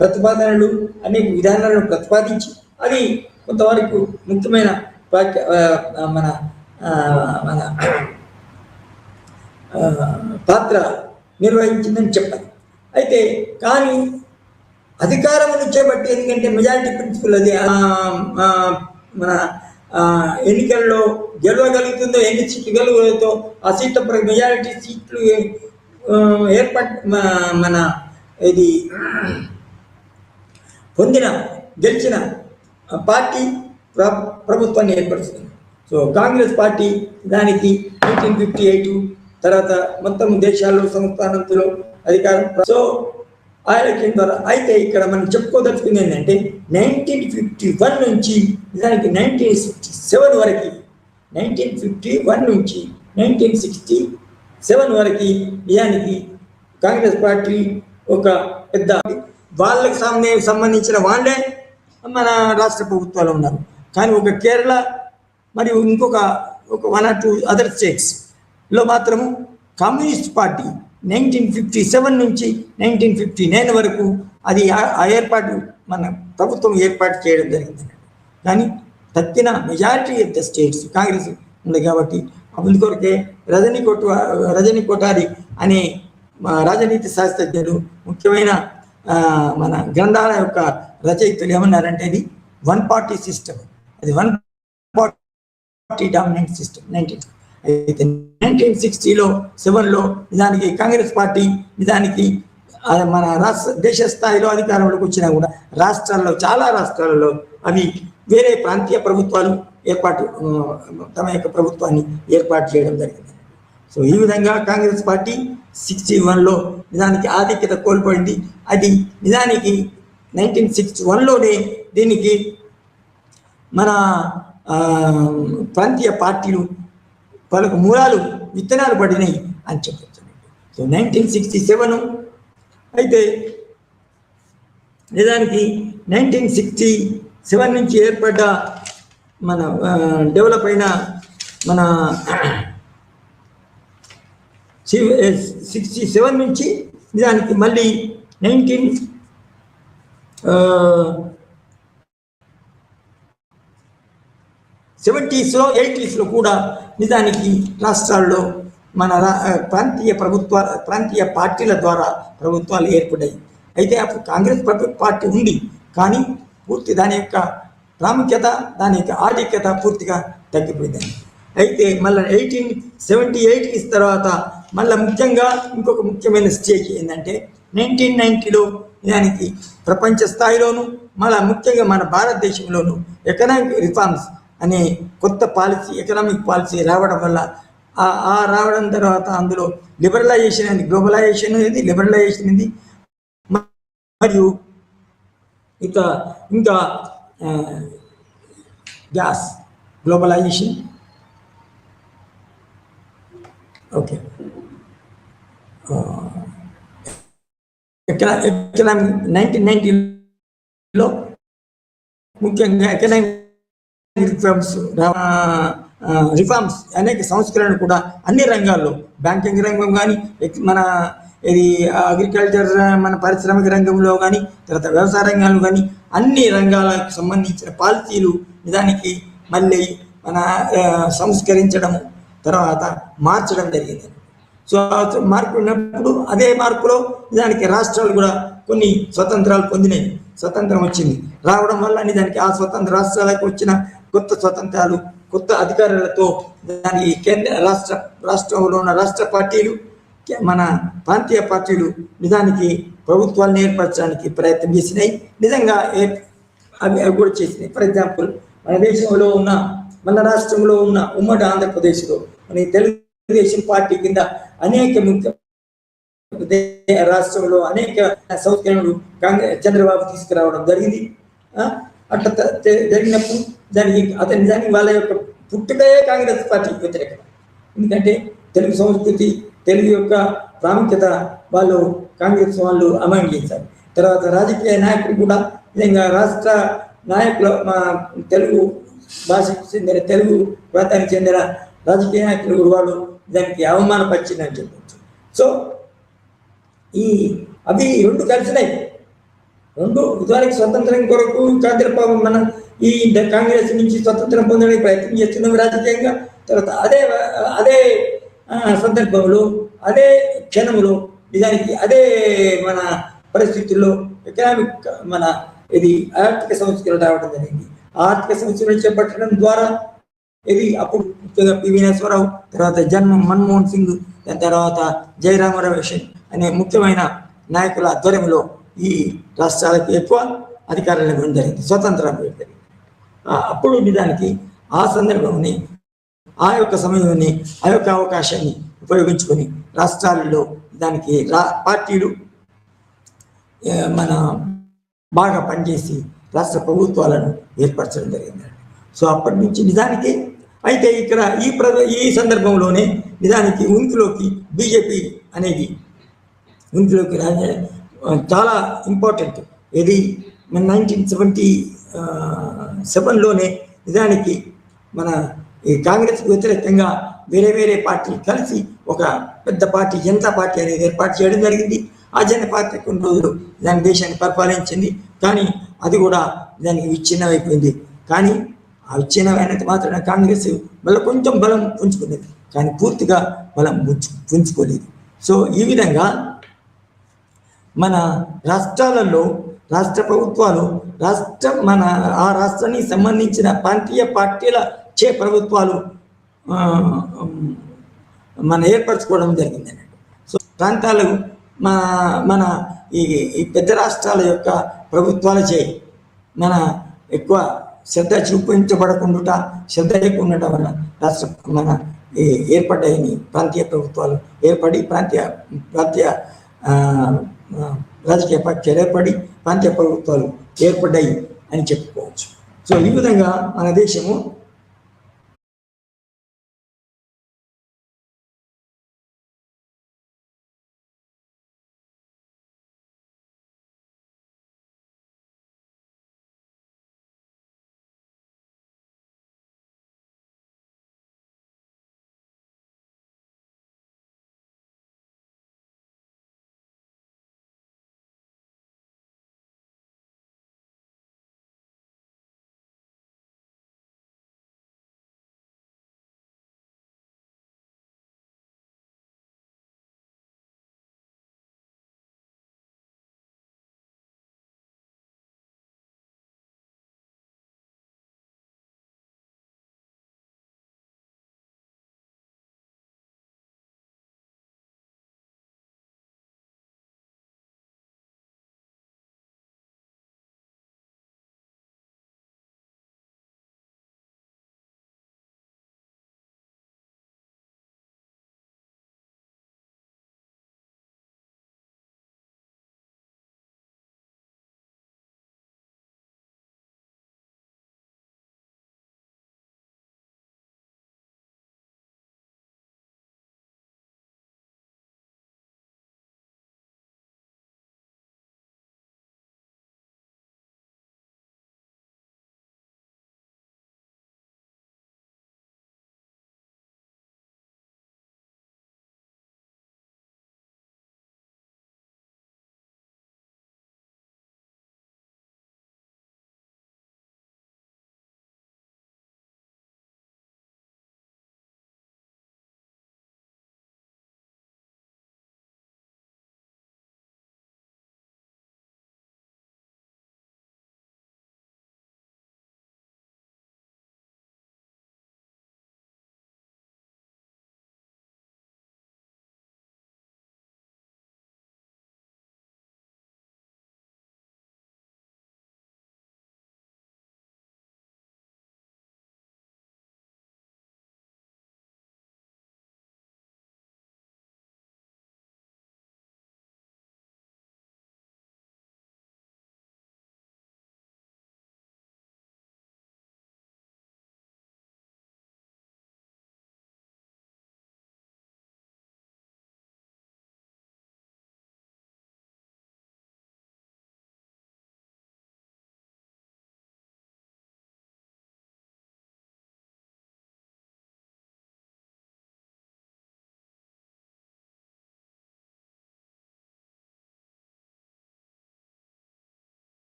ప్రతిపాదనలు, అనేక విధానాలను ప్రతిపాదించి అది కొంతవరకు ముఖ్యమైన మన మన పాత్ర నిర్వహించిందని చెప్పాలి. అయితే కానీ అధికారం చేపట్టి, ఎందుకంటే మెజారిటీ ప్రిన్సిపల్ అది మన ఎన్నికల్లో గెలవగలుగుతుందో, ఎన్ని సీట్లు గెలవగలుగుతో ఆ సీట్ల మెజారిటీ సీట్లు మన ఇది గెలిచిన పార్టీ ప్రభుత్వాన్ని ఏర్పరుస్తుంది. సో కాంగ్రెస్ పార్టీ దానికి 1958 తర్వాత మొత్తం దేశాల్లో సంస్థానంలో అధికారం. సో ఆ ఎలక్షన్ ద్వారా. అయితే ఇక్కడ మనం చెప్పుకోదలుచుకుంది ఏంటంటే 1951 నుంచి నిజానికి 1967 వరకు, 1951 నుంచి 1967 వరకు నిజానికి కాంగ్రెస్ పార్టీ ఒక పెద్ద, వాళ్ళకి సంబంధించిన వాళ్ళే మన రాష్ట్ర ప్రభుత్వాలు ఉన్నారు. కానీ ఒక కేరళ మరియు ఇంకొక 1 or 2 అదర్ స్టేట్స్లో మాత్రము కమ్యూనిస్ట్ పార్టీ 1957 నుంచి 1959 వరకు అది ఆ ఏర్పాటు మన ప్రభుత్వం ఏర్పాటు చేయడం జరిగింది. కానీ తక్కిన majority of the states Congress ఉంది కాబట్టి అందుకొరకే రజనీ కొఠారి అనే రాజనీతి శాస్త్రజ్ఞులు, ముఖ్యమైన మన గ్రంథాల యొక్క రచయితలు ఏమన్నారంటే ఇది 1 party సిస్టమ్, అది 1 party డామినెంట్ సిస్టమ్. 1967లో నిజానికి కాంగ్రెస్ పార్టీ నిజానికి మన దేశ స్థాయిలో అధికారంలోకి వచ్చినా కూడా రాష్ట్రాల్లో, చాలా రాష్ట్రాలలో అవి వేరే ప్రాంతీయ ప్రభుత్వాలు తమ యొక్క ప్రభుత్వాన్ని ఏర్పాటు చేయడం జరిగింది. సో ఈ విధంగా కాంగ్రెస్ పార్టీ 61లో నిజానికి ఆధిక్యత కోల్పోయింది. అది నిజానికి 1961లోనే దీనికి మన ప్రాంతీయ పార్టీలు వాళ్ళకు విత్తనాలు పడినాయి అని చెప్పచ్చు. సో 1967 అయితే నిజానికి 1967 నుంచి ఏర్పడ్డ మన డెవలప్ అయిన మన 67 నుంచి నిజానికి మళ్ళీ 1970s 80s కూడా నిజానికి రాష్ట్రాల్లో మన ప్రాంతీయ పార్టీల ద్వారా ప్రభుత్వాలు ఏర్పడ్డాయి. అయితే అప్పుడు కాంగ్రెస్ పార్టీ ఉంది, కానీ పూర్తి దాని యొక్క ప్రాముఖ్యత, దాని యొక్క ఆధిక్యత పూర్తిగా తగ్గిపోయింది. అయితే మళ్ళీ 1878 తర్వాత మళ్ళీ ముఖ్యంగా ఇంకొక ముఖ్యమైన స్టేజ్ ఏంటంటే 1990లో నిజానికి ప్రపంచ స్థాయిలోను, మళ్ళీ ముఖ్యంగా మన భారతదేశంలోను ఎకనామిక్ రిఫార్మ్స్ అనే కొత్త ఎకనామిక్ పాలసీ రావడం వల్ల రావడం తర్వాత అందులో లిబరలైజేషన్ అనేది, గ్లోబలైజేషన్ అనేది, లిబరలైజేషన్ అనేది, మరియు ఇంకా గ్యాస్ గ్లోబలైజేషన్. ఓకే, ఎకనామిక్ 1990లో ముఖ్యంగా ఎకనామిక్ రిఫార్మ్స్ అనేక సంస్కరణలు కూడా అన్ని రంగాల్లో, బ్యాంకింగ్ రంగం కానీ, మన ఇది అగ్రికల్చర్ మన పారిశ్రామిక రంగంలో కానీ, తర్వాత వ్యవసాయ రంగంలో కానీ అన్ని రంగాలకు సంబంధించిన పాలసీలు నిజానికి మళ్ళీ మన సంస్కరించడము, తర్వాత మార్చడం జరిగింది. సో మార్పు ఉన్నప్పుడు అదే మార్పులో నిజానికి రాష్ట్రాలు కూడా కొన్ని స్వతంత్రాలు పొందినాయి. స్వతంత్రం వచ్చింది రావడం వల్ల నిజానికి ఆ స్వతంత్ర రాష్ట్రాలకు వచ్చిన కొత్త స్వతంత్రాలు కొత్త అధికారులతో దానికి కేంద్ర రాష్ట్రంలో ఉన్న రాష్ట్ర పార్టీలు మన ప్రాంతీయ పార్టీలు నిజానికి ప్రభుత్వాలను ఏర్పరచడానికి ప్రయత్నం చేసినాయి. నిజంగా అవి కూడా చేసినాయి. ఫర్ ఎగ్జాంపుల్, మన దేశంలో ఉన్న మన రాష్ట్రంలో ఉన్న ఉమ్మడి ఆంధ్రప్రదేశ్లో మన తెలుగుదేశం పార్టీ కింద అనేక ముఖ్య రాష్ట్రంలో అనేక సంస్కరణలు చంద్రబాబు తీసుకురావడం జరిగింది. అట్లా జరిగినప్పుడు దానికి వాళ్ళ యొక్క పుట్టుకే కాంగ్రెస్ పార్టీకి వ్యతిరేకత. ఎందుకంటే తెలుగు సంస్కృతి, తెలుగు యొక్క ప్రాముఖ్యత వాళ్ళు కాంగ్రెస్ వాళ్ళు అమలు చేశారు. తర్వాత రాజకీయ నాయకులు కూడా నిజంగా రాష్ట్ర నాయకులు, మా తెలుగు భాషకు చెందిన తెలుగు ప్రాంతానికి చెందిన రాజకీయ నాయకులు వాళ్ళు దానికి అవమానపరిచిందని చెప్పచ్చు. సో అవి రెండు కలిసినాయి. రెండు ఉదాహరణకి స్వతంత్రం కొరకు చంద్రబాబు మన ఈ కాంగ్రెస్ నుంచి స్వతంత్రం పొందడానికి ప్రయత్నం చేస్తున్నాం రాజకీయంగా. తర్వాత అదే సందర్భంలో, అదే క్షణంలో నిజానికి అదే మన పరిస్థితుల్లో ఎకనామిక్ ఇది ఆర్థిక సంస్కరణ రావడం జరిగింది. ఆర్థిక సంస్కరణ చేపట్టడం ద్వారా ఇది అప్పుడు పివి నరసింహారావు, తర్వాత మన్మోహన్ సింగ్, దాని తర్వాత జయరామ రమేష్ అనే ముఖ్యమైన నాయకుల ఆధ్వర్యంలో ఈ రాష్ట్రాలకు ఎక్కువ అధికారాలు ఇవ్వడం జరిగింది, స్వతంత్రం ఇవ్వడం జరిగింది. అప్పుడు నిజానికి ఆ సందర్భంని, ఆ యొక్క సమయాన్ని, ఆ యొక్క అవకాశాన్ని ఉపయోగించుకొని రాష్ట్రాలలో దానికి పార్టీలు మన బాగా పనిచేసి రాష్ట్ర ప్రభుత్వాలను ఏర్పరచడం జరిగింది. సో అప్పటి నుంచి నిజానికి అయితే ఇక్కడ ఈ సందర్భంలోనే నిజానికి ఉనికిలోకి బీజేపీ అనేది ఉనికిలోకి చాలా ఇంపార్టెంట్. ఇది మన 1977లోనే నిజానికి మన ఈ కాంగ్రెస్కి వ్యతిరేకంగా వేరే వేరే పార్టీలు కలిసి ఒక పెద్ద పార్టీ, జనతా పార్టీ అనేది ఏర్పాటు చేయడం జరిగింది. ఆ జనతా పార్టీ కొన్ని రోజులు దాని దేశాన్ని పరిపాలించింది. కానీ అది కూడా దానికి విచ్ఛిన్నమైపోయింది. కానీ ఆ విచ్ఛిన్నమైనంత మాత్రమే కాంగ్రెస్ మళ్ళీ కొంచెం బలం పుంజుకునేది, కానీ పూర్తిగా బలం పుంజుకోలేదు. సో ఈ విధంగా మన రాష్ట్రాలలో రాష్ట్ర ప్రభుత్వాలు ఆ రాష్ట్రానికి సంబంధించిన ప్రాంతీయ పార్టీల ప్రభుత్వాలు ఏర్పరచుకోవడం జరిగింది అన్నట్టు. సో ప్రాంతాలు మన ఈ పెద్ద రాష్ట్రాల యొక్క ప్రభుత్వాలచే ఎక్కువ శ్రద్ధ చూపించబడకుండా, శ్రద్ధ లేకుండా వల్ల ఏర్పడ్డాయి ప్రాంతీయ ప్రభుత్వాలు ఏర్పడి ప్రాంతీయ రాజకీయ పార్టీలు ఏర్పడి ప్రాంతీయ ప్రభుత్వాలు ఏర్పడ్డాయి అని చెప్పుకోవచ్చు. సో ఈ విధంగా మన దేశము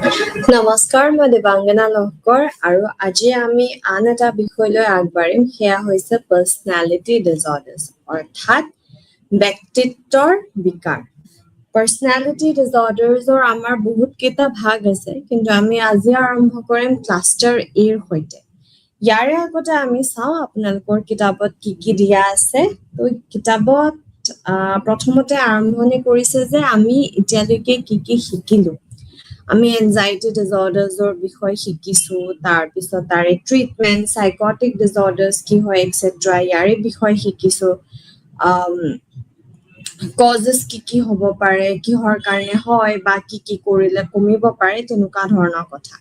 নমস্কাৰ, মই দেৱাংগনা লহকৰ আৰু আজি আমি আন এটা বিষয়লৈ আগবাঢ়িম। সেয়া হৈছে পাৰ্চনেলিটি ডিজৰ্ডাৰ্ছ অৰ্থাৎ ব্যক্তিত্বৰ বিকাৰ। পাৰ্চনেলিটি ডিজৰ্ডাৰ্ছৰ আমাৰ বহুত কেইটা ভাগ আছে, কিন্তু আমি আজি আৰম্ভ কৰিম ক্লাষ্টাৰ এৰ সৈতে। ইয়াৰে আগতে আমি চাওঁ আপোনালোকৰ কিতাপত কি কি দিয়া আছে। তো কিতাপত প্ৰথমতে আৰম্ভণি কৰিছে যে আমি এতিয়ালৈকে কি কি শিকিলো। আমি এনজাইটি ডিজৰ্ডাৰ্ছৰ বিষয়ে শিকিছো, তাৰপিছত তাৰে ট্ৰিটমেণ্ট, সাইকটিক ডিজৰ্ডাৰ্ছ কি হয় এটচেট্ৰা ইয়াৰে বিষয়ে শিকিছো। কজেছ কি কি হ'ব পাৰে, কিহৰ কাৰণে হয় বা কি কি কৰিলে কমিব পাৰে, তেনেকুৱা ধৰণৰ কথা।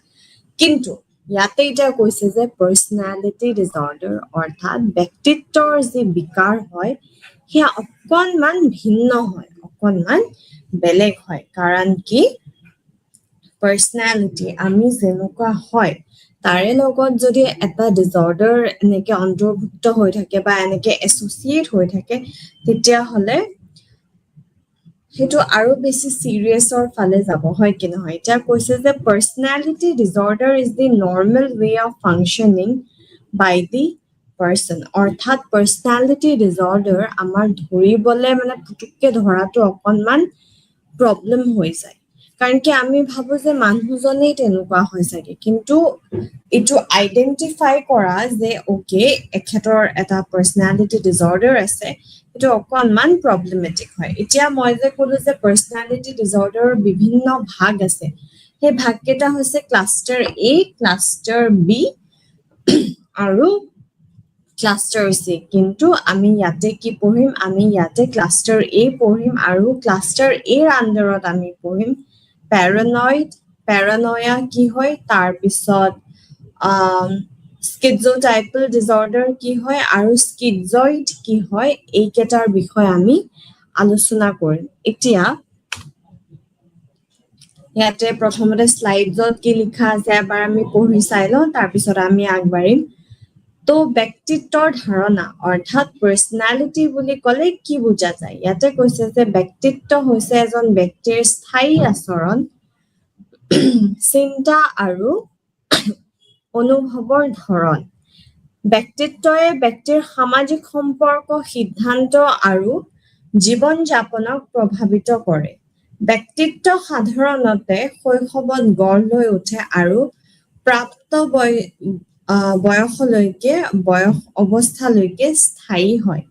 কিন্তু ইয়াতে এতিয়া কৈছে যে পাৰ্চনেলিটি ডিজৰ্ডাৰ অৰ্থাৎ ব্যক্তিত্বৰ যি বিকাৰ হয় সেয়া অকণমান ভিন্ন হয়, অকণমান বেলেগ হয়। কাৰণ কি পাৰ্চনেলিটি আমি যেনেকুৱা হয় তাৰে লগত যদি এটা ডিজৰ্ডাৰ এনেকে অন্তৰ্ভুক্ত হৈ থাকে বা এনেকে এছ'চিয়েট হৈ থাকে, তেতিয়াহ'লে সেইটো আৰু বেছি চিৰিয়াছৰ ফালে যাব, হয় কি নহয়? এতিয়া কৈছে যে personality disorder is the normal way of functioning by the person. অৰ্থাৎ পাৰ্চনেলিটি ডিজৰ্ডাৰ আমাৰ ধৰিবলে মানে পুতুককে ধৰাটো অকণমান প্ৰব্লেম হৈ যায়। কাৰণ কি আমি ভাবো যে মানুহজনেই তেনেকুৱা হয় চাগে, কিন্তু এইটো আইডেন্টিফাই কৰা যে অ'কে এখেতৰ এটা পাৰ্চনেলিটি ডিজৰ্ডাৰ আছে, সেইটো অকণমান প্ৰব্লেমেটিক হয়। এতিয়া মই যে ক'লো যে পাৰ্চনেলিটি ডিজৰ্ডাৰৰ বিভিন্ন ভাগ আছে, সেই ভাগকেইটা হৈছে ক্লাষ্টাৰ এ, ক্লাষ্টাৰ বি আৰু ক্লাষ্টাৰ চি। কিন্তু আমি ইয়াতে কি পঢ়িম, আমি ইয়াতে ক্লাষ্টাৰ এ পঢ়িম আৰু ক্লাষ্টাৰ এৰ আণ্ডাৰত আমি পঢ়িম পেৰানয়েড, পেৰানয়া কি হয়, তাৰপিছত স্কিজোটাইপল ডিজৰ্ডাৰ কি হয় আৰু স্কিজইড কি হয়, এইকেইটাৰ বিষয়ে আমি আলোচনা কৰিম। এতিয়া ইয়াতে প্ৰথমতে শ্লাইডত কি লিখা আছে এবাৰ আমি পঢ়ি চাই লওঁ, তাৰপিছত আমি আগবাঢ়িম। তো ব্যক্তিত্বৰ ধাৰণা অৰ্থাৎ পাৰ্চনেলিটি বুলি ক'লে কি বুজা যায়? ইয়াতে কৈছে যে ব্যক্তিত্ব হৈছে এজন ব্যক্তিৰ স্থায়ী আচৰণ, চিন্তা আৰু অনুভৱৰ ধৰণ। ব্যক্তিত্বই ব্যক্তিৰ সামাজিক সম্পৰ্ক, সিদ্ধান্ত আৰু জীৱন যাপনক প্ৰভাৱিত কৰে। ব্যক্তিত্ব সাধাৰণতে শৈশৱত গঢ় লৈ উঠে আৰু প্ৰাপ্ত বয়স অৱস্থালৈকে স্থায়ী হয়।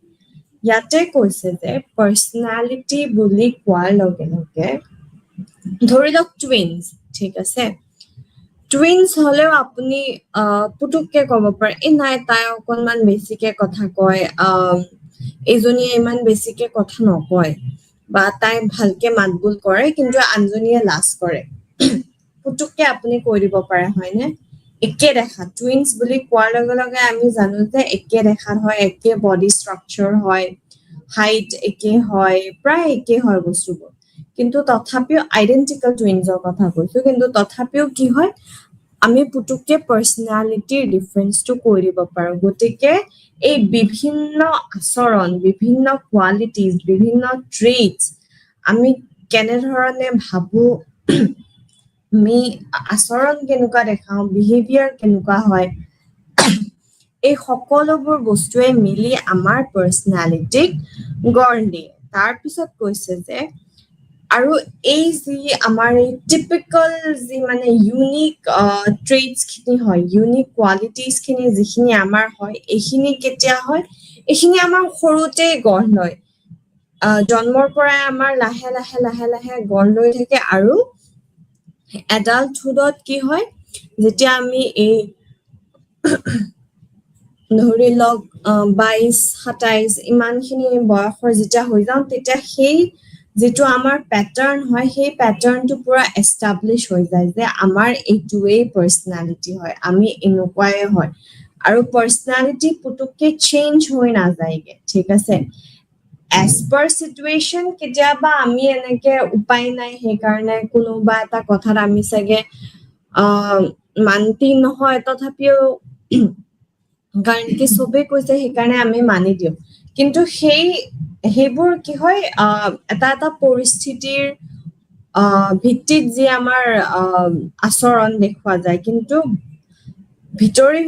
ইয়াতে কৈছে যে পাৰ্চনেলিটি বুলি কোৱাৰ লগে লগে ধৰি লওক টুইনছ, ঠিক আছে, টুইনছ হলেও আপুনি পুতুককে ক'ব পাৰে এই নাই তাই অকণমান বেছিকে কথা কয়, এইজনীয়ে ইমান বেছিকে কথা নকয়, বা তাই ভালকে মাতবোল কৰে কিন্তু আনজনীয়ে লাজ কৰে। পুতুককে আপুনি কৈ দিব পাৰে, হয়নে? একে দেখা, টুইনছ বুলি কোৱাৰ লগে লগে আমি জানো যে একে দেখাত হয়, একে বডি ষ্ট্ৰাকচাৰ হয়, হাইট একে হয়, প্ৰায় একে হয় বস্তুবোৰ। কিন্তু তথাপিও আইডেন্টিকেল টুইনছৰ কথা কৈছো, কিন্তু তথাপিও কি হয় আমি পুতুককে পাৰ্চনেলিটিৰ ডিফাৰেন্সটো কৈ দিব পাৰো। গতিকে এই বিভিন্ন আচৰণ, বিভিন্ন কোৱালিটিজ, বিভিন্ন ট্ৰেইটছ আমি কেনেধৰণে ভাবো, আমি আচৰণ কেনেকুৱা দেখাও, বিহেভিয়াৰ কেনেকুৱা হয়, এই সকলোবোৰ বস্তুৱে মিলি আমাৰ পাৰ্চনেলিটিক গঢ় দিয়ে। তাৰপিছত কৈছে যে আৰু এই যি আমাৰ এই টিপিকেল যি মানে ইউনিক ট্ৰেইটছ খিনি হয়, ইউনিক কোৱালিটিজ খিনি যিখিনি আমাৰ হয়, এইখিনি কেতিয়া হয়, এইখিনি আমাৰ সৰুতে গঢ় লয়, জন্মৰ পৰাই আমাৰ লাহে লাহে লাহে লাহে গঢ় লৈ থাকে আৰু এডাল্টহুডত কি হয়, যেতিয়া আমি এই ধৰি লওক 22-27 ইমানখিনি বয়সৰ যেতিয়া হৈ যাওঁ, তেতিয়া সেই যিটো আমাৰ পেটাৰ্ণ হয়, সেই পেটাৰ্ণটো পুৰা এষ্টাব্লিছ হৈ যায় যে আমাৰ এইটোৱেই পাৰ্চনেলিটি হয়, আমি এনেকুৱাই হয়। আৰু পাৰ্চনেলিটি পুতুককে চেঞ্জ হৈ নাযায়গে, ঠিক আছে। এজ পাৰ চিটুৱেশ্যন কেতিয়াবা আমি এনেকে উপায় নাই, সেইকাৰণে কোনোবা এটা কথাত আমি চাগে মান্তি নহয়, তথাপিও কাৰণ কি চবেই কৈছে সেইকাৰণে আমি মানি দিওঁ। কিন্তু সেইবোৰ কি হয় এটা এটা পৰিস্থিতিৰ ভিত্তিত যি আমাৰ আচৰণ দেখুৱা যায়, কিন্তু ভিতৰি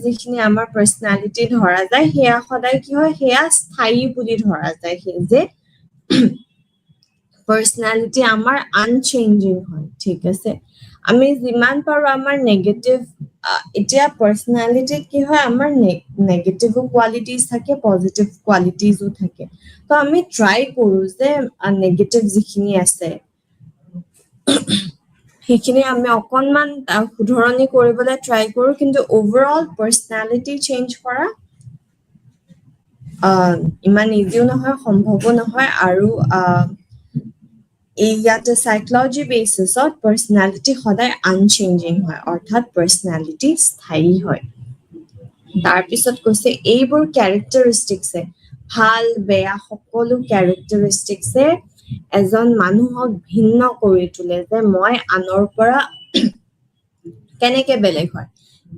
যিখিনি আমাৰ পাৰ্চনেলিটি ধৰা যায় সেয়া সদায় কি হয়, সেয়া স্থায়ী বুলি ধৰা যায়, যে পাৰ্চনেলিটি আমাৰ আনচেঞ্জিং হয়, ঠিক আছে। আমি যিমান পাৰো আমাৰ নেগেটিভ, এতিয়া পাৰ্চনেলিটিত কি হয়, আমাৰ নেগেটিভ কোৱালিটিজ থাকে, পজিটিভ কোৱালিটিজো থাকে। তো আমি ট্ৰাই কৰো যে নেগেটিভ যিখিনি আছে সেইখিনি আমি অকণমান শুধৰণি কৰিবলৈ ট্ৰাই কৰো, কিন্তু অভাৰঅল পাৰ্চনেলিটি চেঞ্জ কৰা ইমান ইজিও নহয়, সম্ভৱো নহয়। আৰু ইয়াতে সাইকোলজি বেচিছত পাৰ্চনেলিটি সদায় আনচেঞ্জিং হয়, অৰ্থাৎ পাৰ্চনেলিটি স্থায়ী হয়। তাৰপিছত কৈছে এইবোৰ কেৰেক্টাৰিষ্টিক্সে, ভাল বেয়া সকলো কেৰেক্টাৰিষ্টিক্সে এজন মানুহক ভিন্ন কৰি তোলে, যে মই আনৰ পৰা কেনেকে বেলেগ হয়।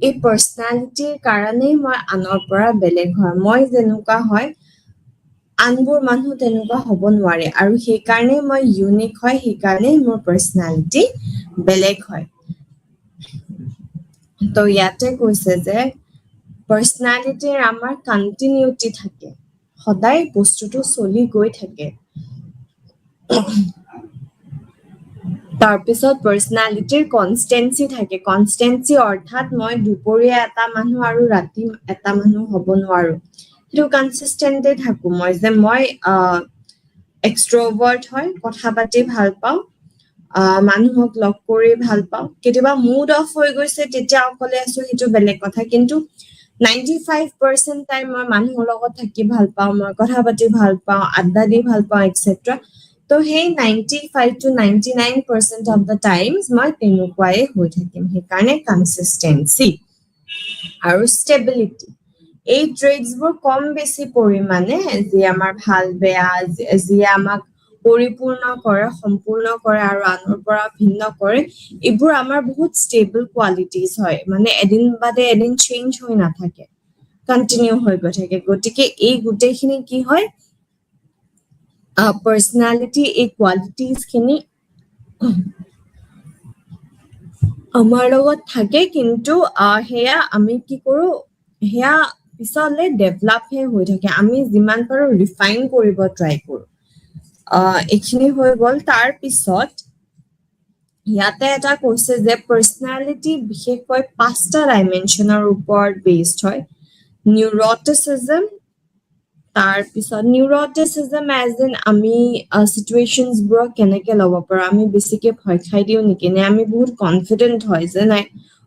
এই পাৰ্চনেলিটিৰ কাৰণেই মই আনৰ পৰা বেলেগ হয়, মই যেনেকুৱা হয় আনবোৰ মানুহ তেনেকুৱা হ'ব নোৱাৰে, আৰু সেইকাৰণে মই ইউনিক হয়, সেইকাৰণে মোৰ পাৰ্চনেলিটি বেলেগ হয়। তো ইয়াতে কৈছে যে পাৰ্চনেলিটিৰ আমাৰ কণ্টিনিউটি থাকে, সদায় বস্তুটো চলি গৈ থাকে। তাৰপিছত পাৰ্চনেলিটিৰ কনষ্টেঞ্চি থাকে, কনষ্টেঞ্চি অৰ্থাৎ মই দুপৰীয়া এটা মানুহ আৰু ৰাতি এটা মানুহ হ'ব নোৱাৰো, সেইটো কনচিষ্টেণ্টে থাকো মই, যে মই এক্সট্ৰভাৰ্ট হয়, কথা পাতি ভাল পাওঁ, মানুহক লগ কৰি ভাল পাওঁ, কেতিয়াবা মুড অফ হৈ গৈছে তেতিয়া অকলে আছো সেইটো বেলেগ কথা, কিন্তু 95% টাইম মই মানুহৰ লগত থাকি ভাল পাওঁ, মই কথা পাতি ভাল পাওঁ, আড্ডা দি ভাল পাওঁ, এটচেট্ৰা। তো সেই 95 to 99% অফ দ্য টাইমছ মই তেনেকুৱাই হৈ থাকিম, সেইকাৰণে কনচিষ্টেঞ্চি আৰু ষ্টেবিলিটি, এই ট্ৰেডছবোৰ কম বেছি পৰিমাণে যি আমাৰ ভাল বেয়া, যিয়ে আমাক পৰিপূৰ্ণ কৰে, সম্পূৰ্ণ কৰে আৰু আনৰ পৰা ভিন্ন কৰে, এইবোৰ আমাৰ বহুত ষ্টেবল কোৱালিটিজ হয়, মানে এদিন বাদে এদিন চেঞ্জ হৈ নাথাকে, কণ্টিনিউ হৈ গৈ থাকে। গতিকে এই গোটেইখিনি কি হয়, পাৰ্চনেলিটি, এই কোৱালিটিজ খিনি আমাৰ লগত থাকে, কিন্তু সেয়া আমি কি কৰো, সেয়া পিছলে ডেভেলপহে হৈ থাকে, আমি যিমান পাৰো ৰিফাইন কৰিব ট্ৰাই কৰো। এইখিনি হৈ গ'ল। তাৰ পিছত ইয়াতে এটা কৈছে যে পাৰ্চনেলিটি বিশেষকৈ 5টা ডাইমেনশ্যনৰ ওপৰত বেছড হয়। নিউৰটিচিজম, তাৰপিছত নিউৰটিচিজম এজ ইন আমি চিটুৱেশ্যনছবোৰক কেনেকে ল'ব পাৰো, আমি বেছিকে ভয় খাই দিওঁ নেকি, নে আমি বহুত কনফিডেণ্ট হয় যে নাই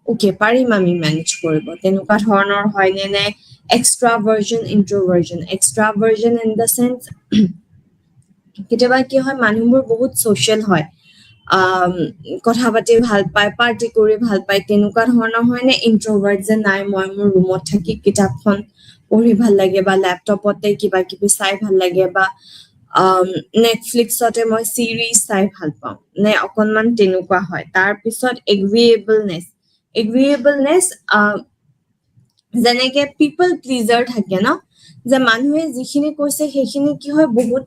অ'কে পাৰিম আমি মেনেজ কৰিব, তেনেকুৱা ধৰণৰ হয় নে এক্সট্ৰাভাৰ্জন, ইন্ট্ৰভাৰ্জন। এক্সট্ৰাভাৰ্জন ইন দ্য চেন্স কেতিয়াবা কি হয়, মানুহবোৰ বহুত ছ'চিয়েল হয়, কথা পাতি ভাল পায়, পাৰ্টি কৰি ভাল পায়, তেনেকুৱা ধৰণৰ হয় নে ইন্ট্ৰভাৰ্ট, যে নাই মই মোৰ ৰুমত থাকি কিতাপখন পঢ়ি ভাল লাগে, বা লেপটপতে কিবা কিবি চাই ভাল লাগে, বা নেটফ্লিক্সতে মই চিৰিজ চাই ভাল পাওঁ, নে অকণমান তেনেকুৱা হয়। তাৰপিছত এগ্ৰিয়েবলনেছ, যেনেকে পিপল প্লিজাৰ থাকে ন, যে মানুহে যিখিনি কৈছে সেইখিনি কি হয়, বহুত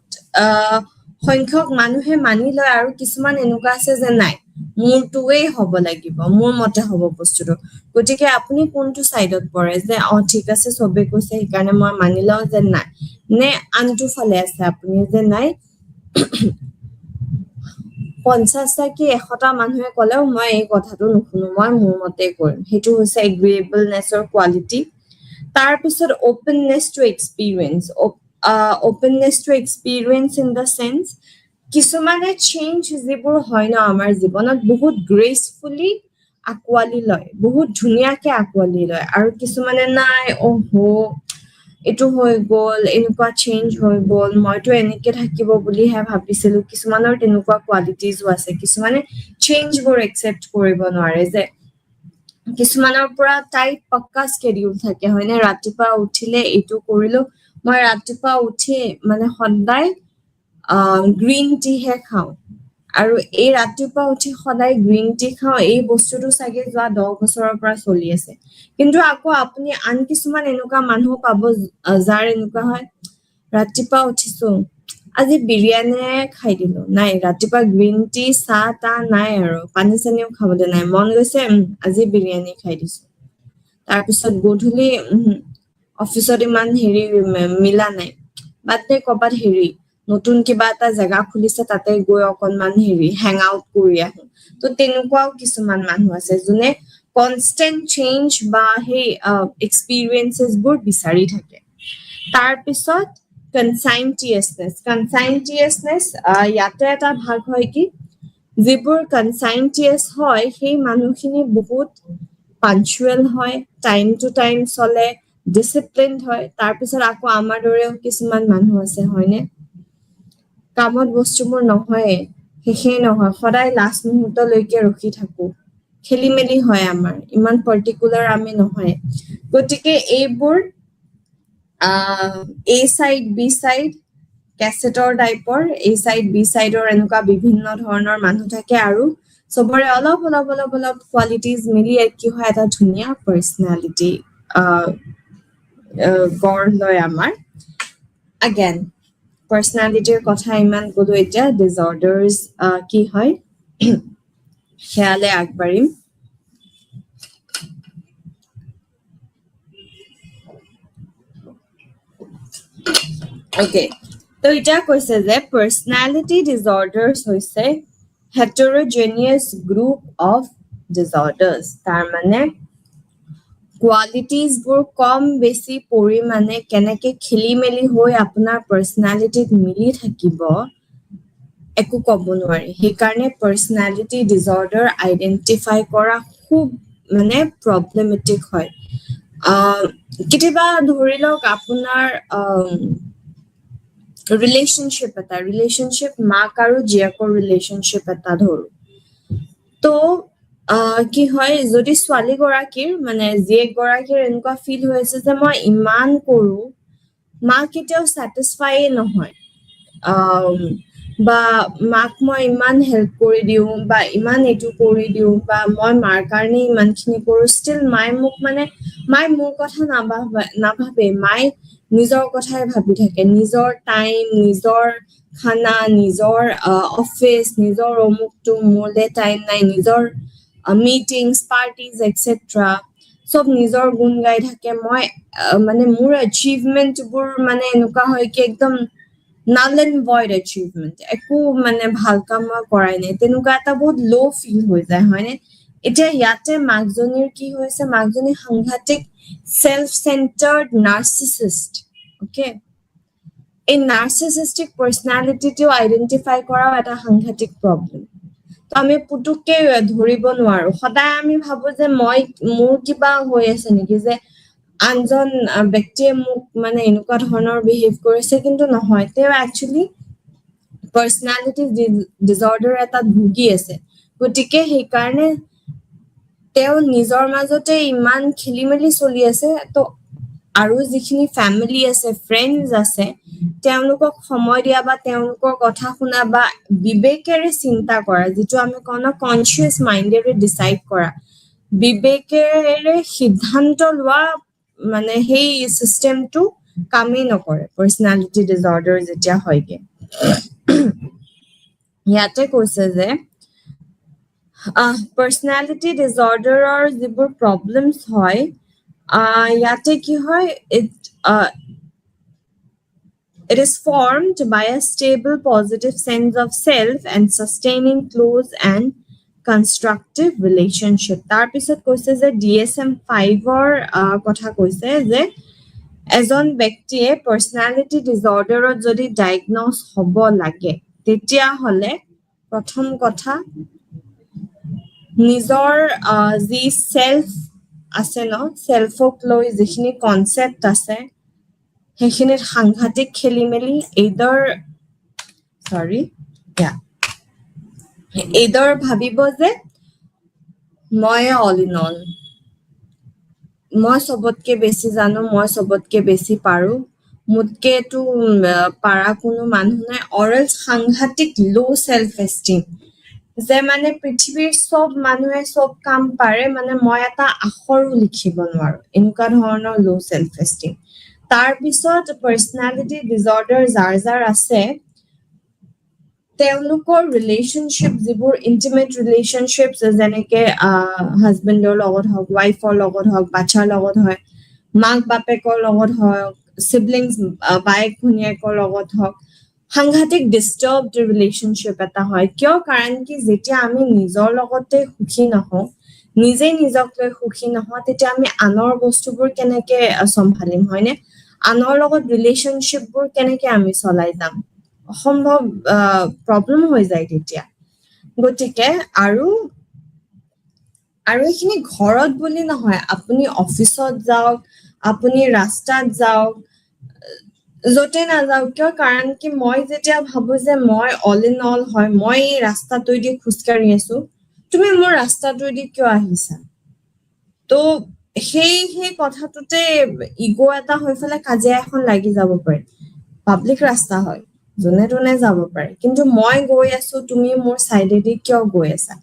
সংখ্যক মানুহে মানি লয়, আৰু কিছুমান এনেকুৱা আছে যে নাই মোৰটোৱেই হ'ব লাগিব, মোৰ মতে হ'ব বস্তুটো। গতিকে আপুনি কোনটো চাইডত পৰে, যে ঠিক আছে চবে কৈছে সেইকাৰণে মই মানি লওঁ যে নাই, নে আনটো ফালে আছে আপুনি যে নাই 50টা কি 100টা মানুহে ক'লেও মই এই কথাটো নুশুনো, মই মোৰ মতে কৰিম, সেইটো হৈছে এগ্ৰিয়েবলনেছৰ কোৱালিটি। তাৰপিছত openness to experience, openness to experience in the sense কিছুমানে চেঞ্জ যিবোৰ হয় ন আমাৰ জীৱনত, বহুত গ্ৰেচফুলি আঁকোৱালি লয়, বহুত ধুনীয়াকে আঁকোৱালি লয়, আৰু কিছুমানে নাই এইটো হৈ গ'ল, এনেকুৱা চেঞ্জ হৈ গ'ল, মইতো এনেকে থাকিব বুলিহে ভাবিছিলো। কিছুমানৰ তেনেকুৱা কোৱালিটিজো আছে, কিছুমানে চেঞ্জবোৰ একচেপ্ট কৰিব নোৱাৰে, যে কিছুমানৰ পৰা টাইট পাক্কা স্কেডিউল থাকে হয়নে, ৰাতিপুৱা উঠিলে এইটো কৰিলো, মই ৰাতিপুৱা উঠি মানে সদায় গ্ৰীণ টিহে খাওঁ, আৰু এই ৰাতিপুৱা উঠি সদায় গ্ৰীণ টি খাওঁ, এই বস্তুটো চাগে যোৱা 10 বছৰৰ পৰা চলি আছে। কিন্তু আকৌ আপুনি আন কিছুমান এনেকুৱা মানুহ পাব যাৰ এনেকুৱা হয়, ৰাতিপুৱা উঠিছো আজি বিৰিয়ানী খাই দিলো নাই ৰাতিপুৱা গ্ৰীণ টি চাহ তা নাই আৰু পানী চানিও খাবলৈ নাই মন গৈছে আজি বিৰিয়ানী খাই দিছো তাৰপিছত গধূলি অফিচত ইমান হেৰি মিলা নাই বাদে কবাত হেৰি নতুন কিবা এটা জেগা খুলিছে তাতে গৈ অকনমান হেৰি হেং আউট কৰি আহো তো তেনেকুৱাও কিছুমান মানুহ আছে যোনে কনষ্টেন্ট চেঞ্জ বা সেই এক্সপিৰিয়েন্সেছ বোৰ বিচাৰি থাকে তাৰপিছত কনচাইনটিয়াছনেছ ইয়াতে এটা ভাগ হয় কি যিবোৰ কনচাইনটিয়াছ হয় সেই মানুহখিনি বহুত পাঞ্চুৱেল হয় টাইম টু টাইম চলে ডিসিপ্লিনড হয় তাৰপিছত আকৌ আমাৰ দৰেও কিছুমান মানুহ আছে হয়নে কামত বস্তুবোৰ নহয় শেষেই নহয় সদায় লাষ্ট মুহূৰ্তলৈকে ৰখি থাকো খেলি মেলি হয় আমাৰ ইমান পাৰ্টিকুলাৰ আমি নহয় গতিকে এইবোৰ A side B side কেছেটৰ টাইপৰ A side B sideৰ এনেকুৱা বিভিন্ন ধৰণৰ মানুহ থাকে আৰু সবৰে অলপ কোৱালিটিজ মিলি কি হয় এটা ধুনীয়া পাৰ্সোনালিটি গঢ় লয় আমাৰ again পাৰ্সোনালিটিৰ কথা ইমান কলো এতিয়া ডিসঅৰ্ডাৰস কি হয় খেয়ালে আগবাঢ়িম Okay. তো এটা কৈছে যে পাৰ্সোনালিটি ডিসঅৰ্ডাৰস হৈছে heterogeneous group of disorders তাৰ মানে কোৱালিটিজ বোৰ কম বেছি পৰিমাণে কেনেকে খেলি মেলি হৈ আপোনাৰ পাৰ্সোনালিটিত মিলি থাকিব একো ক'ব নোৱাৰি সেইকাৰণে পাৰ্সোনালিটি ডিসঅৰ্ডাৰ আইডেন্টিফাই কৰা খুব মানে প্ৰবলেমেটিক হয় কেতিয়াবা ধৰি লওক আপোনাৰ ৰিলেশনশ্বিপ মাক আৰু জীয়েকৰ ৰিলেশনশ্বিপ এটা ধৰো তো কি হয় যদি ছোৱালী গৰাকীৰ মানে জীয়েক গৰাকীৰ এনেকুৱা ফিল হৈছে যে মই ইমান কৰো মা কেতিয়াও স্যাটিসফাই নহয় বা মাক মই ইমান হেল্প কৰি দিও বা ইমান এটো কৰি দিও বা মই মাৰ কাৰণে ইমানখিনি কৰো ষ্টিল মায়ে মোক মানে মায়ে মোৰ কথা নাভাবে মায়ে নিজৰ কথাই ভাবি থাকে নিজৰ টাইম নিজৰ খানা নিজৰ অফিস নিজৰ অমুকটো মোলে টাইম নাই নিজৰ মিটিংস পাৰ্টিজ এটসেট্ৰা সব নিজৰ গুণ গাই থাকে মই মানে মোৰ এচিভমেন্ট বোৰ মানে এনেকুৱা হয় কি একদম null and void achievement একো মানে ভাল কাম মই কৰাই নাই তেনেকুৱা এটা বহুত লো ফিল হৈ যায় হয়নে এতিয়া ইয়াতে মাকজনীৰ কি হৈছে মাকজনী সাংঘাতিক সেলফ সেন্টাৰ্ড নার্সিসিস্ট ওকে এই নার্সিসিস্টিক পাৰ্সোনালিটিটো আইডেন্টিফাই কৰাও এটা সাংঘাতিক প্ৰবলেম তো আমি পুতুককে ধৰিব নোৱাৰো সদায় আমি ভাবো যে মই মোৰ কিবা হৈ আছে নেকি যে আনজন ব্যক্তিয়ে মোক মানে এনেকুৱা ধৰণৰ বিহেভ কৰিছে কিন্তু নহয় তেওঁ একচুয়ালি পাৰ্সোনালিটি ডিসঅৰ্ডাৰ এটা ভুগি আছে গতিকে সেই কাৰণে তেওঁ নিজৰ মাজতে ইমান খেলিমেলি চলি আছে তো আৰু যিখিনি ফ্যামিলি আছে ফ্ৰেন্ডস আছে তেওঁলোকক সময় দিয়া বা তেওঁলোকৰ কথা শুনা বা বিবেকেৰে চিন্তা কৰা যেটো আমি কোন কনসিয়াস মাইন্ডেৰে ডিসাইড কৰা বিবেকেৰে সিদ্ধান্ত লোৱা মানে সেই সিস্টেমটো কামেই নকৰে পাৰ্সোনালিটি ডিসঅৰ্ডাৰ যেতিয়া হয়গে ইয়াতে কৈছে যে পাৰ্সোনালিটি ডিসঅৰ্ডাৰৰ যিবোৰ প্ৰবলেমছ হয় ইয়াতে কি হয় it is formed by a stable positive sense of self and sustaining close and constructive relationship তাৰ পিছত কৈছে যে DSM-5 ৰ কথা কৈছে যে এজন ব্যক্তিয়ে পাৰ্সোনালিটি ডিসঅৰ্ডাৰত যদি ডায়াগনোজ হ'ব লাগে তেতিয়া হলে প্ৰথম কথা নিজৰ যি সেলফ আছে ন সেলফক লৈ যিখিনি কনসেপ্ট আছে সেইখিনিত সাংঘাতিক খেলিমেলি এইদৰ ভাবিব যে মই অল ইন অল মই সবতকে বেছি জানো মই সবতকে বেছি পাৰো মুতকে তো পাৰা কোনো মানুহ নাই অৰেল সাংঘাতিক লো সেলফ এস্টিম যে মানে পৃথিৱীৰ সব মানুহে সব কাম পাৰে মানে মই এটা আখৰো লিখিব নোৱাৰো এনেকুৱা ধৰণৰ লো সেলফ এস্টিম তাৰ পিছত পাৰ্সোনালিটি ডিসঅৰ্ডাৰ যাৰ আছে তেওঁলোকৰ ৰিলেশনশ্বিপ যিবোৰ ইন্টিমেট ৰিলেশনশ্বিপ যেনেকে হাজবেণ্ডৰ লগত হওক ৱাইফৰ লগত হওক বাচ্ছাৰ লগত হয় মাক বাপেকৰ লগত হওক সিবলিংছ বাইক ভনীয়েকৰ লগত হওক সাংঘাতিক ডিস্টাৰ্বড ৰিলেশনশ্বিপ এটা হয় কিয় কাৰণ কি যেতিয়া আমি নিজৰ লগতে সুখী নহওঁ নিজে নিজক লৈ সুখী নহওঁ তেতিয়া আমি আনৰ বস্তুবোৰ কেনেকে চম্ভালিম হয়নে আনৰ লগত ৰিলেশনশ্বিপবোৰ কেনেকে আমি চলাই যাম অসম্ভৱ প্ৰব্লেম হৈ যায় তেতিয়া গতিকে আৰু এইখিনি ঘৰত বুলি নহয় আপুনি অফিচত যাওক আপুনি ৰাস্তাত যাওক যতে নাযাওক কিয় কাৰণ কি মই যেতিয়া ভাবো যে মই অল ইন অল হয় মই এই ৰাস্তাটোৱেদি খোজকাঢ়ি আছো তুমি মোৰ ৰাস্তাটোৱেদি কিয় আহিছা তো সেই কথাটোতে ইগো এটা হৈ ফেলে কাজিয়া এখন লাগি যাব পাৰে পাব্লিক ৰাস্তা হয় যোনে যাব পাৰে কিন্তু মই গৈ আছো তুমি মোৰ সাইডেদি কিয় গৈ আছা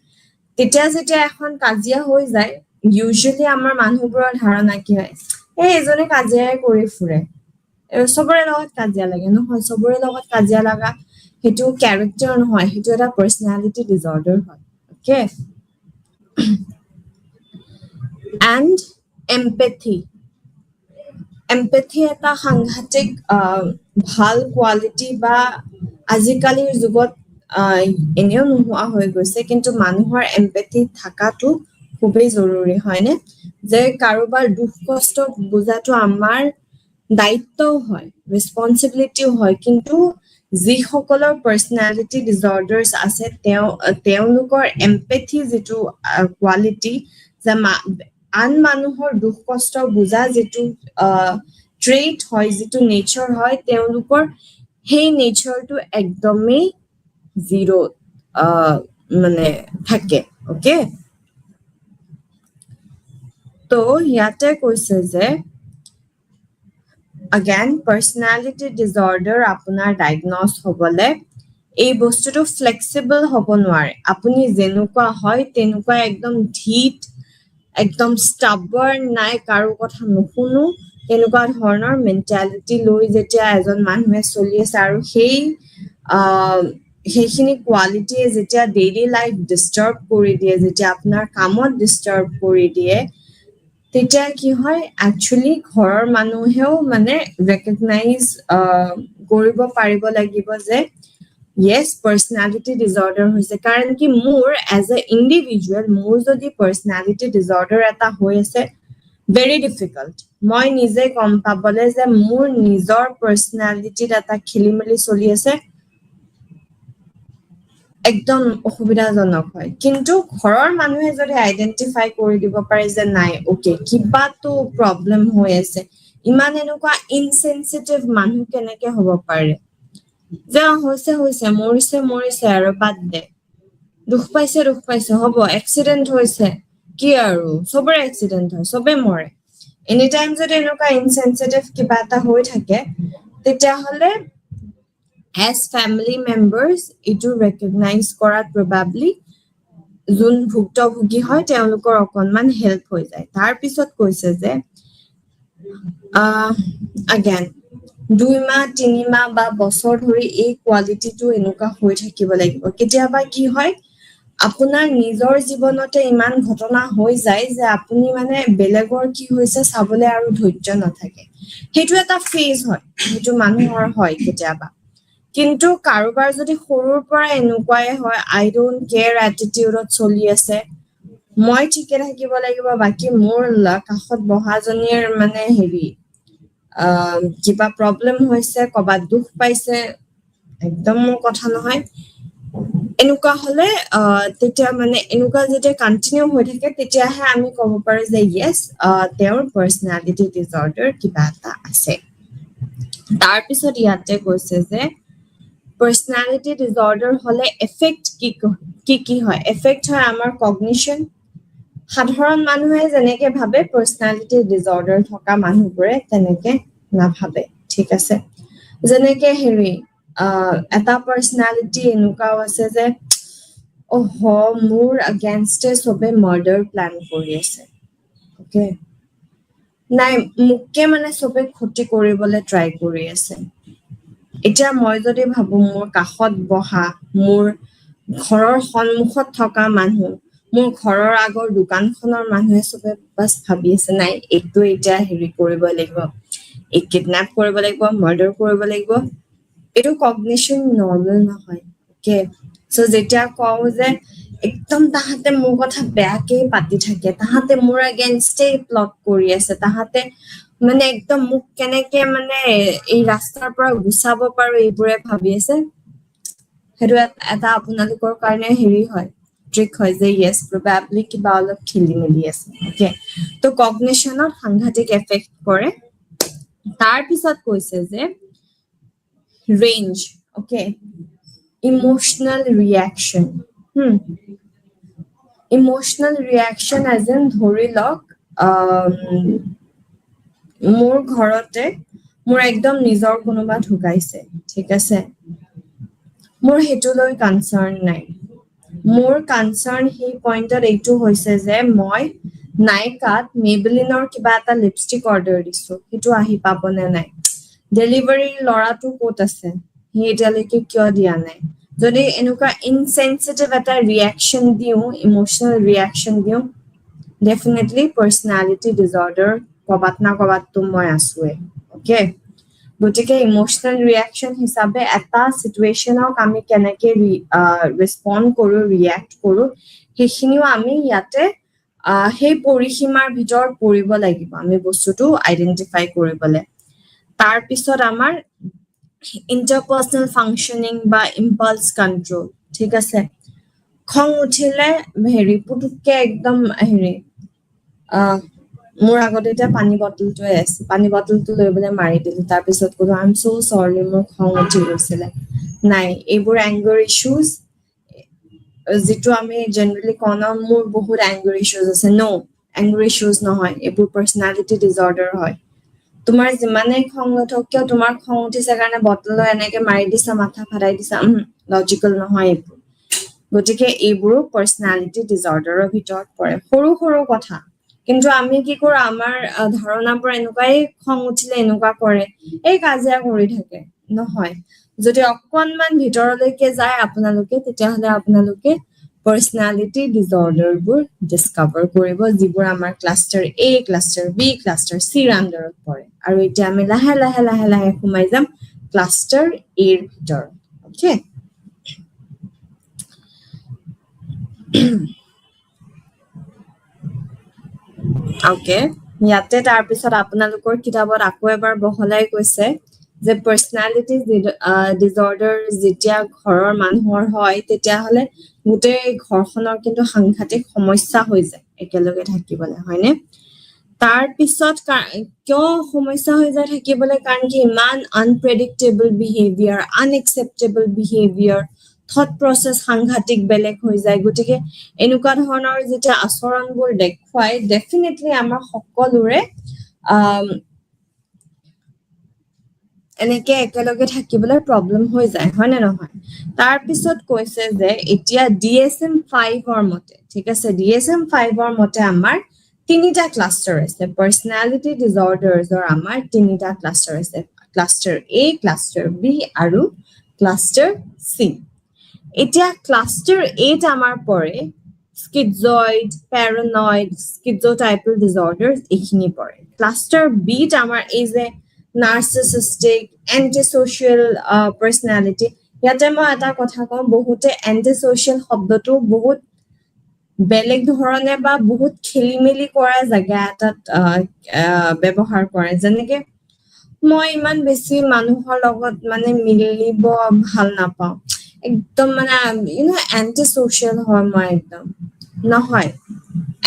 তেতিয়া যেতিয়া এখন কাজিয়া হৈ যায় ইউজুৱেলি আমাৰ মানুহবোৰৰ ধাৰণা কি হয় এজনে কাজিয়াই কৰি ফুৰে সবৰে লগত কাজিয়া লাগে নহয় সবৰে লগত কাজিয়া লাগা সেইটো ক্যাৰেক্টাৰ নহয় সেইটো এটা পাৰ্সোনালিটি ডিসঅৰ্ডাৰ হয় ওকে and empathy এটা সাংঘাতিক ভাল কোৱালিটি বা আজিকালিৰ যুগত এনেও নোহোৱা হৈ গৈছে কিন্তু মানুহৰ এম্পেথি থাকাটো খুবেই জৰুৰী হয়নে যে কাৰোবাৰ দুখ কষ্ট বুজাটো আমাৰ দায়িত্বও হয় ৰেসপন্সিবিলিটিও হয় কিন্তু যিসকলৰ পাৰ্সোনালিটি ডিসঅৰ্ডাৰ্স আছে তেওঁলোকৰ এম্পেথি যিটো কোৱালিটি যে আন মানুহৰ দুখ কষ্ট বুজা যিটো ট্ৰেট হয় যিটো নেচাৰ হয় তেওঁলোকৰ সেই নেচাৰটো একদমেই জিৰো মানে থাকে ওকে তো ইয়াতে কৈছে যে again personality disorder আপোনাৰ ডায়াগনজ হ'বলে এই বস্তুটো ফ্লেক্সিবল হ'ব নোৱাৰে আপুনি যেনেকুৱা হয় তেনেকুৱা একদম ঢিট একদম stubborn নাই কাৰো কথা নুশুনো তেনেকুৱা ধৰণৰ মেন্টালিটি লৈ যেতিয়া এজন মানুহে চলি আছে আৰু সেইখিনি কোৱালিটিয়ে যেতিয়া ডেইলি লাইফ ডিস্টাৰ্ব কৰি দিয়ে যেতিয়া আপোনাৰ কামত ডিস্টাৰ্ব কৰি দিয়ে তেতিয়া কি হয় একচুয়ালি ঘৰৰ মানুহেও মানে ৰেকগনাইজ কৰিব পাৰিব লাগিব যে yes personality disorder হৈছে কাৰণ কি মোৰ as a individual মোৰ যদি personality disorder এটা হৈ আছে very difficult মই নিজে গম পাবলে যে মোৰ নিজৰ personality এটা খেলিমেলি চলি আছে একদম অসুবিধাজনক হয় কিন্তু ঘৰৰ মানুহে যদি আইডেন্টিফাই কৰি দিব পাৰে যে নাই ওকে কিবাটো প্ৰবলেম হৈ আছে ইমান এনেকুৱা ইনসেনসিটিভ মানুহ কেনেকে হ'ব পাৰে যে হৈছে মৰিছে আৰু বাদ দে দুখ পাইছে হ'ব এক্সিডেন্ট হৈছে কি আৰু সবৰে এক্সিডেন্ট হয় সবে মৰে এনি টাইম যদি এনেকুৱা ইনসেনসিটিভ কিবা এটা হৈ থাকে তেতিয়া হলে as family members ইটো ৰেকগনাইজ কৰাত probably যোন ভুক্তভোগী হয় তেওঁলোকৰ অকনমান হেল্প হৈ যায় তাৰ পিছত কৈছে যে again 2 মাহ 3 মাহ বা বছৰ ধৰি এই কোৱালিটিটো এনেকুৱা হৈ থাকিব লাগিব কেতিয়াবা কি হয় আপোনাৰ নিজৰ জীৱনতে ইমান ঘটনা হৈ যায় যে আপুনি মানে বেলেগৰ কি হৈছে চাবলে আৰু ধৈৰ্য নাথাকে সেইটো এটা ফেজ হয় সেইটো মানুহৰ হয় কেতিয়াবা কিন্তু কাৰোবাৰ যদি সৰুৰ পৰা এনেকুৱাই হয় আই ডোন্ট কেয়াৰ এটিটিউডত চলি আছে মই ঠিকে থাকিব লাগিব বাকি মোৰ কাষত বহাজনীৰ মানে হেৰি কিবা প্ৰবলেম হৈছে কবাত দুখ পাইছে একদম মোৰ কথা নহয় এনেকুৱা হলে তেতিয়া মানে এনেকুৱা যেতিয়া কন্টিনিউ হৈ থাকে তেতিয়াহে আমি ক'ব পাৰো যে yes তেওঁৰ পাৰ্সোনালিটি ডিসঅৰ্ডাৰ কিবা এটা আছে তাৰ পিছত ইয়াতে কৈছে যে পাৰ্সোনালিটি ডিসঅৰ্ডাৰ হলে এফেক্ট কি হয় এফেক্ট হয় আমাৰ কগনিশন সাধাৰণ মানুহে যেনেকে ভাবে পাৰ্সোনালিটি ডিসঅৰ্ডাৰ থকা মানুহবোৰে তেনেকে নাভাবে ঠিক আছে যেনেকে হেৰি এটা পাৰ্সোনালিটি এনেকুৱাও আছে যে মোৰ এগেইনষ্টে সবে মাৰ্ডাৰ প্ল্যান কৰি আছে ওকে নাই মুকে মানে সবে ক্ষতি কৰিবলৈ ট্ৰাই কৰি আছে এতিয়া মই যদি ভাবো মোৰ কাষত বহা মোৰ ঘৰৰ সন্মুখত থকা মানুহ মোৰ ঘৰৰ আগৰ দোকানখনৰ মানুহে চবে বাছ ভাবি আছে নাই এইটো এতিয়া হেৰি কৰিব লাগিব এই কিডনেপ কৰিব লাগিব মাৰ্ডাৰ কৰিব লাগিব এইটো কগনিশ্যন নৰ্মেল নহয় ওকে সো যেতিয়া কওঁ যে একদম তাহাঁতে মোৰ কথা বেয়াকে পাতি থাকে তাহাঁতে মোৰ এগেইনষ্টে প্লট কৰি আছে তাহাঁতে মানে একদম মোক কেনেকে মানে এই ৰাস্তাৰ পৰা গুচাব পাৰো এইবোৰে ভাবি আছে সেইটো এটা আপোনালোকৰ কাৰণে হেৰি হয় ট্ৰিক হয় যে ইয়েছ প্ৰবাবলি কিবা অলপ খেলি মেলি আছে ওকে তো কগনিশ্যনত সাংঘাতিক এফেক্ট কৰে তাৰ পিছত কৈছে যে ৰেঞ্জ ওকে ইমোশনাল ৰিয়াকশ্যন ইমোশনাল ৰিয়াকশ্যন এজ এন ধৰি লওক মোৰ ঘৰতে মোৰ একদম নিজৰ কোনোবা ঢুকাইছে ঠিক আছে মোৰ সেইটো লৈ কনচাৰ্ন নাই মোৰ কনচাৰ্ন সেই পইণ্টত এইটো হৈছে যে মই নাইকাত মেবলিনৰ কিবা এটা লিপষ্টিক অৰ্ডাৰ দিছো সেইটো আহি পাবনে নাই ডেলিভাৰী ল'ৰাটো ক'ত আছে সি এতিয়ালৈকে কিয় দিয়া নাই যদি এনেকুৱা ইনসেনচিটিভ এটা ৰিয়াকশ্যন দিওঁ ইমোশনাল ৰিয়াকশ্যন দিওঁ ডেফিনেটলি পাৰ্চনেলিটি ডিজৰ্ডাৰ ক'বাত না ক'বাততো মই আছোৱে ওকে গতিকে ইমোশনাল ৰিয়াকশ্যন হিচাপে এটা চিটুৱেশ্যনক আমি কেনেকে ৰেছপণ্ড কৰোঁ ৰিয়েক্ট কৰোঁ সেইখিনিও আমি ইয়াতে সেই পৰিসীমাৰ ভিতৰত পৰিব লাগিব আমি বস্তুটো আইডেণ্টিফাই কৰিবলৈ তাৰপিছত আমাৰ ইণ্টাৰপাৰ্চনেল ফাংচনিং বা ইম্পালছ কণ্ট্ৰল ঠিক আছে খং উঠিলে হেৰি পুতুককে একদম হেৰি মোৰ আগতে এতিয়া পানী বটলটোৱে আছে পানী বটলটো লৈ পেলাই মাৰি দিলো তাৰপিছত ক'লো আই এম চ' চৰি মোৰ খং উঠি গৈছিলে নাই এইবোৰ এংগাৰ ইছ্যুজ যিটো আমি জেনেৰেলি কওঁ ন মোৰ বহুত এংগাৰ ইছ্যুজ আছে ন এংগাৰ ইছ্যুজ নহয় এইবোৰ পাৰ্চনেলিটি ডিজৰ্ডাৰ হয় তোমাৰ যিমানে খং নুঠক কিয় তোমাৰ খং উঠিছে কাৰণে বটল এনেকে মাৰি দিছা মাথা ফাটাই দিছা লজিকেল নহয় এইবোৰ গতিকে এইবোৰ পাৰ্চনেলিটি ডিজৰ্ডাৰৰ ভিতৰত পৰে সৰু সৰু কথা কিন্তু আমি কি কৰো আমাৰ ধাৰণাবোৰ এনেকুৱাই খং উঠিলে এনেকুৱা কৰে এই কাজিয়া কৰি থাকে নহয় যদি অকনমান ভিতৰলৈকে যায় আপোনালোকে তেতিয়াহ'লে আপোনালোকে পাৰ্চনেলিটি ডিজৰ্ডাৰবোৰ ডিস্কভাৰ কৰিব যিবোৰ আমাৰ ক্লাষ্টাৰ এ ক্লাষ্টাৰ বি ক্লাষ্টাৰ চিৰ আণ্ডাৰত পৰে আৰু এতিয়া আমি লাহে লাহে লাহে লাহে সোমাই যাম ক্লাষ্টাৰ এৰ ভিতৰত অ'কে ওকে ইয়াতে তাৰপিছত আপোনালোকৰ কিতাপত আকৌ এবাৰ বহলাই কৈছে যে পাৰ্চনেলিটি ডিজৰ্ডাৰ যেতিয়া ঘৰৰ মানুহৰ হয় তেতিয়াহ'লে গোটেই ঘৰখনৰ কিন্তু সাংঘাতিক সমস্যা হৈ যায় একেলগে থাকিবলৈ হয়নে তাৰপিছত কিয় সমস্যা হৈ যায় থাকিবলৈ কাৰণ কি ইমান unpredictable behaviour unacceptable behaviour thought process সাংঘাতিক বেলেগ হৈ যায় গতিকে এনেকুৱা ধৰণৰ যেতিয়া আচৰণবোৰ দেখুৱাই ডেফিনেটলি আমাৰ সকলোৰে এনেকে একেলগে থাকিবলৈ প্ৰব্লেম হৈ যায় হয় নে নহয় তাৰপিছত কৈছে যে এতিয়া DSM-5ৰ মতে ঠিক আছে DSM-5ৰ মতে আমাৰ তিনিটা ক্লাষ্টাৰ আছে পাৰ্চনেলিটি ডিজৰ্ডাৰ্ছৰ আমাৰ তিনিটা ক্লাষ্টাৰ আছে ক্লাষ্টাৰ এ ক্লাষ্টাৰ বি আৰু ক্লাষ্টাৰ চি এতিয়া ক্লাষ্টাৰ এত আমাৰ পৰে স্কিজয়েড প্যাৰানয়েড স্কিজোটাইপল ডিজৰ্ডাৰ্ছ এইখিনি পৰে ক্লাষ্টাৰ বিত আমাৰ এই যে নাৰ্চিছিষ্টিক এন্টিসোশিয়েল পাৰ্চনেলিটি ইয়াতে মই এটা কথা কওঁ বহুতে এন্টিসোশিয়েল শব্দটো বহুত বেলেগ ধৰণে বা বহুত খেলিমেলি কৰা জায়গা এটাত ব্যৱহাৰ কৰে যেনেকে মই ইমান বেছি মানুহৰ লগত মানে মিলিব ভাল নাপাওঁ একদম মানে এন্টিসোশিয়েল হয় মই একদম নহয়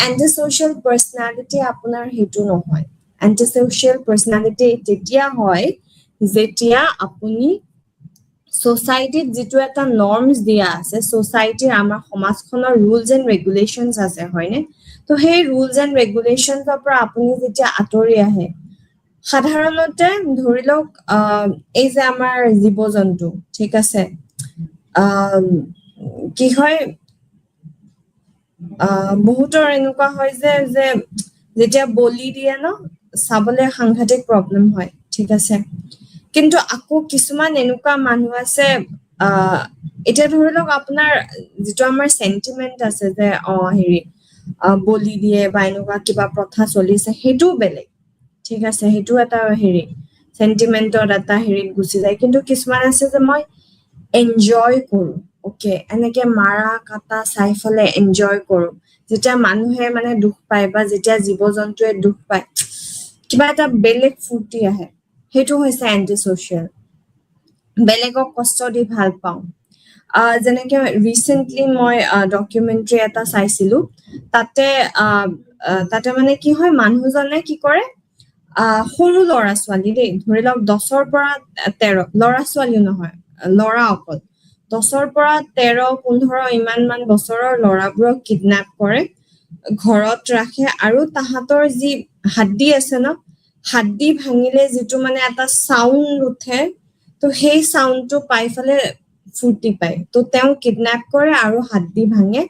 এন্টিসোশিয়েল পাৰ্চনেলিটি আপোনাৰ হেতু নহয় এন্টিসোশিয়েল পাৰ্চনেলিটি তেতিয়া হয় যেতিয়া আপুনি সোসাইটিত যেটো এটা নর্মস দিয়া আছে সোসাইটিৰ আমাৰ সমাজখনৰ রুলস এন্ড রেগুলেশনস আছে হয়নে তো সেই রুলস এন্ড রেগুলেশনসৰ পৰা আপুনি যেতিয়া আতৰি আহে সাধাৰণতে ধৰি লওক এই যে আমাৰ জীবজন্তু ঠিক আছে কি হয় বহুতৰ এনেকুৱা হয় যে যেতিয়া বলি দিয়ে ন চাবলে সাংঘাতিক প্ৰবলেম হয় ঠিক আছে কিন্তু আকৌ কিছুমান এনেকুৱা মানুহ আছে এতিয়া ধৰি লওক আপোনাৰ যিটো আমাৰ সেন্টিমেন্ট আছে যে হেৰি বলি দিয়ে বা এনেকুৱা কিবা প্ৰথা চলিছে সেইটোও বেলেগ ঠিক আছে সেইটো এটা হেৰি সেন্টিমেন্টৰ এটা হেৰিত গুচি যায় কিন্তু কিছুমান আছে যে মই এনজয় কৰো ওকে এনেকে মাৰা কাটা চাই ফলে এনজয় কৰো যেতিয়া মানুহে মানে দুখ পায় বা যেতিয়া জীৱ-জন্তুৱে দুখ পায় কিবা এটা বেলেগ ফুৰ্তি আহে সেইটো হৈছে এন্টি সোশ্যাল বেলেগক কষ্ট দি ভাল পাওঁ যেনেকে ৰিসেন্টলি মই ডকুমেন্টাৰী এটা চাইছিলো তাতে মানে কি হয় মানুহজনে কি কৰে সৰু ল'ৰা ছোৱালী দেই ধৰি লওক 10ৰ পৰা 13 ল'ৰা ছোৱালী নহয় ল'ৰা অকল 10ৰ পৰা 13-15 ইমান মান বছৰৰ ল'ৰাবোৰক কিডনেপ কৰে ঘৰত ৰাখে আৰু তাহাঁতৰ যি হাড্ডি আছে ন হাড্ডি ভাঙিলে যিটো মানে এটা সাউন্ড উঠে তো সেই সাউন্ডটো পাই ফলে ফুৰ্তি পায় তো তেওঁ কিডনেপ কৰে আৰু হাড্ডি ভাঙে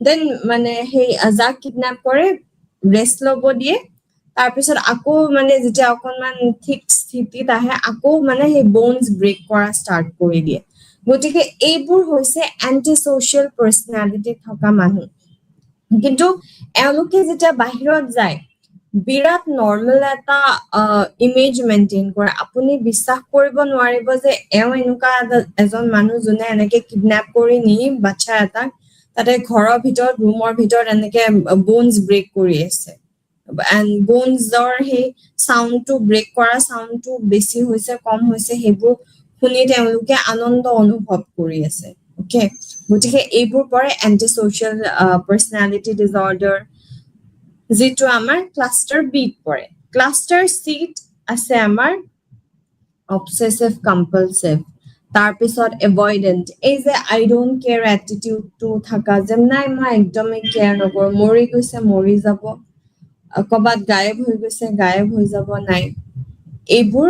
দেন মানে সেই যাক কিডনেপ কৰে ৰেষ্ট ল'ব দিয়ে তাৰপিছত আকৌ মানে যেতিয়া অকনমান ঠিক স্থিতিত আহে আকৌ মানে সেই বোনছ ব্ৰেক কৰা ষ্টাৰ্ট কৰি দিয়ে গতিকে এইবোৰ হৈছে এন্টি সোশ্যাল পাৰ্সোনালিটি থকা মানুহ কিন্তু এওঁলোকে যেতিয়া বাহিৰত যায় বিৰাট নৰ্মেল এটা ইমেজ মেইনটেইন কৰে আপুনি বিশ্বাস কৰিব নোৱাৰিব যে এওঁ এনেকুৱা এজন মানুহ যোনে এনেকে কিডনেপ কৰি নি বাচ্চা এটাক তাতে ঘৰৰ ভিতৰত ৰুমৰ ভিতৰত এনেকে বোনছ ব্ৰেক কৰি আছে and bonesৰ সেই সাউন্ডটো ব্ৰেক কৰা সাউন্ডটো বেছি হৈছে কম হৈছে সেইবোৰ শুনি তেওঁলোকে আনন্দ অনুভৱ কৰি আছে ওকে গতিকে এইবোৰ পৰে এন্টি সোশ্যাল পাৰ্সোনালিটি ডিসঅৰ্ডাৰ যেটো আমাৰ ক্লাস্টাৰ বি পৰে ক্লাস্টাৰ সি আছে আমাৰ অবসেসিভ কম্পালসিভ তাৰপিছত এভয়েডেন্ট এই যে আই ডোন্ট কেয়াৰ এটিটিউডটো থাকা যে নাই মই একদমই কেয়াৰ নকৰো মৰি গৈছে মৰি যাব কবাত গায়েব হৈ গৈছে গায়েব হৈ যাব নাই এইবোৰ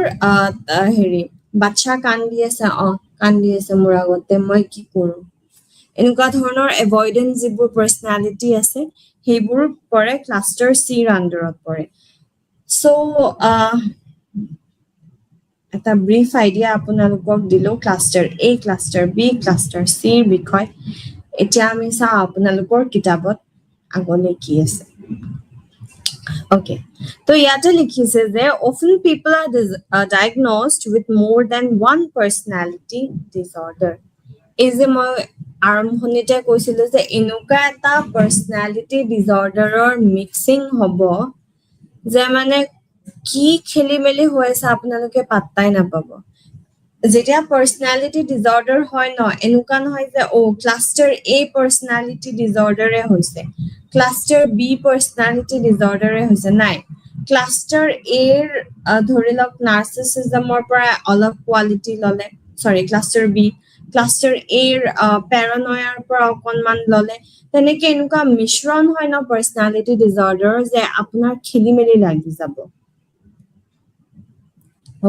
হেৰি বাচ্চা কান্দি আছে মোৰ আগতে মই কি কৰো এনেকুৱা ধৰণৰ এভয়েডেন্ট যিবোৰ পাৰ্সোনালিটি আছে সেইবোৰ পৰে ক্লাস্টাৰ সি ৰ আন্ডাৰত পৰে সো এটা ব্ৰিফ আইডিয়া আপোনালোকক দিলো ক্লাস্টাৰ এ ক্লাস্টাৰ বি ক্লাস্টাৰ সি ৰ বিষয় এতিয়া আমি চাওঁ আপোনালোকৰ কিতাপত আগলৈ কি আছে Okay, so ইয়াতে লিখিছে যে often people are diagnosed with more than one personality disorder. এই যে মই আৰম্ভণিতে কৈছিলো যে এনেকুৱা এটা personality disorderৰ মিক্সিং হ'ব যে মানে কি খেলি মেলি হৈ আছে আপোনালোকে পাত্তাই নাপাব যেতিয়া পাৰ্সোনালিটি ডিসঅৰ্ডাৰ হয় ন এনেকুৱা নহয় যে ক্লাস্টাৰ এ পাৰ্সোনালিটি ডিসঅৰ্ডাৰে হৈছে ক্লাস্টাৰ বি পাৰ্সোনালিটি ডিসঅৰ্ডাৰে হৈছে নাই ক্লাস্টাৰ এ ধৰি লওক নাৰ্সিসিজমৰ পৰা অলপ কোৱালিটি ললে সৰি ক্লাস্টাৰ বি ক্লাস্টাৰ এ প্যাৰানয়াৰ পৰা অকনমান ললে তেনেকে এনেকুৱা মিশ্ৰণ হয় ন পাৰ্সোনালিটি ডিসঅৰ্ডাৰ যে আপোনাৰ খেলি মেলি লাগি যাব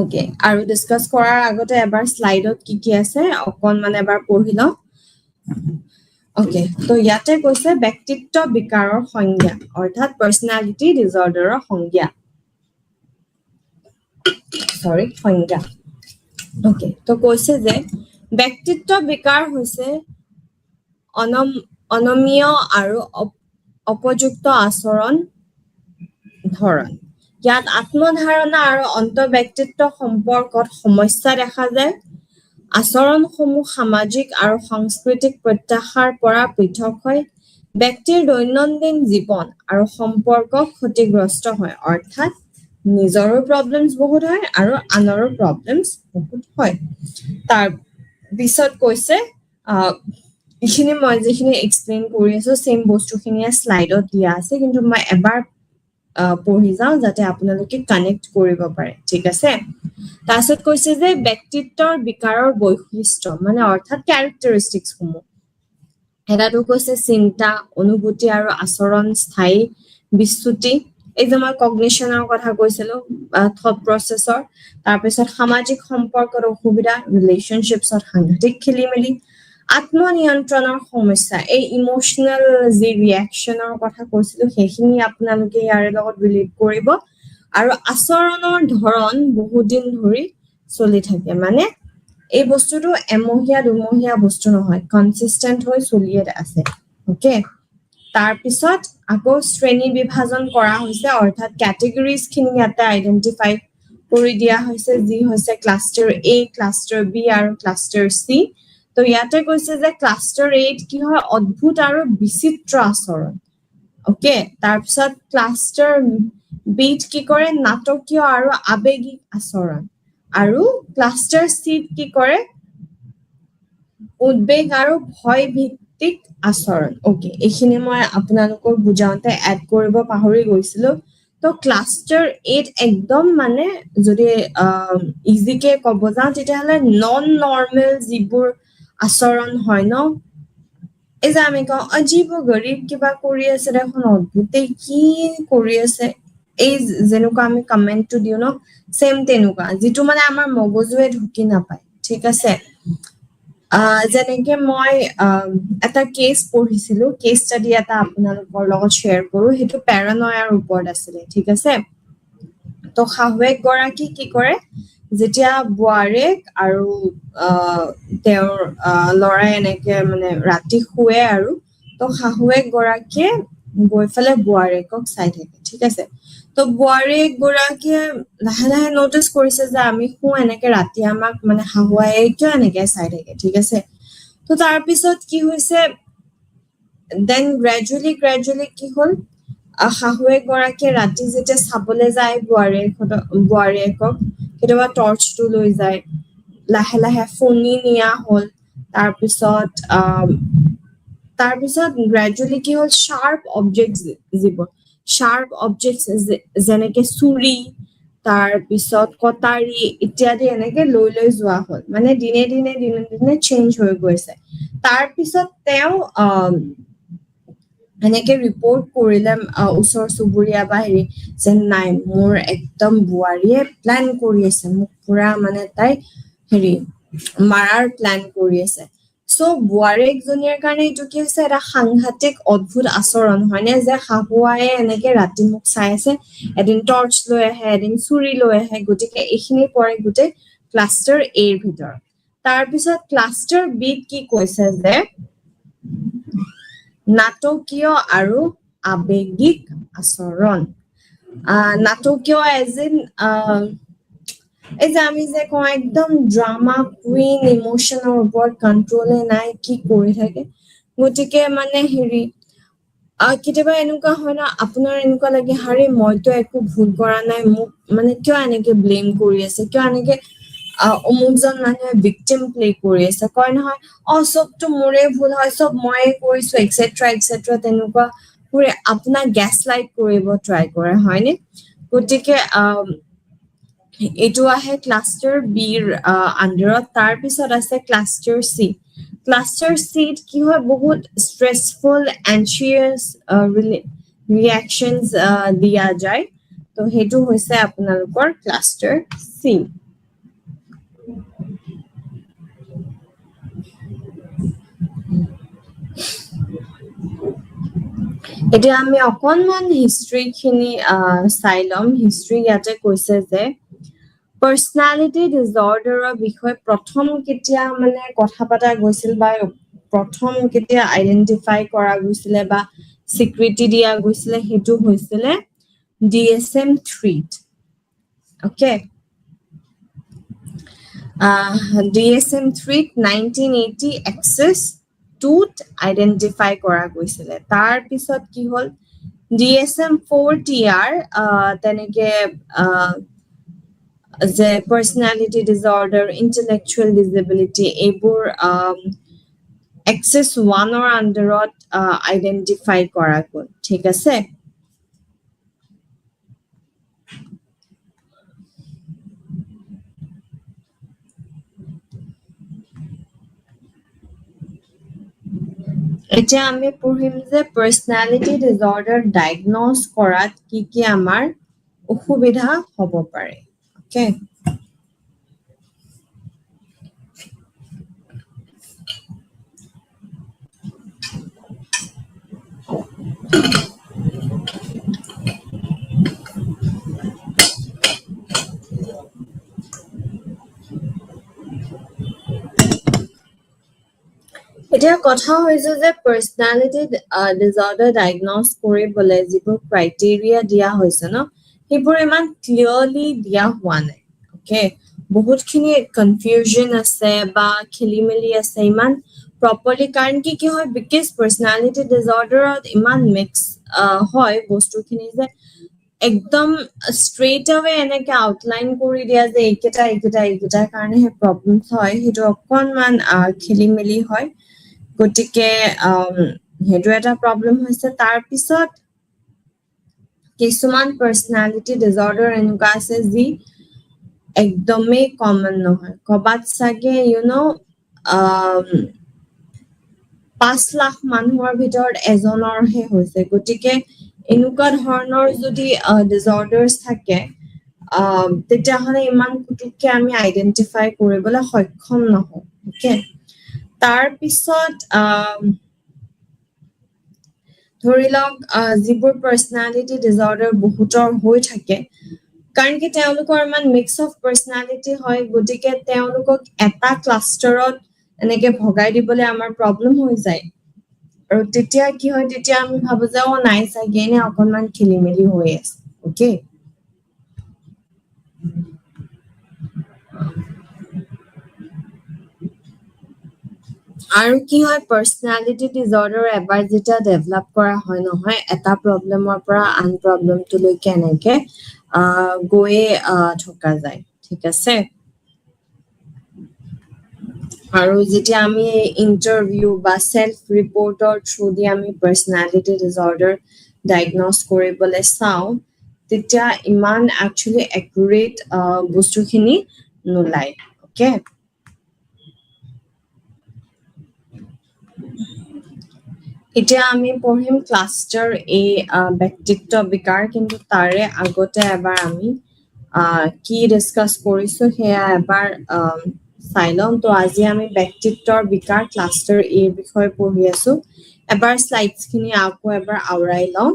ওকে আৰু ডিসকাস কৰাৰ আগতে এবাৰ স্লাইডত কি আছে অকনমান এবাৰ পঢ়ি লওঁ ওকে তো ইয়াতে কৈছে ব্যক্তিত্ব বিকাৰৰ সংজ্ঞা অৰ্থাৎ পাৰ্সোনালিটি ডিসঅৰ্ডাৰৰ সংজ্ঞা ওকে তো কৈছে যে ব্যক্তিত্ব বিকাৰ হৈছে অনমীয় আৰু অপযুক্ত আচৰণ ধৰণ ইয়াত আত্মধাৰণা আৰু অন্তৰ্ব্যক্তিত্ব সম্পৰ্কত সমস্যা দেখা যায় আচৰণসমূহ সামাজিক আৰু সাংস্কৃতিক প্ৰত্যাশাৰ পৰা পৃথক হয় ব্যক্তিৰ দৈনন্দিন জীৱন আৰু সম্পৰ্ক ক্ষতিগ্ৰস্ত হয় অৰ্থাৎ নিজৰো প্ৰবলেমছ বহুত হয় আৰু আনৰো প্ৰবলেমছ বহুত হয় তাৰ পিছত কৈছে এইখিনি মই যিখিনি এক্সপ্লেইন কৰি আছো সেম বস্তুখিনি স্লাইডত দিয়া আছে কিন্তু মই এবাৰ পঢ়ি যাওঁ যাতে আপোনালোকে কানেক্ট কৰিব পাৰে ঠিক আছে তাৰপিছত কৈছে যে ব্যক্তিত্বৰ বিকাৰৰ বৈশিষ্ট্য মানে অৰ্থাৎ ক্যাৰেক্টাৰিষ্টিক্স সমূহ এটাটো কৈছে চিন্তা অনুভূতি আৰু আচৰণ স্থায়ী বিচ্যুতি এই যে মই কগনিশনৰ কথা কৈছিলো থট প্ৰসেসৰ তাৰপিছত সামাজিক সম্পৰ্কৰ অসুবিধা ৰিলেশনশিপছত সাংঘাতিক খেলিমেলি আত্মনিয়ন্ত্ৰণৰ সমস্যা এই ইমোশনাল যি ৰিঅ্যাকশনৰ কথা কৈছিলো সেইখিনি আপোনালোকে ইয়াৰ লগত ৰিলেট কৰিব আৰু আচৰণৰ ধৰণ বহুত দিন ধৰি চলি থাকে মানে এই বস্তুটো এমহীয়া দুমহীয়া বস্তু নহয় কনসিস্টেন্ট হৈ চলিয়ে আছে ওকে তাৰ পিছত আকৌ শ্ৰেণী বিভাজন কৰা হৈছে অৰ্থাৎ ক্যাটেগৰিজ খিনি ইয়াতে আইডেন্টিফাই কৰি দিয়া হৈছে যি হৈছে ক্লাষ্টাৰ A ক্লাষ্টাৰ B আৰু ক্লাষ্টাৰ C তো ইয়াতে কৈছে যে ক্লাষ্টাৰ A কি হয় অদ্ভুত আৰু বিচিত্ৰ আচৰণ ওকে তাৰ পিছত ক্লাষ্টাৰ B কি কৰে নাটকীয় আৰু আবেগিক আচৰণ আৰু ক্লাষ্টাৰ C কি কৰে উদ্বেগ আৰু ভয় ভিত্তিক আচৰণ ওকে এইখিনি মই আপোনালোকক বুজাওঁতে এড কৰিব পাহৰি গৈছিলো তো ক্লাষ্টাৰ 8 একদম মানে যদি ইজিকে ক'ব যাওঁ তেতিয়াহ'লে নন নৰ্মেল যিবোৰ আচৰণ হয় ন এই যে আমি কওঁ অজীব গৰীব কিবা কৰি আছে দেখোন অদ্ভুতে কি কৰি আছে এই যেনেকুৱা আমি কমেন্টটো দিও ন সেম তেনেকুৱা যিটো মানে আমাৰ মগজুৱে ঢুকি নাপায় ঠিক আছে যেনেকে মই এটা কেস পঢ়িছিলো কেস ষ্টাডি এটা আপোনালোকৰ লগত শ্বেয়াৰ কৰো হেতু প্যাৰানয়াৰ ওপৰত আছিল ঠিক আছে তো শাহুৱেক গৰাকী কি কৰে যেতিয়া বুৱাৰেক আৰু তেওঁৰ লৰাই এনেকে মানে ৰাতি শুৱে আৰু তো শাহুৱেক গৰাকীয়ে গৈ ফেলে বুৱাৰেকক চাই থাকে ঠিক আছে তো বুৱাৰেক গৰাকীয়ে লাহে লাহে নোটিস কৰিছে যে আমি শু এনেকে ৰাতি আমাক মানে শাহুৱাই কিয় এনেকে চাই থাকে ঠিক আছে তো তাৰ পিছত কি হৈছে দেন গ্ৰেজুৱেলি কি হ'ল শাহুৱেক গৰাকীয়ে ৰাতি যেতিয়া চাবলৈ যায় বুৱাৰেকক কেতিয়াবা টৰ্চটো লৈ যায় লাহে লাহে ফোনি নিয়া হ'ল তাৰ পিছত গ্ৰেজুৱেলি কি হ'ল শাৰ্প অবজেক্টছ যেনেকে চুৰি তাৰ পিছত কটাৰী ইত্যাদি এনেকে লৈ যোৱা হ'ল মানে দিনে দিনে চেঞ্জ হৈ গৈছে তাৰ পিছত তেওঁ এনেকে ৰিপৰ্ট কৰিলে ওচৰ চুবুৰীয়া বা হেৰি যে নাই মোৰ একদম বুৱাৰীয়ে প্ল্যান কৰি আছে মোক পুৰা মানে তাই হেৰি মাৰাৰ প্ল্যান কৰি আছে সো বুৱাৰীজনীৰ কাৰণে এইটো কি হৈছে এটা সাংঘাতিক অদ্ভুত আচৰণ হয়নে যে শাহুৱায়ে এনেকে ৰাতি মোক চাই আছে এদিন টৰ্চ লৈ আহে এদিন চুৰি লৈ আহে গতিকে এইখিনি পৰে গোটেই ক্লাষ্টাৰ A ৰ ভিতৰত তাৰ পিছত ক্লাষ্টাৰ B কি কৈছে যে নাটকীয় আৰু আবেগিক আচৰণ নাটকীয় এজ ইন এই যে আমি যে কওঁ একদম ড্ৰামা কুইন ইমোশনৰ ওপৰত কন্ট্ৰলে নাই কি কৰি থাকে গতিকে মানে হেৰি কেতিয়াবা এনেকুৱা হয় না আপোনাৰ এনেকুৱা লাগে হাৰে মইতো একো ভুল কৰা নাই মোক মানে কিয় এনেকে ব্লেম কৰি আছে কিয় এনেকে অমুকজন মানুহে ভিকটিম প্লে কৰি আছে কয় নহয় সবটো মোৰে ভুল হয় সব ময়ে কৰিছো এক্সেট্ৰা তেনেকুৱা পুৰে আপোনাক গ্যাস লাইট কৰিব ট্ৰাই কৰে হয়নে গতিকে এইটো আহে ক্লাষ্টাৰ B ৰ আন্ডাৰত তাৰ পিছত আছে ক্লাষ্টাৰ C কি হয় বহুত স্ট্ৰেসফুল এনশিয়াস ৰিঅ্যাকশনস দিয়া যায় তো হেতু হৈছে আপোনালোকৰ ক্লাষ্টাৰ C এতিয়া আমি অকনমান হিষ্ট্ৰী খিনি চাই লম হিষ্ট্ৰী ইয়াতে কৈছে যে পাৰ্সোনালিটি ডিসঅৰ্ডাৰৰ বিষয়ে প্ৰথম কেতিয়া মানে কথা পতা গৈছিল বা প্ৰথম কেতিয়া আইডেন্টিফাই কৰা গৈছিল বা স্বীকৃতি দিয়া গৈছিল হেতু হৈছিল DSM-3 ওকে DSM-3 1980 এক্সেস টুত আইডেন্টিফাই কৰা গৈছিল তাৰ পিছত কি হ'ল DSM-4TR তেনেকে যে পাৰ্সোনালিটি ডিসঅৰ্ডাৰ ইন্টেলেকচুৱেল ডিসেবিলিটি এইবোৰ এক্সেস 1 ৰ আন্ডাৰত আইডেন্টিফাই কৰা গ'ল ঠিক আছে এতিয়া আমি পঢ়িম যে পাৰ্সোনালিটি ডিসঅৰ্ডাৰ ডায়াগনোজ কৰাত কি আমাৰ অসুবিধা হ'ব পাৰে ওকে এতিয়া কথা হৈছে যে পাৰ্চনেলিটি ডিসঅৰ্ডাৰ ডায়াগন'জ কৰিবলৈ যিবোৰ ক্ৰাইটেৰিয়া দিয়া হৈছে ন সেইবোৰ ইমান ক্লিয়াৰলি দিয়া হোৱা নাই ওকে বহুতখিনি কনফিউজন আছে বা খেলিমেলি আছে ইমান প্ৰপাৰলি কাৰণ কি হয় বিকজ পাৰ্চনেলিটি ডিসঅৰ্ডাৰত ইমান মিক্স হয় বস্তুখিনি যে একদম স্ট্ৰেইট away এনেকে আউটলাইন কৰি দিয়া যে এইকেইটাৰ কাৰণে হে প্ৰবলেমছ হয় সেইটো অকণমান খেলিমেলি হয় গতিকে সেইটো এটা প্ৰবলেম হৈছে তাৰ পিছত কিছুমান পাৰ্চনেলিটি ডিসঅৰ্ডাৰ এনেকুৱা আছে যি একদমেই কমন নহয় কবাত চাগে 5 লাখ মানুহৰ ভিতৰত এজনৰহে হৈছে গতিকে এনেকুৱা ধৰণৰ যদি ডিসঅৰ্ডাৰছ থাকে তেতিয়াহ'লে ইমান কুটুককে আমি আইডেন্টিফাই কৰিবলৈ সক্ষম নহওঁ ওকে তাৰ পিছত ধৰি লওক যিবোৰ পাৰ্চনেলিটি ডিসঅৰ্ডাৰ বহুতৰ হৈ থাকে কাৰণ কি তেওঁলোকৰ ইমান মিক্স অফ পাৰ্চনেলিটি হয় গতিকে তেওঁলোকক এটা ক্লাষ্টাৰত এনেকে ভগাই দিবলৈ আমাৰ প্ৰবলেম হৈ যায় আৰু তেতিয়া কি হয় তেতিয়া আমি ভাবো যে নাই চাগে নে অকণমান খেলিমেলি হৈ আছে ওকে আৰু কি হয় পাৰ্চনেলিটি ডিসঅৰ্ডাৰ এবাৰ যেতিয়া ডেভেলপ কৰা হয় নহয় এটা প্ৰবলেমৰ পৰা আন প্ৰবলেমটোলৈকে এনেকে গৈয়ে থকা যায় ঠিক আছে আৰু যেতিয়া আমি ইন্টাৰভিউ বা সেলফ ৰিপৰ্টৰ থ্ৰু দি আমি পাৰ্চনেলিটি ডিসঅৰ্ডাৰ ডায়াগন'জ কৰিবলৈ চাওঁ তেতিয়া ইমান একচুয়ালি একুৰেট বস্তুখিনি নোলায় ওকে এতিয়া আমি পঢ়িম ক্লাষ্টাৰ এ ব্যক্তিত্ব বিকাৰ কিন্তু তাৰে আগতে এবাৰ আমি কি ডিসকাস কৰিছো সেয়া এবাৰ চাই লওঁ তো আজি আমি ব্যক্তিত্বৰ বিকাৰ ক্লাষ্টাৰ এ বিষয়ে পঢ়ি আছো এবাৰ স্লাইডছখিনি আকৌ এবাৰ আওৰাই লওঁ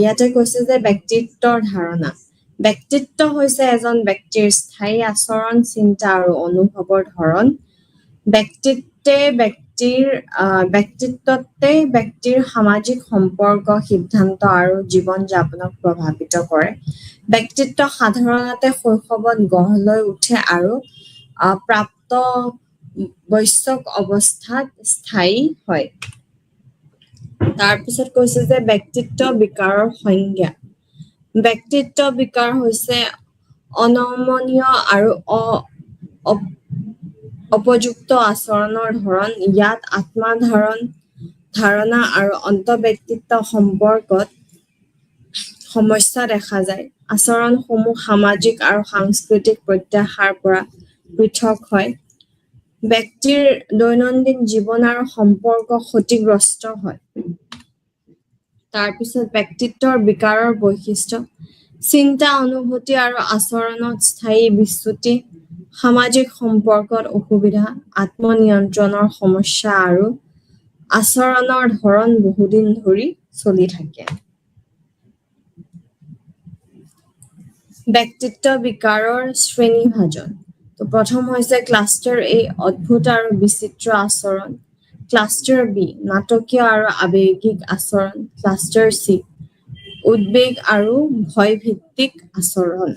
ইয়াতে কৈছে যে ব্যক্তিত্বৰ ধাৰণা ব্যক্তিত্ব হৈছে এজন ব্যক্তিৰ স্থায়ী আচৰণ চিন্তা আৰু অনুভৱৰ ধৰণ ব্যক্তিত্বতে ব্যক্তিৰ সামাজিক সম্পৰ্ক সিদ্ধান্ত আৰু জীৱন যাপনক প্ৰভাৱিত কৰে ব্যক্তিত্ব সাধাৰণতে শৈশৱত গঢ় লৈ উঠে আৰু প্ৰাপ্ত বয়স্ক অৱস্থাত স্থায়ী হয় তাৰ পিছত কৈছে যে ব্যক্তিত্ব বিকাৰৰ সংজ্ঞা ব্যক্তিত্ব বিকাৰ হৈছে অনমনীয় আৰু উপযুক্ত আচৰণৰ ধৰণ ইয়াত ধাৰণা আৰু অন্তঃব্যক্তিত্ব সম্পৰ্কত সমস্যা দেখা যায় আচৰণসমূহ সামাজিক আৰু সাংস্কৃতিক প্ৰত্যাশাৰ পৰা পৃথক হয় ব্যক্তিৰ দৈনন্দিন জীৱন আৰু সম্পৰ্ক ক্ষতিগ্ৰস্ত হয় তাৰ পিছত ব্যক্তিত্বৰ বিকাৰৰ বৈশিষ্ট্য চিন্তা অনুভূতি আৰু আচৰণত স্থায়ী বিচ্যুতি সামাজিক সম্পৰ্কত অসুবিধা আত্মনিয়ন্ত্ৰণৰ সমস্যা আৰু আচৰণৰ ধৰণ বহুদিন ধৰি চলি থাকে ব্যক্তিত্ব বিকাৰৰ শ্ৰেণীভাজন তো প্ৰথম হৈছে ক্লাষ্টাৰ এ অদ্ভুত আৰু বিচিত্ৰ আচৰণ ক্লাষ্টাৰ বি নাটকীয় আৰু আৱেগিক আচৰণ ক্লাষ্টাৰ সি উদ্বেগ আৰু ভয় ভিত্তিক আচৰণ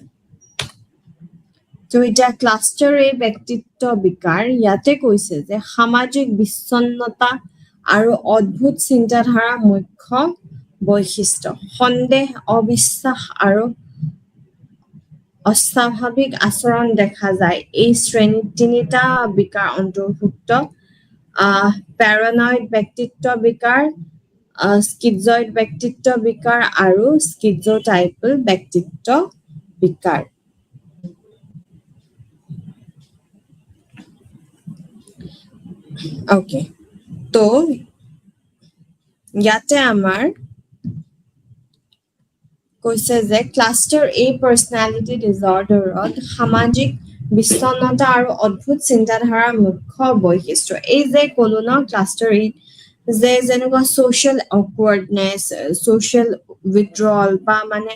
তো এটা ক্লাষ্টাৰ এ ব্যক্তিত্ব বিকাৰ ইয়াতে কৈছে যে সামাজিক বিচ্ছিন্নতা আৰু অদ্ভুত চিন্তাধাৰা মুখ্য বৈশিষ্ট্য সন্দেহ অবিশ্বাস আৰু অস্বাভাৱিক আচৰণ দেখা যায় এই শ্ৰেণীত তিনিটা বিকাৰ অন্তৰ্ভুক্ত প্যাৰানয়েড ব্যক্তিত্ব বিকাৰ স্কিজয়েড ব্যক্তিত্ব বিকাৰ আৰু স্কিজোটাইপল ব্যক্তিত্ব বিকাৰ ওকে তো ইয়াতে আমাৰ কৈছে যে ক্লাষ্টাৰ এ পাৰ্চনেলিটি ডিসঅৰ্ডাৰত সামাজিক বিচ্ছিন্নতা আৰু অদ্ভুত চিন্তাধাৰাৰ মুখ্য বৈশিষ্ট্য এই যে ক'লো ন ক্লাষ্টাৰ এ যে যেনেকুৱা সোশ্যাল অকৱাৰ্ডনেছ সোশ্যাল উইথড্ৰল বা মানে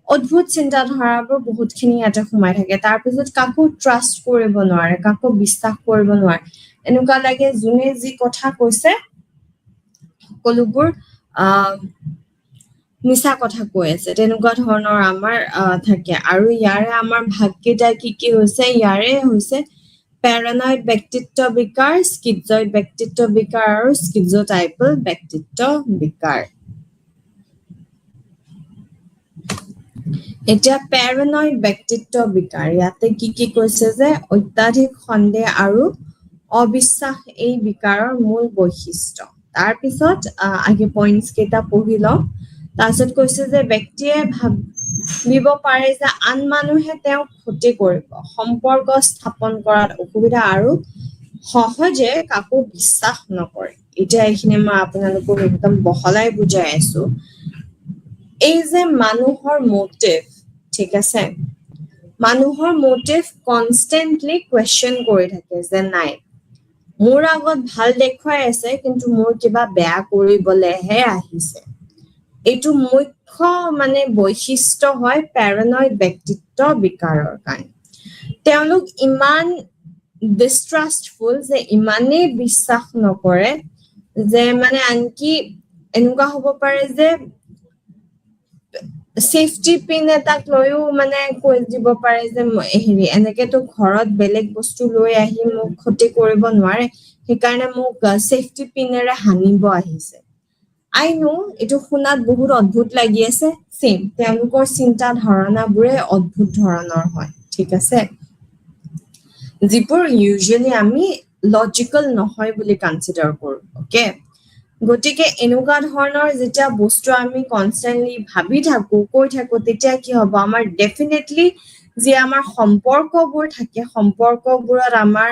অদ্ভুত চিন্তাধাৰাবোৰ বহুতখিনি ইয়াতে সোমাই থাকে তাৰপিছত কাকো ট্ৰাষ্ট কৰিব নোৱাৰে কাকো বিশ্বাস কৰিব নোৱাৰে এনেকুৱা লাগে যোনে যি কথা কৈছে সকলোবোৰ মিছা কথা কৈ আছে, তেনেকুৱা ধৰণৰ আমাৰ থাকে। আৰু ইয়াৰে আমাৰ ভাগকেইটা কি কি হৈছে, ইয়াৰে হৈছে পেৰানয়েড ব্যক্তিত্ব বিকাৰ, স্কিজয়েড ব্যক্তিত্ব বিকাৰ আৰু স্কিজোটাইপল ব্যক্তিত্ব বিকাৰ। এতিয়া পেৰানয়েড ব্যক্তিত্ব বিকাৰ, ইয়াতে কি কি কৈছে যে অত্যাধিক সন্দেহ আৰু অবিশ্বাস এই বিকাৰৰ মূল বৈশিষ্ট্য। তাৰপিছত আগে পইণ্টছ কেইটা পঢ়ি লওঁ। তাৰপিছত কৈছে যে ব্যক্তিয়ে ভাবিব পাৰে যে আন মানুহে তেওঁক ক্ষতি কৰিব, সম্পৰ্ক স্থাপন কৰাত অসুবিধা আৰু সহজে কাকো বিশ্বাস নকৰে। এতিয়া এইখিনি মই আপোনালোকক একদম বহলাই বুজাই আছো। এই যে মানুহৰ মোটিভ, ঠিক আছে, মানুহৰ মোটিভ কনষ্টেণ্টলি কুৱেশ্যন কৰি থাকে যে নাই মোৰ আগত ভাল দেখুৱাই আছে কিন্তু মোৰ কিবা বেয়া কৰিবলেহে আহিছে। এইটো মুখ্য মানে বৈশিষ্ট্য হয় পেৰানয়েড ব্যক্তিত্ব বিকাৰৰ কাৰণে। তেওঁলোক ইমান ডিষ্ট্ৰাষ্টফুল যে ইমানেই বিশ্বাস নকৰে যে মানে আনকি এনেকুৱা হ'ব পাৰে যে সেফটি পিন এটাক লৈও মানে কৈ দিব পাৰে যে হেৰি এনেকেতো ঘৰত বেলেগ বস্তু লৈ আহি মোক ক্ষতি কৰিব নোৱাৰে, সেইকাৰণে মোক সেফটি পিনেৰে হানিব আহিছে। আই নো এইটো শুনাত বহুত অদ্ভুত লাগি আছে, সেম তেওঁলোকৰ চিন্তা ধাৰণাবোৰে অদ্ভুত ধৰণৰ হয়, ঠিক আছে, যিবোৰ ইউজুৱেলি আমি লজিকেল নহয় বুলি কনচিডাৰ কৰো। অকে, গতিকে এনেকুৱা ধৰণৰ যেতিয়া বস্তু আমি কনষ্টেণ্টলি ভাবি থাকো কৈ থাকো তেতিয়া কি হ'ব, আমাৰ ডেফিনেটলি যে আমাৰ সম্পৰ্কবোৰ থাকে সম্পৰ্কবোৰত আমাৰ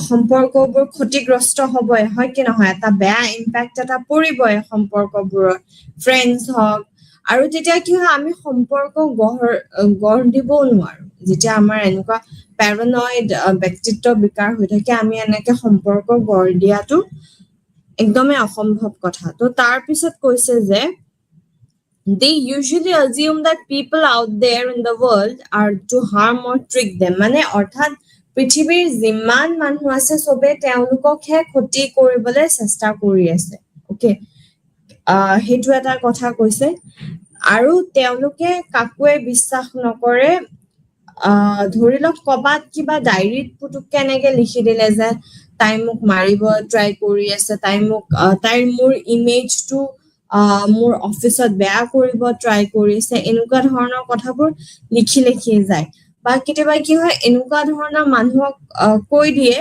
সম্পৰ্কবোৰ ক্ষতিগ্ৰস্ত হ'বই, হয় কি নহয়, এটা বেয়া ইম্পেক্ট এটা পৰিবই সম্পৰ্কবোৰত, ফ্ৰেণ্ডছ হওক। আৰু তেতিয়া কি হয় আমি সম্পৰ্ক গঢ় দিবও নোৱাৰো। যেতিয়া আমাৰ এনেকুৱা পেৰানয়েড ব্যক্তিত্ব বিকাৰ হৈ থাকে আমি এনেকে সম্পৰ্ক গঢ় দিয়াটো একদমেই অসম্ভৱ কথা। তো তাৰ পিছত কৈছে যে they usually assume that people out there in the world are to harm or trick them, মানে অৰ্থাৎ পৃথিৱীৰ যিমান মানুহ আছে চবে তেওঁলোককহে ক্ষতি কৰিবলৈ চেষ্টা কৰি আছে। অকে, সেইটো এটা কথা কৈছে। আৰু তেওঁলোকে কাকোৱে বিশ্বাস নকৰে। ধৰি লওক ক'বাত কিবা ডায়েৰীত পুতুককে এনেকে লিখি দিলে যে তাই মোক মাৰিব ট্ৰাই কৰি আছে, তাইৰ মোৰ ইমেজটো মোৰ অফিচত বেয়া কৰিব ট্ৰাই কৰিছে, এনেকুৱা ধৰণৰ কথাবোৰ লিখি যায়। বা কেতিয়াবা কি হয় এনেকুৱা ধৰণৰ মানুহক কৈ দিয়ে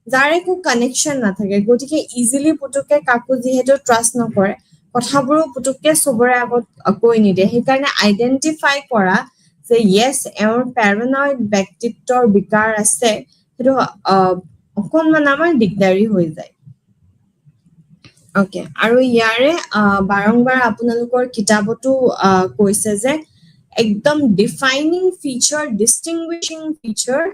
যাৰ একো কানেকশ্যন নাথাকে, গতিকে ইজিলি পুতুককে কাকো যিহেতু ট্ৰাষ্ট নকৰে কথাবোৰো পুতুককে চবৰে আগত কৈ নিদিয়ে। সেইকাৰণে আইডেন্টিফাই কৰা যে য়েছ এওঁৰ পেৰানয়েড ব্যক্তিত্বৰ বিকাৰ আছে, সেইটো অকণমান আমাৰ দিগদাৰী হৈ যায়। অকে, আৰু ইয়াৰে বাৰংবাৰ আপোনালোকৰ কিতাপতো কৈছে যে একদম ডিফাইনিং ফিচাৰ, ডিষ্টিংগুইশ্বিং ফিচাৰ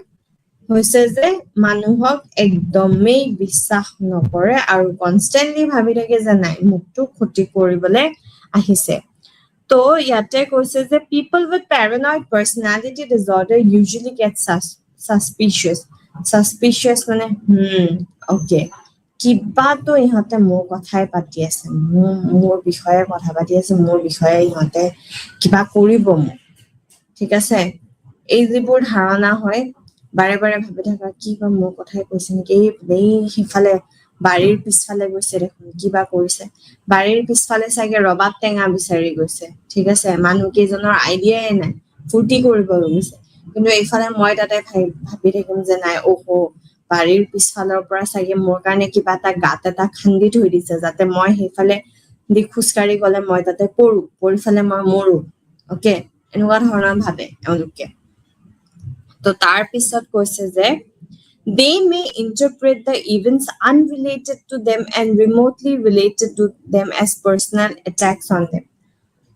হৈছে যে মানুহক একদমেই বিশ্বাস নকৰে আৰু কনষ্টেণ্টলি ভাবি থাকে যে নাই মোকতো ক্ষতি কৰিবলৈ আহিছে। তো ইয়াতে কৈছে যে people with paranoid personality disorder usually get suspicious মানে অকে কিবাতো ইহঁতে মোৰ কথাই পাতি আছে, মোৰ বিষয়ে কথা পাতি আছে, মোৰ বিষয়ে ইহঁতে কিবা কৰিব মোক, ঠিক আছে। এই যিবোৰ ধাৰণা হয় বাৰে বাৰে ভাবি থকা কি বা মোৰ কথাই কৈছে নেকি, এই সিফালে বাৰীৰ পিছফালে গৈছে দেখোন কিবা কৰিছে, বাৰীৰ পিছফালে চাগে ৰবাব টেঙা বিচাৰি গৈছে, ঠিক আছে, মানুহ কেইজনৰ আইডিয়াই নাই, ফূৰ্তি কৰিব গৈছে, কিন্তু এইফালে মই তাতে ভাবি থাকিম যে নাই অহো বাৰীৰ পিছফালৰ পৰা চাগে মোৰ কাৰণে কিবা এটা গাঁত এটা খান্দি থৈ দিছে যাতে মই সেইফালে দি খোজকাঢ়ি গলে মই তাতে পৰি ফালে মই মৰো। অকে, এনেকুৱা ধৰণৰ ভাবে এওঁলোকে। তো তাৰ পিছত কৈছে যে they may interpret the events unrelated to them and remotely related to them as personal attacks on them.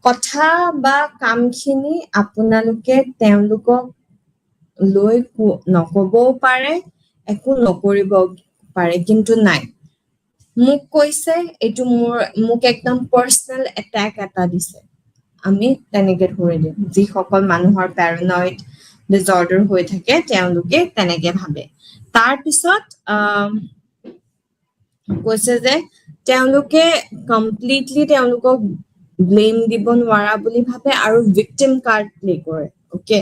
কথা বা কামখিনি আপোনালোকে তেওঁলোকক লৈ নকবও পাৰে, একো নকৰিব পাৰে, কিন্তু নাই মোক কৈছে এইটো মোক একদম পাৰ্চনেল এটেক এটা দিছে, আমি তেনেকে ধৰি দিম। যিসকল মানুহৰ পেৰানয়েড ডিজৰ্ডাৰ হৈ থাকে তেওঁলোকে তেনেকে ভাবে। তাৰ পিছত কৈছে যে তেওঁলোকে কমপ্লিটলি তেওঁলোকক ব্লেম দিব নোৱাৰা বুলি ভাবে আৰু ভিক্টিম কাৰ্ড প্লে কৰে ওকে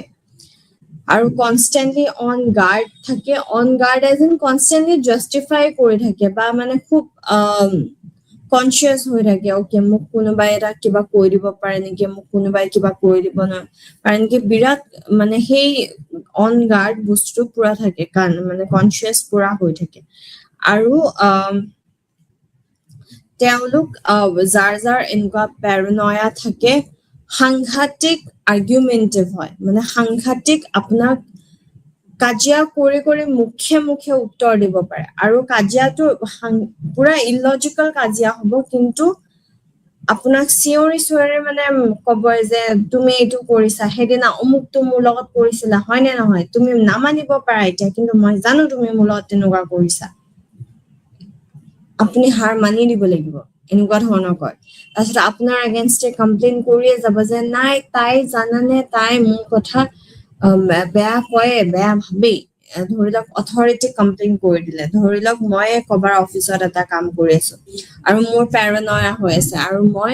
আৰু কনষ্টেন্টলি অন গাৰ্ড থাকে on guard as in constantly justify কৰি থাকে বা মানে খুব কনচিয়াছ হৈ থাকে ওকে মোক কোনোবাই এটা কিবা কৈ দিব পাৰে নেকি মোক কোনোবাই কিবা কৈ দিব পাৰে নেকি বিৰাট মানে সেই অন গাৰ্ড বস্তু পুৰা থাকে কাৰণ মানে কনচিয়াছ পুৰা হৈ থাকে আৰু তেওঁলোক যাৰ যাৰ এনেকুৱা পেৰানয়া থাকে সাংঘাতিক আৰ্গুমেন্টিভ হয় মানে সাংঘাতিক আপোনাক কাজিয়া কৰি কৰি মুখে মুখে উত্তৰ দিব পাৰে আৰু কাজিয়াটো পুৰা ইলজিকেল কাজিয়া হ'ব কিন্তু আপোনাক চিঞৰি চিঞৰি মানে ক'ব যে তুমি এইটো কৰিছা সেইদিনা অমুকটো মোৰ লগত কৰিছিলা হয় নে নহয় তুমি নামানিব পাৰা এতিয়া কিন্তু মই জানো তুমি মোৰ লগত তেনেকুৱা কৰিছা আপুনি হাৰ মানি দিব লাগিব এনেকুৱা ধৰণৰ কয় তাৰপিছত আপোনাৰ এগেইনষ্টে কমপ্লেইন কৰিয়ে যাব যে নাই তাই জানানে তাই মোৰ কথা বেয়া কয়ে বেয়া ভাবেই ধৰি লওক অথৰিটি কমপ্লেইন কৰি দিলে ধৰি লওক মই কবাৰ অফিচত এটা কাম কৰি আছো আৰু মোৰ পেৰানয়া হৈ আছে আৰু মই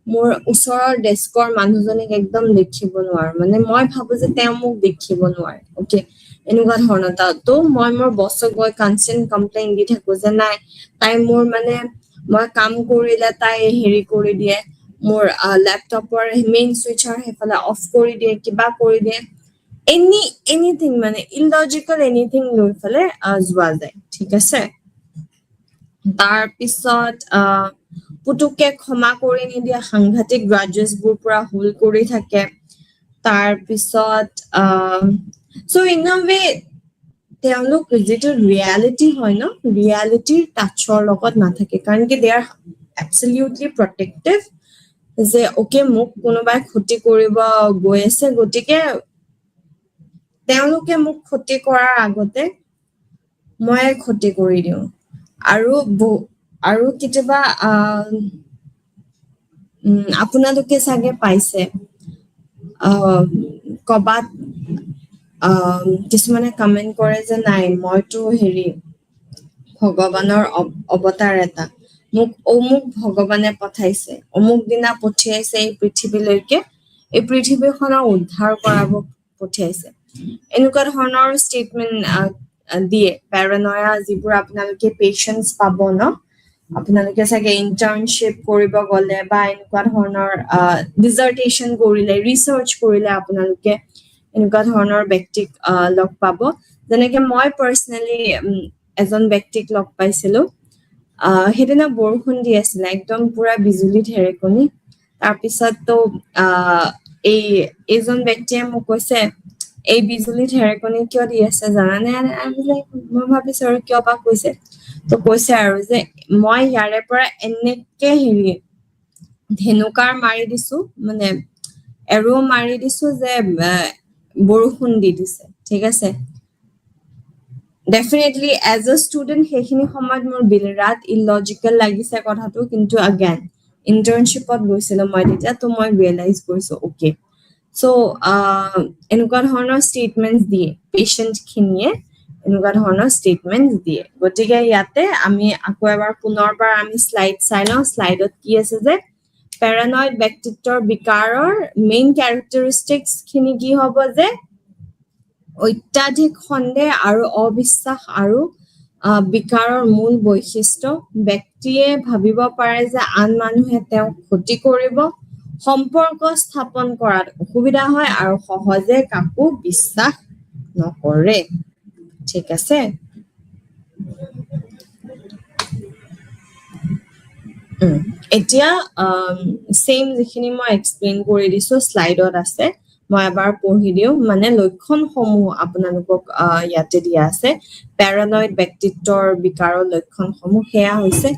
মোৰ ওচৰৰ ডেস্কৰ মানুহজনীক একদম দেখিব নোৱাৰো মানে মই ভাবো যে তেওঁ মোক দেখিব নোৱাৰে ওকে এনেকুৱা ধৰণৰ তো মই মোৰ বছক গৈ কনষ্টেন্ট কমপ্লেইন দি থাকো যে নাই তাই মোৰ মানে মই কাম কৰিলে তাই হেৰি কৰি দিয়ে মোৰ লেপটপৰ মেইন চুইচাৰ সেইফালে অফ কৰি দিয়ে কিবা কৰি দিয়ে এনিথিং মানে ইলজিকেল এনিথিং লৈ ফালে যোৱা যায় ঠিক আছে তাৰ পিছত পুতুকে ক্ষমা কৰি নিদিয়া সাংঘাতিক গ্ৰাজেছবোৰ পুৰা হোল কৰি থাকে তাৰ পিছত সো ইন আ ৱে তেওঁলোক যিটো ৰিয়েলিটি হয় ন ৰিয়েলিটিৰ টাচৰ লগত নাথাকে কাৰণ কি দে আৰ এবছলিউটলি প্ৰটেক্টিভ যে ওকে মোক কোনোবাই ক্ষতি কৰিব গৈ আছে গতিকে তেওঁলোকে মোক ক্ষতি কৰাৰ আগতে মই ক্ষতি কৰি দিওঁ আৰু কেতিয়াবা আপোনালোকে চাগে পাইছে কবাত কিছুমানে কমেন্ট কৰে যে নাই মইতো হেৰি ভগৱানৰ অৱতাৰ এটা মোক অমুক ভগৱানে পঠাইছে অমুক দিনা পঠিয়াইছে এই পৃথিৱীলৈকে এই পৃথিৱীখনক উদ্ধাৰ কৰাব পঠিয়াইছে এনেকুৱা ধৰণৰ ষ্টেটমেন্ট দিয়ে পেৰানয়া যিবোৰ আপোনালোকে পেশেন্স পাব ন আপোনালোকে চাগে ইন্টাৰ্নশ্বিপ কৰিব গলে বা এনেকুৱা ধৰণৰ ডিজাৰ্টেশ্যন কৰিলে ৰিচাৰ্চ কৰিলে আপোনালোকে এনেকুৱা ধৰণৰ ব্যক্তিক লগ পাব যেনেকে মই পাৰ্চনেলি এজন ব্যক্তিক লগ পাইছিলো সেইদিনা বৰষুণ দি আছিলে একদম পুৰা বিজুলী ঢেৰেকনি তাৰপিছত তো এইজন ব্যক্তিয়ে মোক কৈছে এই বিজুলী ঢেৰেকনি কিয় দি আছে জানানে মই ভাবিছো আৰু কিয় বা কৈছে তো কৈছে আৰু যে মই ইয়াৰে পৰা এনেকে হেৰি ধেনুকাৰ মাৰি দিছো মানে এৰো মাৰি দিছো যে বৰষুণ দি দিছে ঠিক আছে ডেফিনেটলি এজ আ ষ্টুডেণ্ট সেইখিনি সময়ত মোৰ বিৰাট ইলজিকেল লাগিছে কথাটো কিন্তু আগেন ইণ্টাৰ্ণশ্বিপত গৈছিলো মই তেতিয়া তো মই ৰিয়েলাইজ কৰিছো ওকে চ' এনেকুৱা ধৰণৰ ষ্টেটমেণ্টছ দিয়ে পেচেণ্টখিনিয়ে এনেকুৱা ধৰণৰ ষ্টেটমেণ্টছ দিয়ে গতিকে ইয়াতে আমি আকৌ এবাৰ পুনৰবাৰ আমি শ্লাইড চাই লওঁ শ্লাইডত কি আছে যে পেৰানয়েড ব্যক্তিত্বৰ বিকাৰৰ মেইন কেৰেক্টাৰিষ্টিক্সখিনি কি হ'ব যে অত্যাধিক সন্দেহ আৰু অবিশ্বাস আৰু বিকাৰৰ মূল বৈশিষ্ট্য ব্যক্তিয়ে ভাবিব পাৰে যে আন মানুহে তেওঁক ক্ষতি কৰিব সম্পৰ্ক স্থাপন কৰাত অসুবিধা হয় আৰু সহজে কাকো বিশ্বাস নকৰে ঠিক আছে এতিয়া সেম যিখিনি মই এক্সপ্লেইন কৰি দিছো স্লাইডত আছে মই এবাৰ পঢ়ি দিওঁ মানে লক্ষণসমূহ আপোনালোকক ইয়াতে দিয়া আছে পেৰানয়েড ব্যক্তিত্বৰ বিকাৰৰ লক্ষণসমূহ সেয়া হৈছে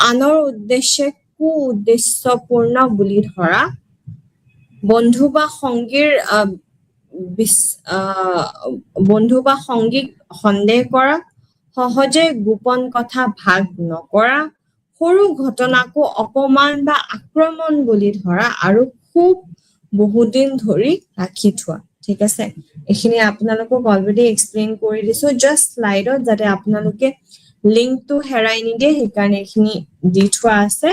আনৰ উদ্দেশ্যে কু উদ্দেশ্যপূৰ্ণ বুলি ধৰা বন্ধু বা সংগীক সন্দেহ কৰা সহজে গোপন কথা ভাগ নকৰা সৰু ঘটনাকো অপমান বা আক্ৰমণ বুলি ধৰা আৰু খুব বহুদিন ধৰি ৰাখি থোৱা ঠিক আছে এখিনি আপোনালোকক অলৰেডি এক্সপ্লেইন কৰি দিছো জাস্ট স্লাইডত যাতে আপোনালোকে লিংকটো হেৰাই নিদিয়ে সেইকাৰণে এখিনি দি থোৱা আছে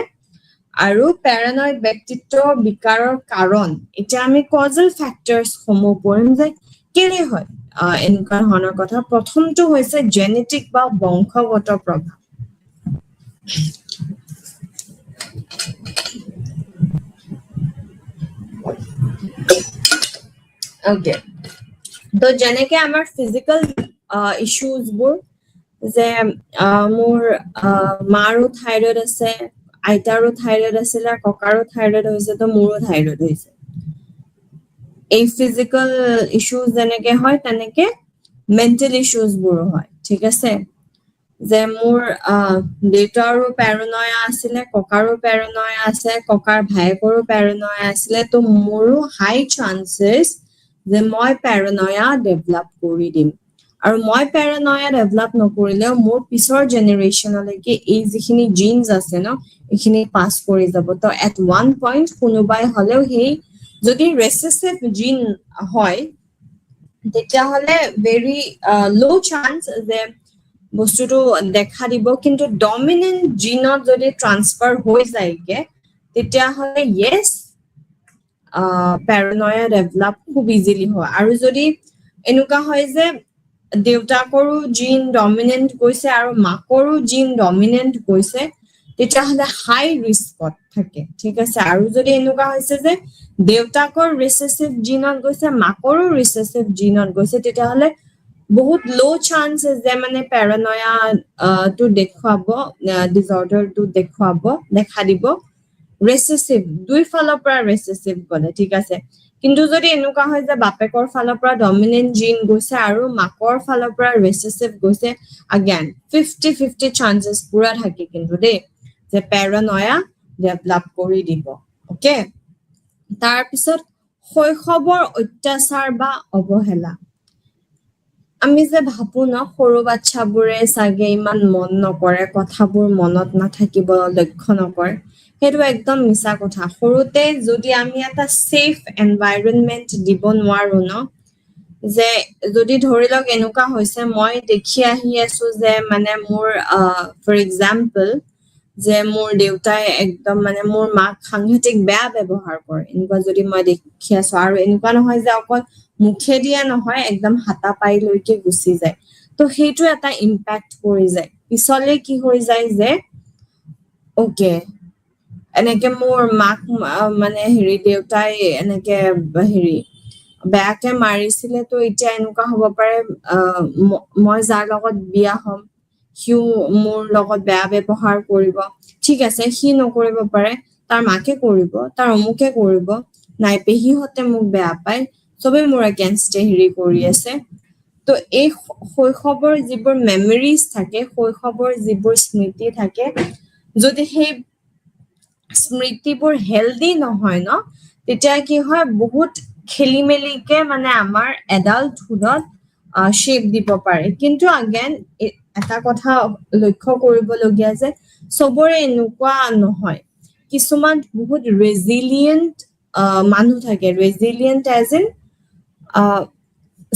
আৰু প্যাৰানয়েড ব্যক্তিত্ব বিকাৰৰ কাৰণ এতিয়া আমি কজল ফ্যাক্টৰস সমূহ পঢ়িম যে কেলে হয় এনেকুৱা ধৰণৰ কথা প্ৰথমটো হৈছে জেনেটিক বা বংশগত প্ৰভাৱ ওকে তো যেনেকে আমাৰ ফিজিক্যাল ইস্যুজ বোৰ যে মোৰ মাৰো থাইৰয়েড আছে আইতাৰো থাইৰয়েড আছিল আৰু ককাৰো থাইৰয়েড হৈছে তো মোৰো থাইৰয়েড হৈছে এই ফিজিক্যাল ইস্যুজ যেনেকে হয় তেনেকে মেন্টাল ইস্যুজ বোৰ হয় ঠিক আছে যে মোৰ দেউতাৰো প্যাৰানয়া আছিলে ককাৰো প্যাৰানয়া আছে ককাৰ ভাইকৰো প্যাৰানয়া আছিলে তো মোৰো হাই চান্সেস যে মই প্যাৰানয়া ডেভেলপ কৰি দিম আৰু মই প্যাৰানয়া ডেভেলপ নকৰিলেও মোৰ পিছৰ জেনাৰেশনলৈকে এই যিখিনি জিনস আছে ন এখিনি পাস কৰি যাব তো এট ওয়ান পইণ্ট কোনোবাই হলেও সেই যদি ৰেসেসিভ জিন হয় তেতিয়া হলে ভেৰি লো চান্স যে বস্তুটো দেখা দিব কিন্তু ডমিনেন্ট জিনত যদি ট্ৰান্সফাৰ হৈ যায়গে তেতিয়া হলে ইয়েস প্যাৰানয়া ডেভেলপ খুব ইজিলি হয় আৰু যদি এনেকুৱা হয় যে দেউতাকৰো জিন ডমিনেন্ট গৈছে আৰু মাকৰো জিন ডমিনেন্ট গৈছে তেতিয়া হলে হাই ৰিস্কত থাকে ঠিক আছে আৰু যদি এনেকুৱা হৈছে যে দেউতাকৰ ৰিসেসিভ জিনত গৈছে মাকৰো ৰিসেসিভ জিনত গৈছে তেতিয়া হলে বহুত লো চান্সেস যে মানে প্যাৰানয়া to দেখুৱাব ডিসঅৰ্ডাৰ to দেখুৱাব দেখা দিব ৰেসেসিভ দুই ফালৰ পৰা ৰেসেসিভ গলে ঠিক আছে কিন্তু যদি এনেকুৱা হয় যে বাপেকৰ ফালৰ পৰা ডমিনেন্ট জিন গৈছে আৰু মাকৰ ফালৰ পৰা ৰেসেসিভ গৈছে again 50-50 চান্সেস পুৰা থাকে কিন্তু দে যে প্যাৰানয়া ডেভেলপ কৰি দিব ওকে তাৰ পিছত শৈশৱৰ অত্যাচাৰ বা অৱহেলা আমি যে ভাবো ন সৰু বাচ্চাবোৰে সাগে ইমান মন নকৰে কথাবোৰ মনত নাথাকিব লক্ষ্য নকৰে হেতু একদম মিছা কথা সৰুতে যদি আমি এটা সেফ এনভায়ৰনমেন্ট দিব নোৱাৰো ন যে যদি ধৰি লওক এনেকুৱা হৈছে মই দেখি আহি আছো যে মানে মোৰ ফৰ এক্সাম্পল যে মোৰ দেউতাই একদম মানে মোৰ মাক সাংঘাতিক বেয়া ব্যৱহাৰ কৰে এনেকুৱা যদি মই দেখি আছো আৰু এনেকুৱা নহয় যে অকল মুখে দিয়া নহয় একদম হাতা পাই লৈকে গুচি যায় তো হেতু এটা ইম্প্যাক্ট কৰি যায় পিছলে কি হৈ যায় যে ওকে এনেকে মোৰ মাক মানে হেৰি দেউতাই এনেকে হেৰি বেয়াকে মাৰিছিলে তো এতিয়া এনেকুৱা হ'ব পাৰে মই যাৰ লগত বিয়া হ'ম হিউ মোৰ লগত বেয়া ব্যৱহাৰ কৰিব ঠিক আছে হি নকৰিব পাৰে তাৰ মাকে কৰিব তাৰ অমুকে কৰিব নাই পেহিহতে মোক বেয়া পায় সবে মোৰ এগেইনষ্টে হেৰি কৰি আছে তো এই শৈশৱৰ যিবোৰ মেমৰিজ থাকে শৈশৱৰ যিবোৰ স্মৃতি থাকে যদি সেই স্মৃতিবোৰ হেলদি নহয় ন তেতিয়া কি হয় বহুত খেলিমেলিকে মানে আমাৰ এডাল্টহুডত শেপ দিব পাৰে কিন্তু again এটা কথা লক্ষ্য কৰিবলগীয়া যে সবৰে এনেকুৱা নহয় কিছুমান বহুত ৰেজিলিয়েন্ট মানুহ থাকে ৰেজিলিয়েন্ট এজ ইন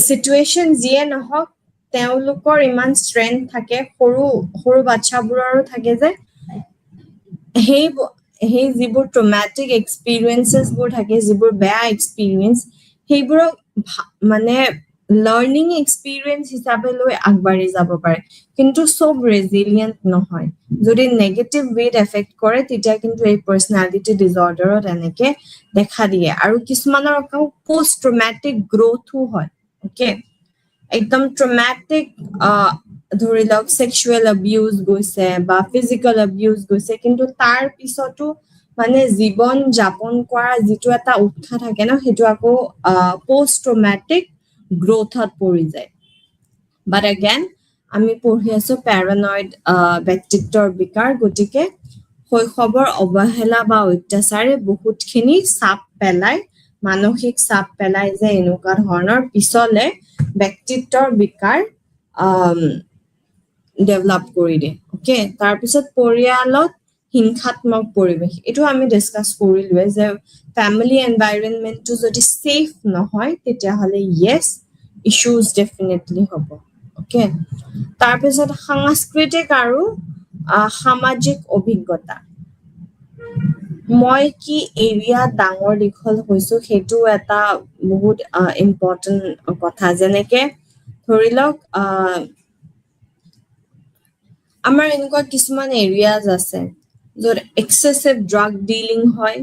সিচুৱেচন যিয়ে নহওক তেওঁলোকৰ ইমান ষ্ট্ৰেংথ থাকে সৰু সৰু বাচ্চাবোৰৰো থাকে যে সেই যিবোৰ ট্ৰমেটিক এক্সপেৰিয়েন্সেস বোৰ থাকে যিবোৰ বেয়া এক্সপেৰিয়েন্স সেইবোৰক মানে লাৰ্নিং এক্সপেৰিয়েন্স হিচাপে লৈ আগবাঢ়ি যাব পাৰে কিন্তু সব ৰেজিলিয়েন্ট নহয় যদি নেগেটিভ ৱেত এফেক্ট কৰে তেতিয়া কিন্তু এই পাৰ্সোনালিটি ডিসঅৰ্ডাৰত এনেকে দেখা দিয়ে আৰু কিছুমানৰ পোষ্ট ট্ৰমেটিক গ্ৰোথো হয় ওকে একদম ট্ৰমেটিক ধৰি লওক সেক্সুৱেল অ্যাবিউজ গৈছে বা ফিজিক্যাল অ্যাবিউজ গৈছে কিন্তু তাৰ পিছতো মানে জীৱন যাপন কৰা যিটো এটা উৎসাহ থাকে ন হেতু আকৌ পোষ্ট ট্ৰমেটিক গ্ৰোথত পৰি যায় বাট again আমি পঢ়ি আছো প্যাৰানয়েড ব্যক্তিত্বৰ বিকাৰ গতিকে শৈশৱৰ অৱহেলা বা অত্যাচাৰে বহুতখিনি চাপ পেলাই মানসিক চাপ পেলাই যে এনেকুৱা ধৰণৰ পিছলে ব্যক্তিত্বৰ বিকাৰ ডেভেলপ কৰি দিয়ে ওকে তাৰ পিছত পৰিয়ালত হিংসাত্মক পৰিৱেশ এইটো আমি ডিসকাস কৰিলোৱে যে ফ্যামিলি এনভাইৰনমেন্টটো যদি সেফ নহয় তেতিয়াহলে ইয়েস ইস্যুজ ডেফিনেটলি হ'ব ওকে তাৰপিছত সাংস্কৃতিক আৰু সামাজিক অভিজ্ঞতা মই কি এৰিয়া ডাঙৰ দীঘল হৈছো সেইটো এটা বহুত ইম্পৰ্টেন্ট কথা যেনেকে ধৰি লওক আমাৰ এনেকুৱা কিছুমান এৰিয়াজ আছে য'ত এক্সেসিভ ড্ৰাগ ডিলিং হয়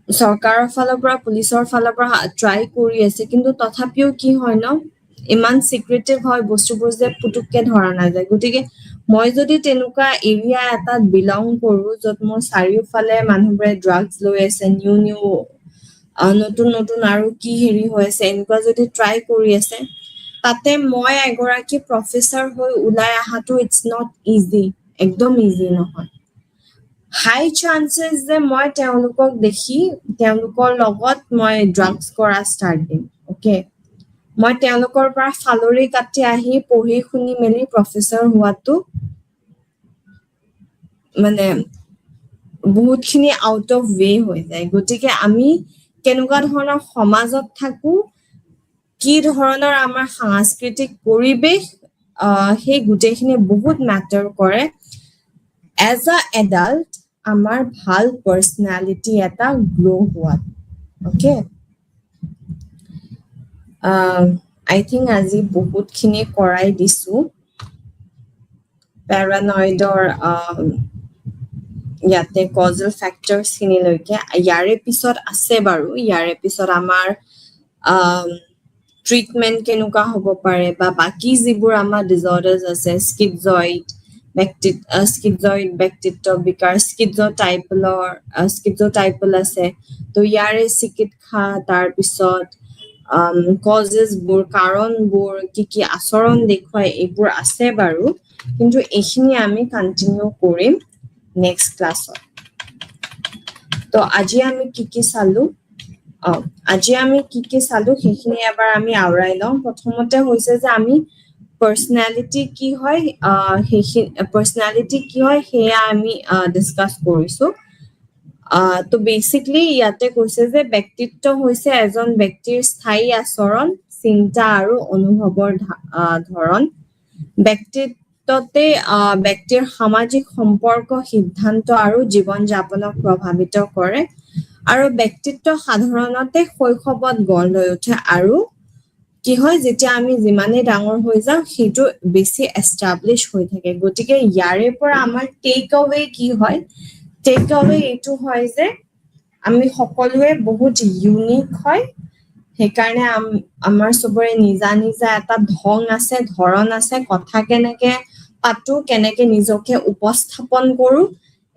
চৰকাৰৰ ফালৰ পৰা পুলিচৰ ফালৰ পৰা ট্ৰাই কৰি আছে কিন্তু তথাপিও কি হয় ন ইমান সিক্ৰেটিভ হয় বস্তুবোৰ যে পুতুককে ধৰা নাযায় গতিকে মই যদি তেনেকুৱা এৰিয়া এটাত বিলং কৰো য'ত মোৰ চাৰিওফালে মানুহবোৰে ড্ৰাগছ লৈ আছে নিউ নতুন নতুন আৰু কি হেৰি হৈ আছে এনেকুৱা যদি ট্ৰাই কৰি আছে তাতে মই এগৰাকী প্ৰফেসৰ হৈ ওলাই আহাটো ইটস নট ইজি একদম ইজি নহয় হাই চান্সেস যে মই তেওঁলোকক দেখি তেওঁলোকৰ লগত মই ড্ৰাগছ কৰা ষ্টাৰ্ট দিম ওকে মই তেওঁলোকৰ পৰা ফালৰি কাটি আহি পঢ়ি শুনি মেলি প্ৰফেসৰ হোৱাটো মানে বহুতখিনি আউট অফ ৱে হৈ যায় গতিকে আমি কেনেকুৱা ধৰণৰ সমাজত থাকো কি ধৰণৰ আমাৰ সাংস্কৃতিক পৰিৱেশ সেই গোটেইখিনি বহুত মেটাৰ কৰে এজ আ এডাল্ট আমাৰ ভাল পাৰ্সোনালিটি এটা গ্ৰো হোৱাত ওকে আই থিংক আজি বহুতখিনি কৰাই দিছো পেৰানয়েডৰ ইয়াতে কজল ফেক্টৰছ খিনিলৈকে ইয়াৰে পিছত আছে বাৰু ইয়াৰে পিছত আমাৰ ট্ৰিটমেন্ট কেনেকুৱা হ'ব পাৰে বা বাকি যিবোৰ আমাৰ ডিসঅৰ্ডাৰছ আছে স্কিজয়েড ব্যক্তিত্ব বিকাৰ স্কিজোটাইপল আছে তো ইয়াৰে চিকিৎসা তাৰ পিছত কজেছ বোৰ কাৰণবোৰ কি আচৰণ দেখুৱাই এইবোৰ আছে বাৰু কিন্তু এইখিনি আমি কন্টিনিউ কৰিম নেক্সট ক্লাছত তো আজি আমি কি চালো আজি আমি কি চালো সেইখিনি এবাৰ আমি আওৰাই লওঁ প্ৰথমতে হৈছে যে আমি পাৰ্সোনালিটি কি হয় সেয়া আমি ডিসকাস কৰিছো তো বেসিক্যালি ইয়াতে কৈছে যে ব্যক্তিত্ব হৈছে এজন ব্যক্তিৰ স্থায়ী আচৰণ চিন্তা আৰু অনুভৱৰ ধৰণ ব্যক্তিত্বতে ব্যক্তিৰ সামাজিক সম্পৰ্ক সিদ্ধান্ত আৰু জীৱন যাপনক প্ৰভাৱিত কৰে আৰু ব্যক্তিত্ব সাধাৰণতে শৈশৱত গঢ় লৈ উঠে আৰু কি হয় যেতিয়া আমি যিমানে ডাঙৰ হৈ যাওঁ সেইটো বেছি এস্টাবলিশ হৈ থাকে গতিকে ইয়াৰে পৰা আমাৰ টেক অৱে কি হয় টেক অৱে এইটো হয় যে আমি সকলোৱে বহুত ইউনিক হয় সেইকাৰণে আমাৰ সবৰে নিজা এটা ধং আছে ধৰণ আছে কথা কেনেকে পাতো কেনেকে নিজকে উপস্থাপন কৰো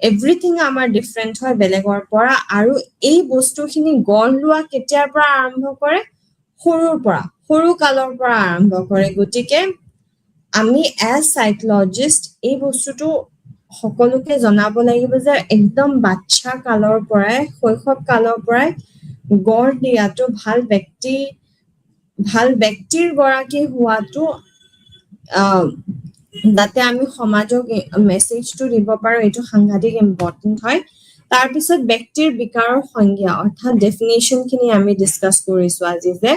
এভৰিথিং আমাৰ ডিফাৰেন্ট হয় বেলেগৰ পৰা আৰু এই বস্তুখিনি গঢ় লোৱা কেতিয়াৰ পৰা আৰম্ভ কৰে সৰু কালৰ পৰা আৰম্ভ কৰে গতিকে আমি এজ সাইকোলজিষ্ট এই বস্তুটো সকলোকে জনাব লাগিব যে একদম বাচ্চা কালৰ পৰাই শৈশৱ কালৰ পৰাই গঢ় দিয়াটো ভাল ব্যক্তিৰ গৰাকী হোৱাটো যাতে আমি সমাজক মেছেজটো দিব পাৰো এইটো সাংঘাতিক ইম্পৰ্টেন্ট হয় তাৰ পিছত ব্যক্তিৰ বিকাৰৰ সংজ্ঞা অৰ্থাৎ ডেফিনেশন খিনি আমি ডিসকাস কৰিছো আজি যে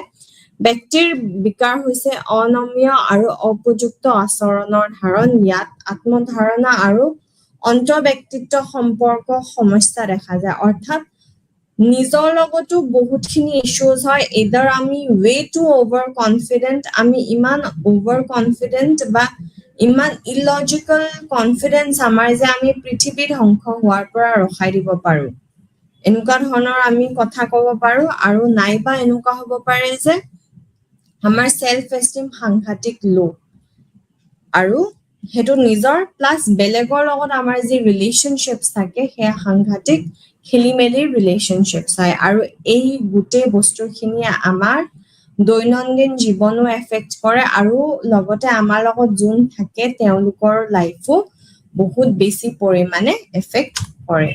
ব্যক্তিৰ বিকাৰ হৈছে অনমীয় আৰু অপযুক্ত আচৰণৰ ধাৰণ ইয়াত আত্মধাৰণা আৰু অন্তৰ্ব্যক্তিত্ব সম্পৰ্ক সমস্যা দেখা যায় অৰ্থাৎ নিজৰ লগতো বহুতখিনি ইস্যুজ হয় এদাৰ আমি ৱে টু অভাৰ কনফিডেন্ট আমি ইমান অভাৰ কনফিডেন্ট বা ইমান ইলজিক্যাল কনফিডেন্স আমাৰ যে আমি পৃথিৱী ধ্বংস হোৱাৰ পৰা ৰখাই দিব পাৰো এনেকুৱা ধৰণৰ আমি কথা ক'ব পাৰো আৰু নাইবা এনেকুৱা হ'ব পাৰে যে আমাৰ সেলফ এষ্টিম সাংঘাতিক লো আৰু হেতু নিজৰ প্লাস বেলেগৰ লগত আমাৰ যি ৰিলেশনশিপস থাকে হে সাংঘাতিক খেলিমেলি ৰিলেশনশিপস হয় আৰু এই গুটে বস্তুখিনি আমাৰ দৈনন্দিন জীৱনো এফেক্ট কৰে আৰু লগতে আমাৰ লগত যোন থাকে তেওঁলোকৰ লাইফো বহুত বেছি পৰিমাণে এফেক্ট কৰে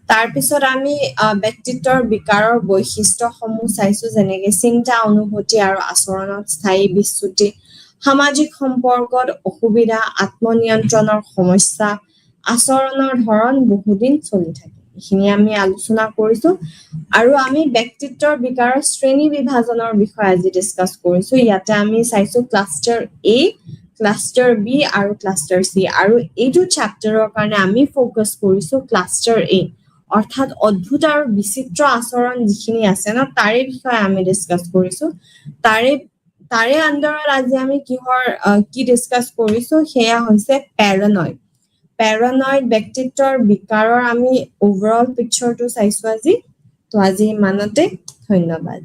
তাৰ পিছত আমি ব্যক্তিত্বৰ বিকাৰৰ বৈশিষ্ট্যসমূহ চাইছো যেনেকৈ চিন্তা অনুভূতি আৰু আচৰণত স্থায়ী বিচ্যুতি সামাজিক সম্পৰ্কত অসুবিধা আত্মনিয়ন্ত্ৰণৰ সমস্যা আচৰণৰ ধৰণ বহুদিন চলি থাকে এইখিনি আমি আলোচনা কৰিছো আৰু আমি ব্যক্তিত্বৰ বিকাৰৰ শ্ৰেণী বিভাজনৰ বিষয়ে আজি ডিসকাস কৰিছো ইয়াতে আমি চাইছো ক্লাষ্টাৰ A ক্লাষ্টাৰ B আৰু ক্লাষ্টাৰ C আৰু এইটো চ্যাপ্টাৰৰ কাৰণে আমি ফোকাস কৰিছো ক্লাষ্টাৰ A অৰ্থাৎ অদ্ভুত আৰু বিচিত্ৰ আচৰণ যিখিনি আছে ন তাৰে বিষয়ে আমি ডিসকাস কৰিছো তাৰে আন্ডাৰত আজি আমি কি ডিসকাস কৰিছো সেয়া হৈছে প্যাৰানয়েড ব্যক্তিত্বৰ বিকাৰৰ আমি ওভাৰঅল পিকচাৰটো চাইছো আজি তো আজি ইমানতে ধন্যবাদ